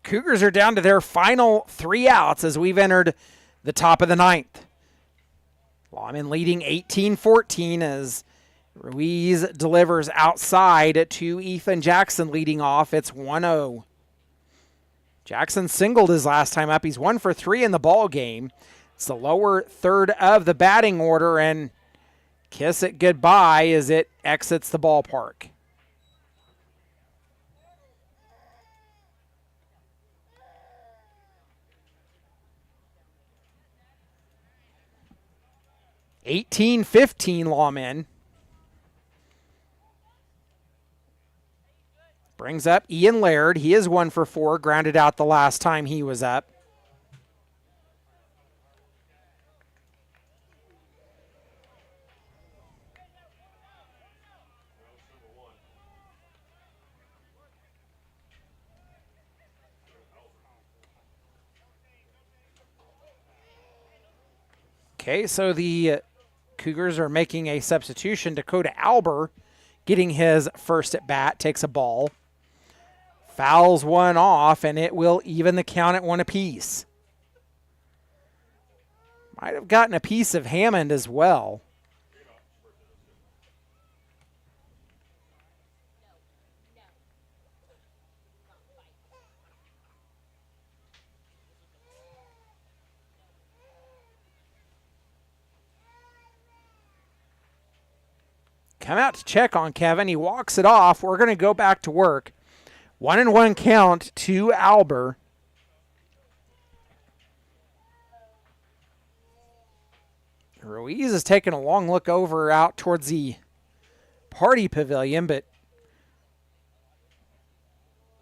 Cougars are down to their final 3 outs as we've entered the top of the 9th. Lawman leading 18-14 as Ruiz delivers outside to Ethan Jackson leading off. It's 1-0. Jackson singled his last time up. He's 1 for 3 in the ball game. It's the lower third of the batting order, and kiss it goodbye as it exits the ballpark. (18-15) Lawmen. Brings up Ian Laird. He is 1 for 4, grounded out the last time he was up. Okay, so the Cougars are making a substitution. Dakota Alber getting his first at bat, takes a ball. Fouls one off, and it will even the count at 1 apiece. Might have gotten a piece of Hammond as well. Come out to check on Kevin. He walks it off. We're going to go back to work. 1-1 count to Alber. Ruiz is taking a long look over out towards the party pavilion, but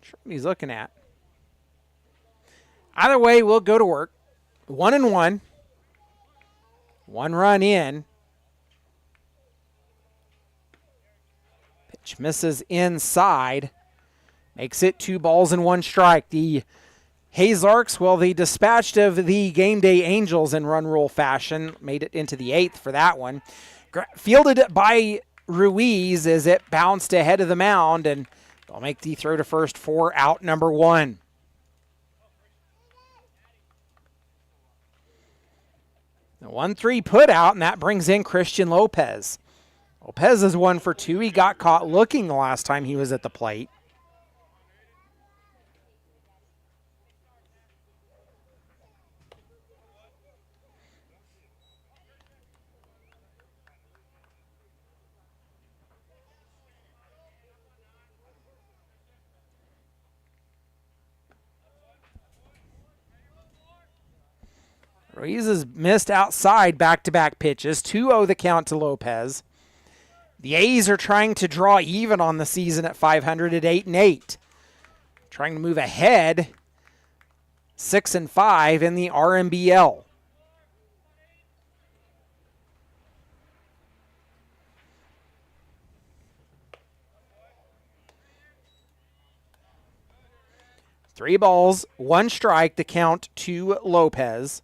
not sure what he's looking at. Either way, we'll go to work. 1-1. 1 run in. Pitch misses inside. Makes it 2 balls and 1 strike. The Hazarks, well, they dispatched of the Game Day Angels in run rule fashion. Made it into the 8th for that one. Fielded by Ruiz as it bounced ahead of the mound, and they'll make the throw to first for out number 1. The 1-3 put out, and that brings in Christian Lopez. Lopez is 1 for 2. He got caught looking the last time he was at the plate. Ruiz has missed outside back-to-back pitches. 2-0 the count to Lopez. The A's are trying to draw even on the season at 500 at 8-8. Trying to move ahead 6-5 in the RMBL. Three balls, 1 strike, the count to Lopez.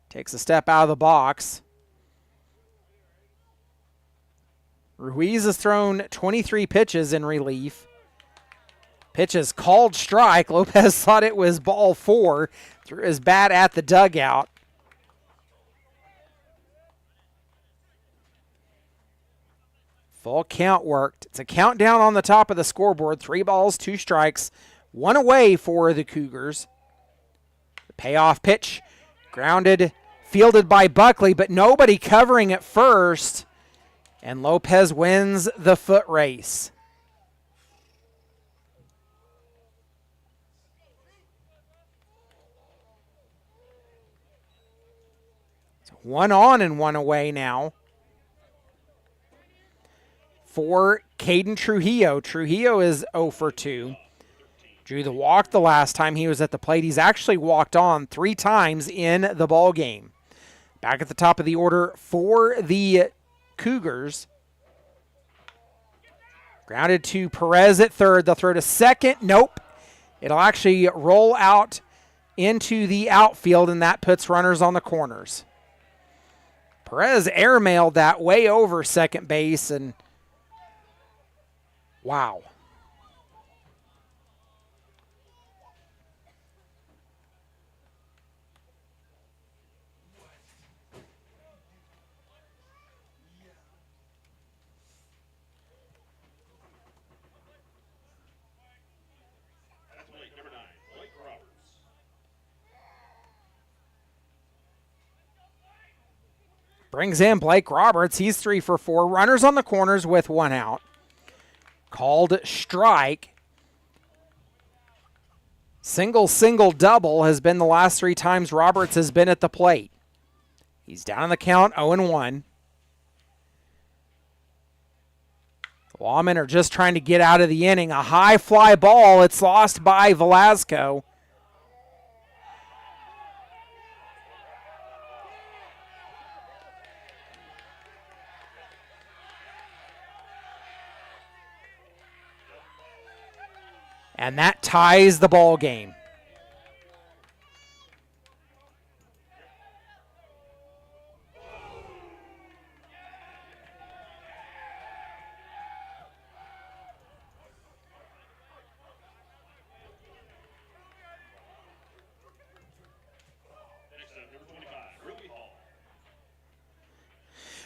Takes a step out of the box. Ruiz has thrown 23 pitches in relief. Pitch is called strike. Lopez thought it was ball 4. Threw his bat at the dugout. Full count worked. It's a countdown on the top of the scoreboard. 3 balls, 2 strikes. 1 away for the Cougars. The payoff pitch. Grounded, fielded by Buckley, but nobody covering at first. And Lopez wins the foot race. It's 1 on and 1 away now for Caden Trujillo. Trujillo is 0 for 2. Drew the walk the last time he was at the plate. He's actually walked on 3 times in the ball game. Back at the top of the order for the Cougars. Grounded to Perez at third. They'll throw to second. Nope. It'll actually roll out into the outfield, and that puts runners on the corners. Perez airmailed that way over second base, and wow. Brings in Blake Roberts. He's 3 for 4. Runners on the corners with 1 out. Called strike. Single, single, double has been the last 3 times Roberts has been at the plate. He's down on the count, 0-1. The Lawmen are just trying to get out of the inning. A high fly ball. It's lost by Velasco. And that ties the ball game.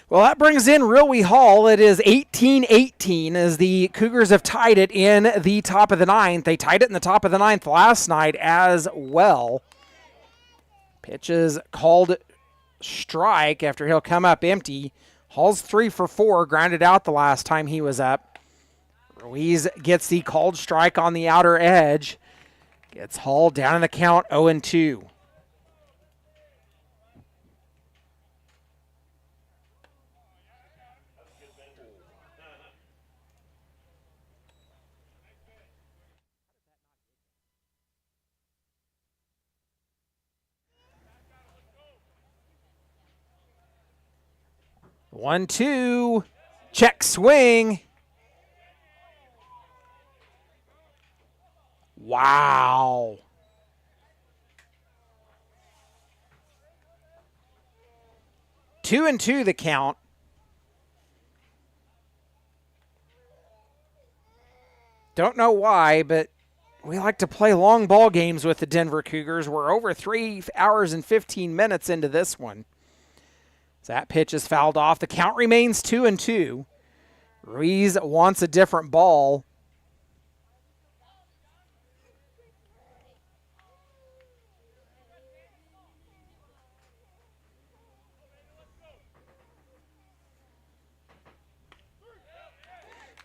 Well, that brings in Riley Hall. It is 18-18 as the Cougars have tied it in the top of the 9th. They tied it in the top of the 9th last night as well. Pitches called strike after he'll come up empty. Hall's 3 for 4, grounded out the last time he was up. Ruiz gets the called strike on the outer edge. Gets Hall down in the count, 0-2. One, two, check swing. Wow. Two and two the count. Don't know why, but we like to play long ball games with the Denver Cougars. We're over 3 hours and 15 minutes into this one. That pitch is fouled off. The count remains 2-2. Ruiz wants a different ball.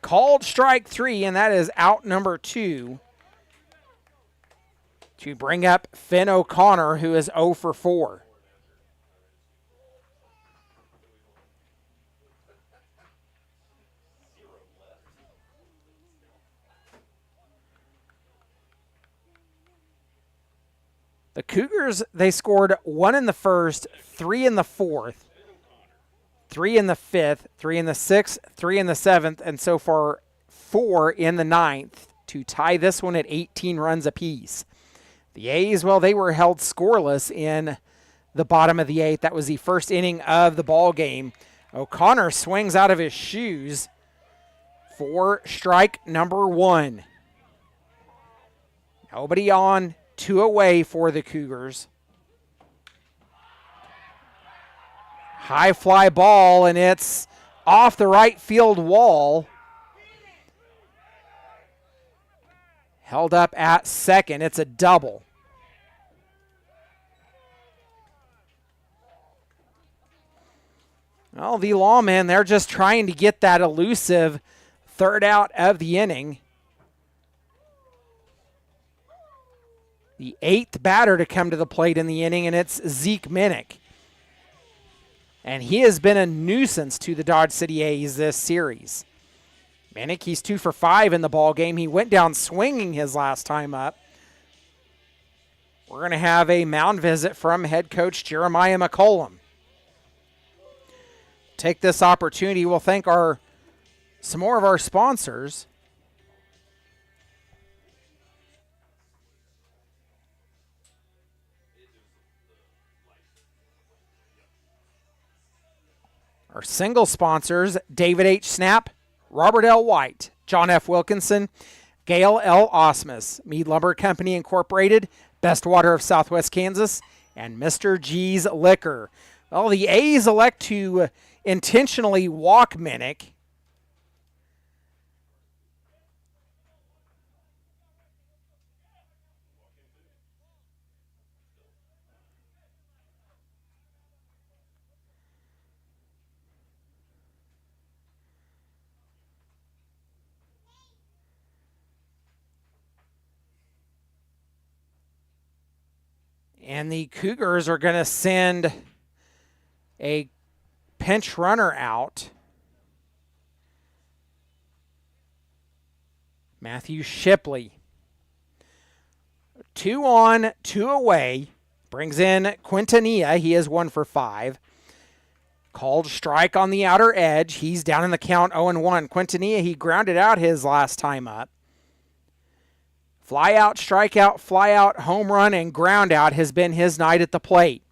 Called strike 3, and that is out number 2 to bring up Finn O'Connor, who is 0 for 4. The Cougars, they scored 1 in the first, 3 in the fourth, 3 in the fifth, 3 in the sixth, 3 in the seventh, and so far 4 in the ninth to tie this one at 18 runs apiece. The A's, well, they were held scoreless in the bottom of the 8th. That was the first inning of the ball game. O'Connor swings out of his shoes for strike number 1. Nobody on. 2 away for the Cougars. High fly ball, and it's off the right field wall. Held up at second. It's a double. Well, the Lawmen, they're just trying to get that elusive third out of the inning. The 8th batter to come to the plate in the inning, and it's Zeke Minnick. And he has been a nuisance to the Dodge City A's this series. Minnick, he's 2 for 5 in the ball game. He went down swinging his last time up. We're going to have a mound visit from head coach Jeremiah McCollum. Take this opportunity. We'll thank some more of our sponsors. Our single sponsors, David H. Snap, Robert L. White, John F. Wilkinson, Gail L. Osmus, Mead Lumber Company Incorporated, Best Water of Southwest Kansas, and Mr. G's Liquor. Well, the A's elect to intentionally walk Minnick. And the Cougars are going to send a pinch runner out. Matthew Shipley. 2 on, 2 away. Brings in Quintanilla. He is 1 for 5. Called strike on the outer edge. He's down in the count 0-1. Quintanilla, he grounded out his last time up. Fly out, strikeout, fly out, home run, and ground out has been his night at the plate.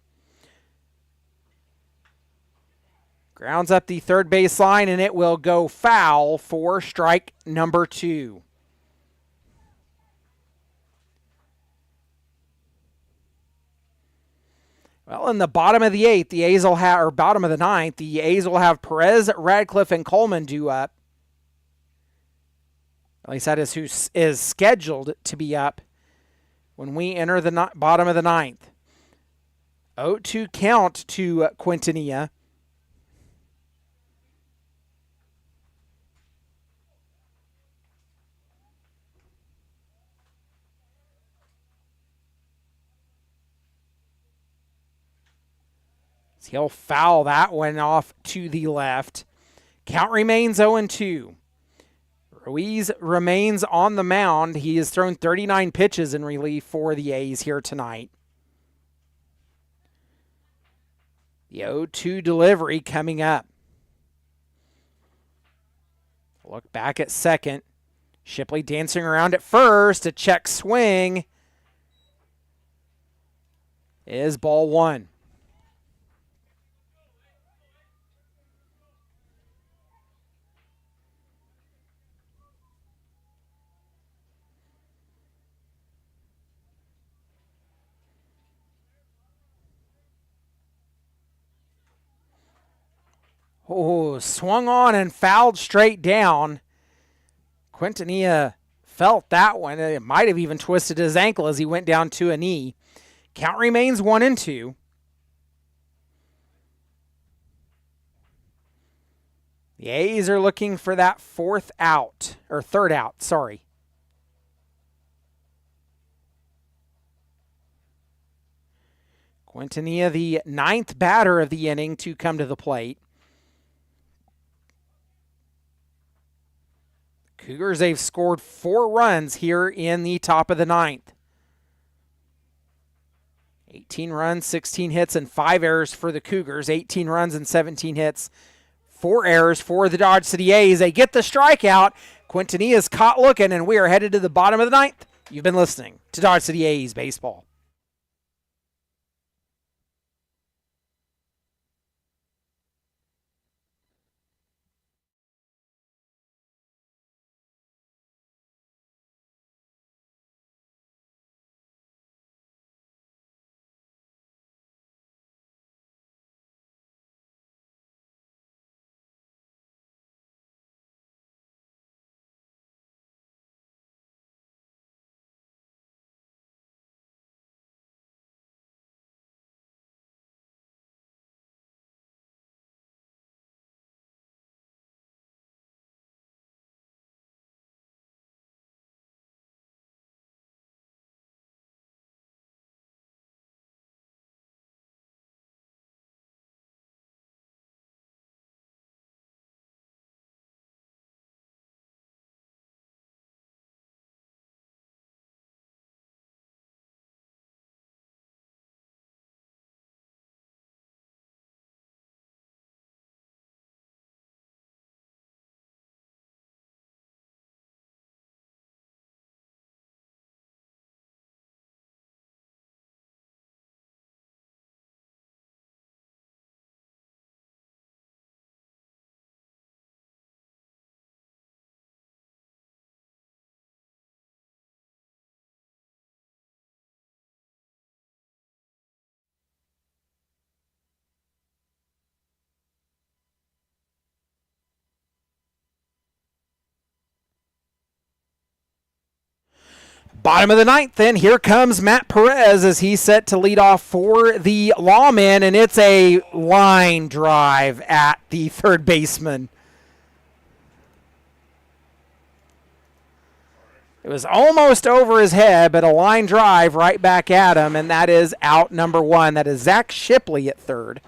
Grounds up the third base line, and it will go foul for strike number 2. Well, in the bottom of the 8th, the A's will have, or bottom of the 9th, the A's will have Perez, Radcliffe, and Coleman due up. At least that is who is scheduled to be up when we enter the bottom of the 9th. 0-2 count to Quintanilla. He'll foul that one off to the left. Count remains 0-2. Ruiz remains on the mound. He has thrown 39 pitches in relief for the A's here tonight. The 0-2 delivery coming up. Look back at second. Shipley dancing around at first. A check swing is ball 1. Oh, swung on and fouled straight down. Quintanilla felt that one. It might have even twisted his ankle as he went down to a knee. Count remains 1-2. The A's are looking for that third out, sorry. Quintanilla, the 9th batter of the inning to come to the plate. Cougars, they've scored 4 runs here in the top of the 9th. 18 runs, 16 hits, and 5 errors for the Cougars. 18 runs and 17 hits, 4 errors for the Dodge City A's. They get the strikeout. Quintanilla is caught looking, and we are headed to the bottom of the 9th. You've been listening to Dodge City A's Baseball. Bottom of the 9th, then. Here comes Matt Perez as he's set to lead off for the Lawmen, and it's a line drive at the third baseman. It was almost over his head, but a line drive right back at him, and that is out number 1. That is Zach Shipley at third.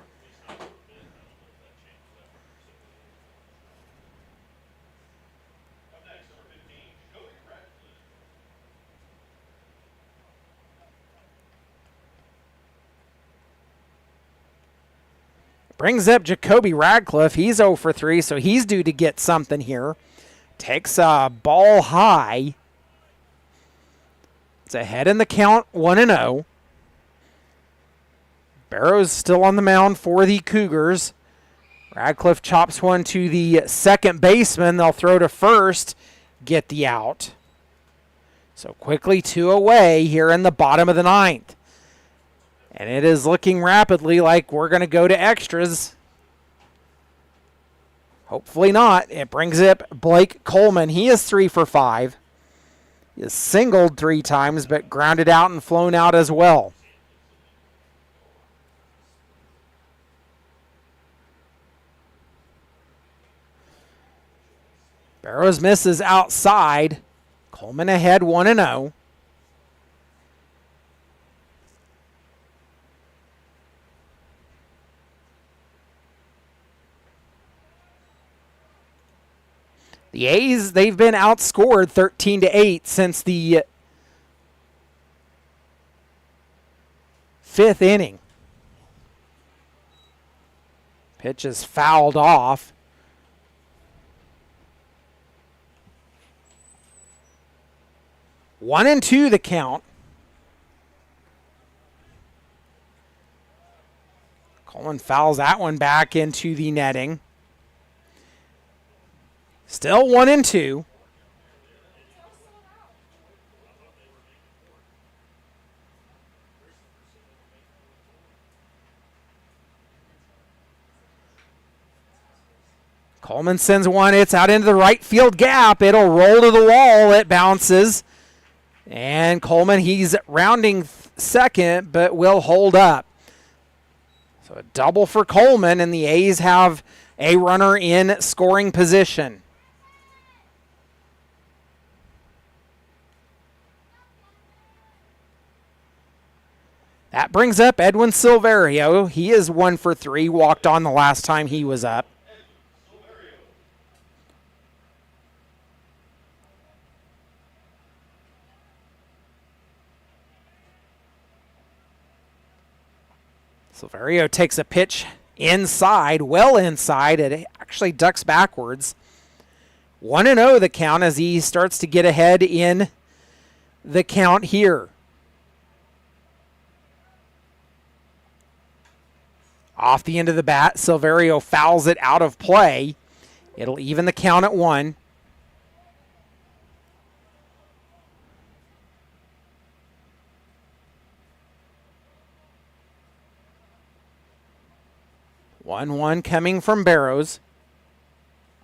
Brings up Jacoby Radcliffe. He's 0 for 3, so he's due to get something here. Takes a ball high. It's ahead in the count, 1-0. Barrows still on the mound for the Cougars. Radcliffe chops one to the second baseman. They'll throw to first, get the out. So quickly 2 away here in the bottom of the 9th. And it is looking rapidly like we're going to go to extras. Hopefully not. It brings up Blake Coleman. He is 3 for 5. He is singled 3 times, but grounded out and flown out as well. Barrows misses outside. Coleman ahead 1-0. The A's, they've been outscored 13-8 since the 5th inning. Pitch is fouled off. One and 2 the count. Coleman fouls that one back into the netting. Still 1 and 2. Coleman sends one. It's out into the right field gap. It'll roll to the wall. It bounces. And Coleman, he's rounding second, but will hold up. So a double for Coleman, and the A's have a runner in scoring position. That brings up Edwin Silverio. He is 1 for 3, walked on the last time he was up. Silverio takes a pitch inside, well inside. It actually ducks backwards. 1-0 the count as he starts to get ahead in the count here. Off the end of the bat, Silverio fouls it out of play. It'll even the count at 1. One coming from Barrows.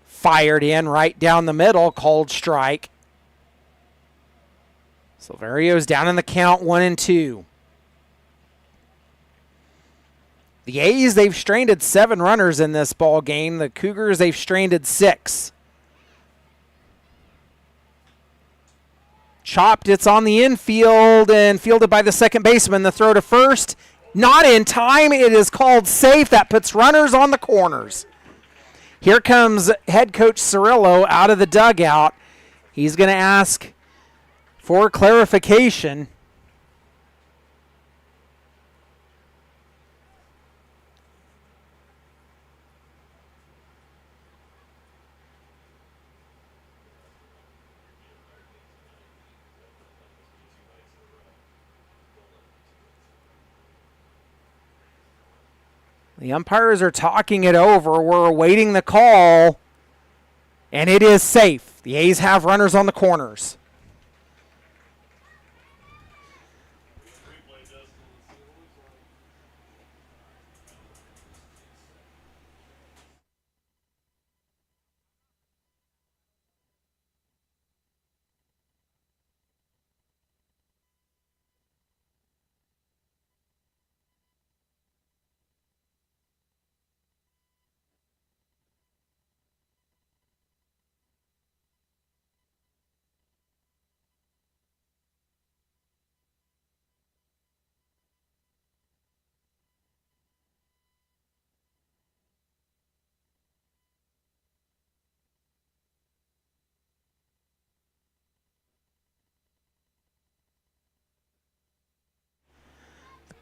Fired in right down the middle, called strike. Silverio's down in the count, 1 and 2. The A's, they've stranded 7 runners in this ball game. The Cougars, they've stranded 6. Chopped, it's on the infield and fielded by the second baseman. The throw to first, not in time. It is called safe. That puts runners on the corners. Here comes head coach Cirillo out of the dugout. He's going to ask for clarification. The umpires are talking it over. We're awaiting the call, and it is safe. The A's have runners on the corners.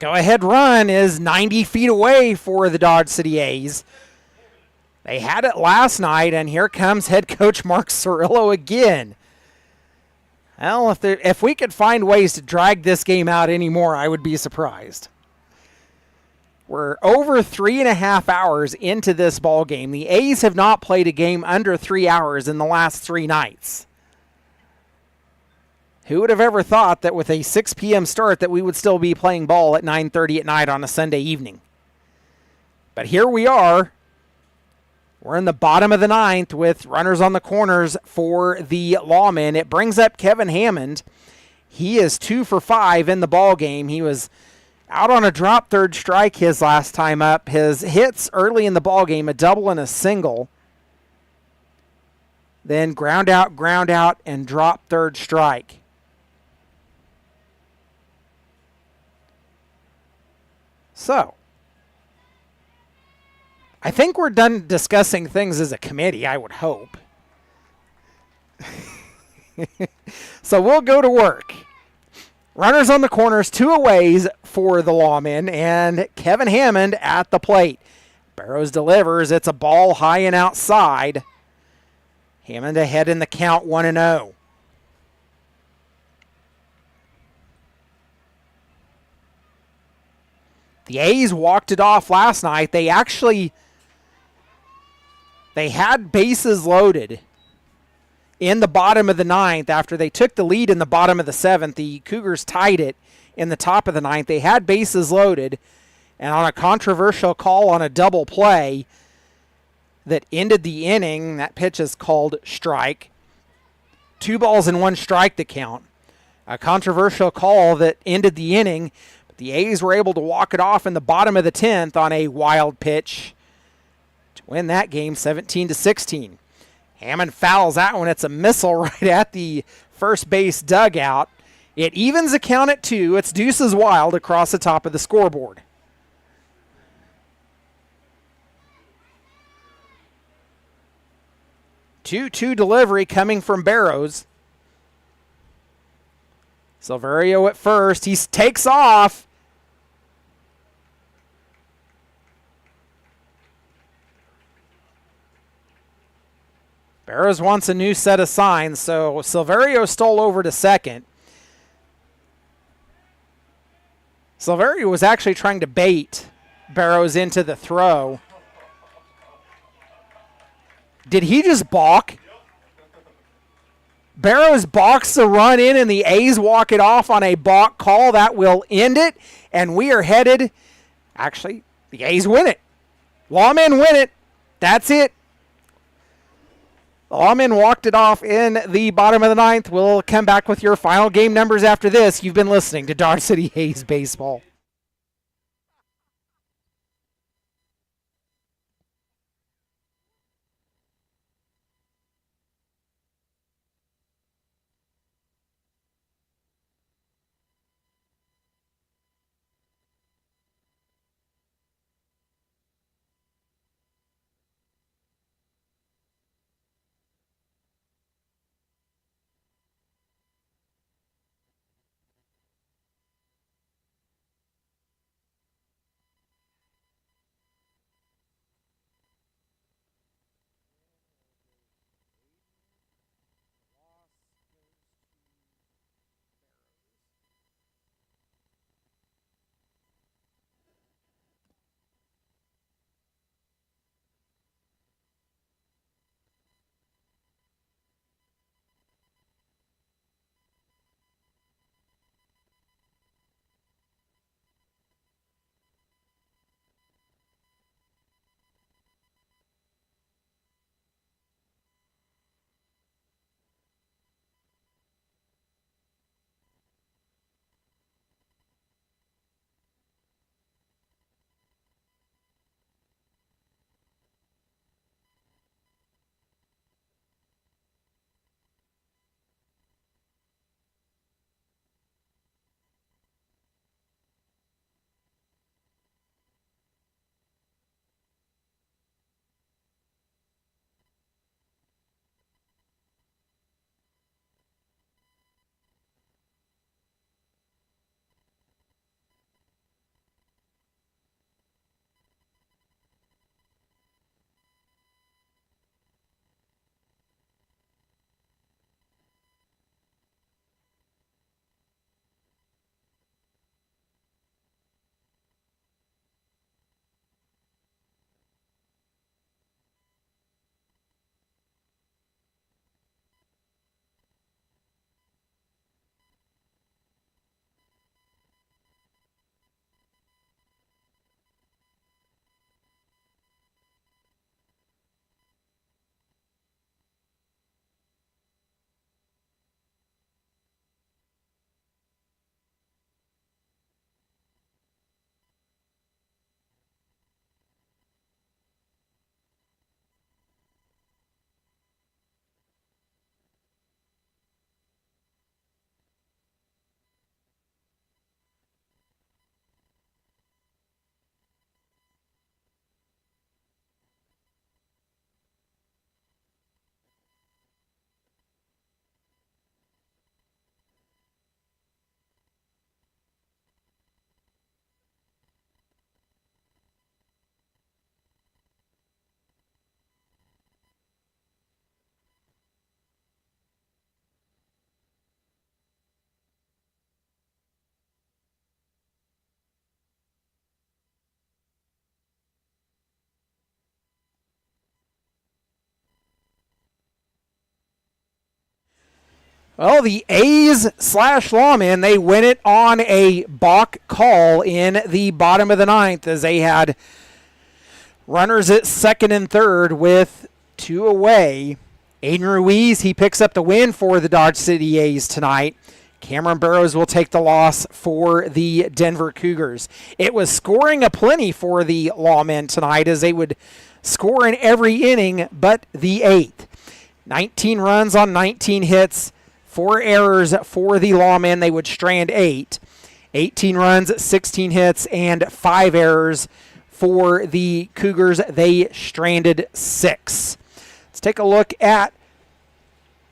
Go-ahead run is 90 feet away for the Dodge City A's. They had it last night, and here comes head coach Mark Cirillo again. Well, if we could find ways to drag this game out anymore, I would be surprised. We're over 3.5 hours into this ball game. The A's have not played a game under 3 hours in the last 3 nights. Who would have ever thought that with a 6 p.m. start that we would still be playing ball at 9:30 at night on a Sunday evening? But here we are. We're in the bottom of the 9th with runners on the corners for the Lawmen. It brings up Kevin Hammond. He is 2 for 5 in the ball game. He was out on a drop third strike his last time up. His hits early in the ball game, a double and a single. Then ground out, and drop third strike. So, I think we're done discussing things as a committee, I would hope. So we'll go to work. Runners on the corners, 2 aways for the Lawmen, and Kevin Hammond at the plate. Barrows delivers. It's a ball high and outside. Hammond ahead in the count, 1-0. The A's walked it off last night. They had bases loaded in the bottom of the 9th after they took the lead in the bottom of the 7th. The Cougars tied it in the top of the 9th. They had bases loaded, and on a controversial call on a double play that ended the inning, that pitch is called strike. 2 balls and 1 strike to count. A controversial call that ended the inning. But the A's were able to walk it off in the bottom of the 10th on a wild pitch to win that game 17-16. Hammond fouls that one. It's a missile right at the first base dugout. It evens the count at 2. It's deuces wild across the top of the scoreboard. Two delivery coming from Barrows. Silverio at first. He takes off. Barrows wants a new set of signs, so Silverio stole over to second. Silverio was actually trying to bait Barrows into the throw. Did he just balk? Barrows balks the run in, and the A's walk it off on a balk call. That will end it, and we are headed. Actually, the A's win it. Lawmen win it. That's it. The Lawmen walked it off in the bottom of the 9th. We'll come back with your final game numbers after this. You've been listening to Dodge City A's Baseball. Well, the A's / Lawmen, they win it on a balk call in the bottom of the ninth as they had runners at second and third with 2 away. Aiden Ruiz, he picks up the win for the Dodge City A's tonight. Cameron Burrows will take the loss for the Denver Cougars. It was scoring aplenty for the Lawmen tonight as they would score in every inning but the 8th. 19 runs on 19 hits, 4 errors for the Lawmen. They would strand 8. 18 runs, 16 hits, and 5 errors for the Cougars. They stranded 6. Let's take a look at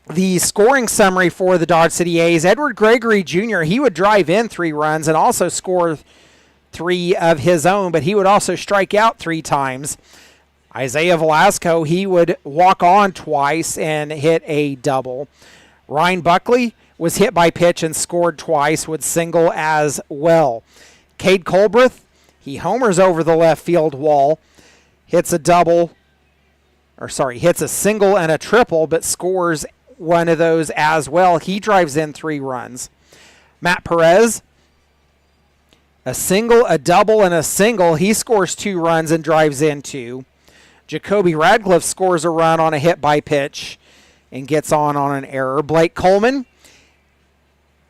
the scoring summary for the Dodge City A's. Edward Gregory Jr., he would drive in 3 runs and also score 3 of his own, but he would also strike out 3 times. Isaiah Velasco, he would walk on twice and hit a double. Ryan Buckley was hit by pitch and scored twice, would single as well. Cade Colbreth, he homers over the left field wall, hits a single and a triple, but scores one of those as well. He drives in 3 runs. Matt Perez, a single, a double, and a single. He scores 2 runs and drives in 2. Jacoby Radcliffe scores a run on a hit by pitch and gets on an error. Blake Coleman,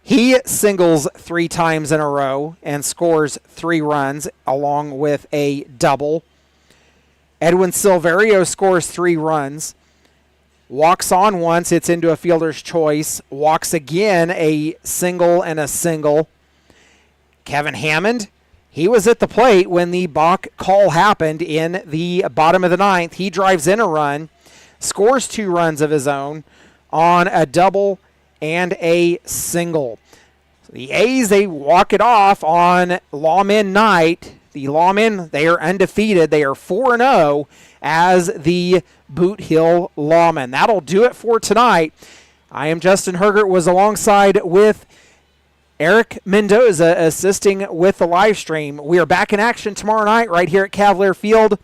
he singles 3 times in a row and scores 3 runs along with a double. Edwin Silverio scores 3 runs. Walks on once, hits into a fielder's choice. Walks again, a single and a single. Kevin Hammond, he was at the plate when the balk call happened in the bottom of the ninth. He drives in a run, scores 2 runs of his own on a double and a single. So the A's, they walk it off on Lawmen night. The Lawmen, they are undefeated. They are 4-0 as the Boot Hill Lawmen. That'll do it for tonight. I am Justin Hergert, was alongside with Eric Mendoza assisting with the live stream. We are back in action tomorrow night right here at Cavalier Field.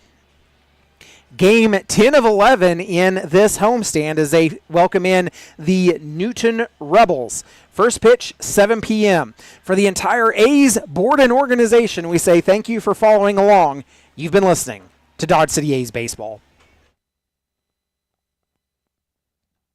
Game 10 of 11 in this homestand as they welcome in the Newton Rebels. First pitch, 7 p.m. For the entire A's board and organization, we say thank you for following along. You've been listening to Dodge City A's Baseball.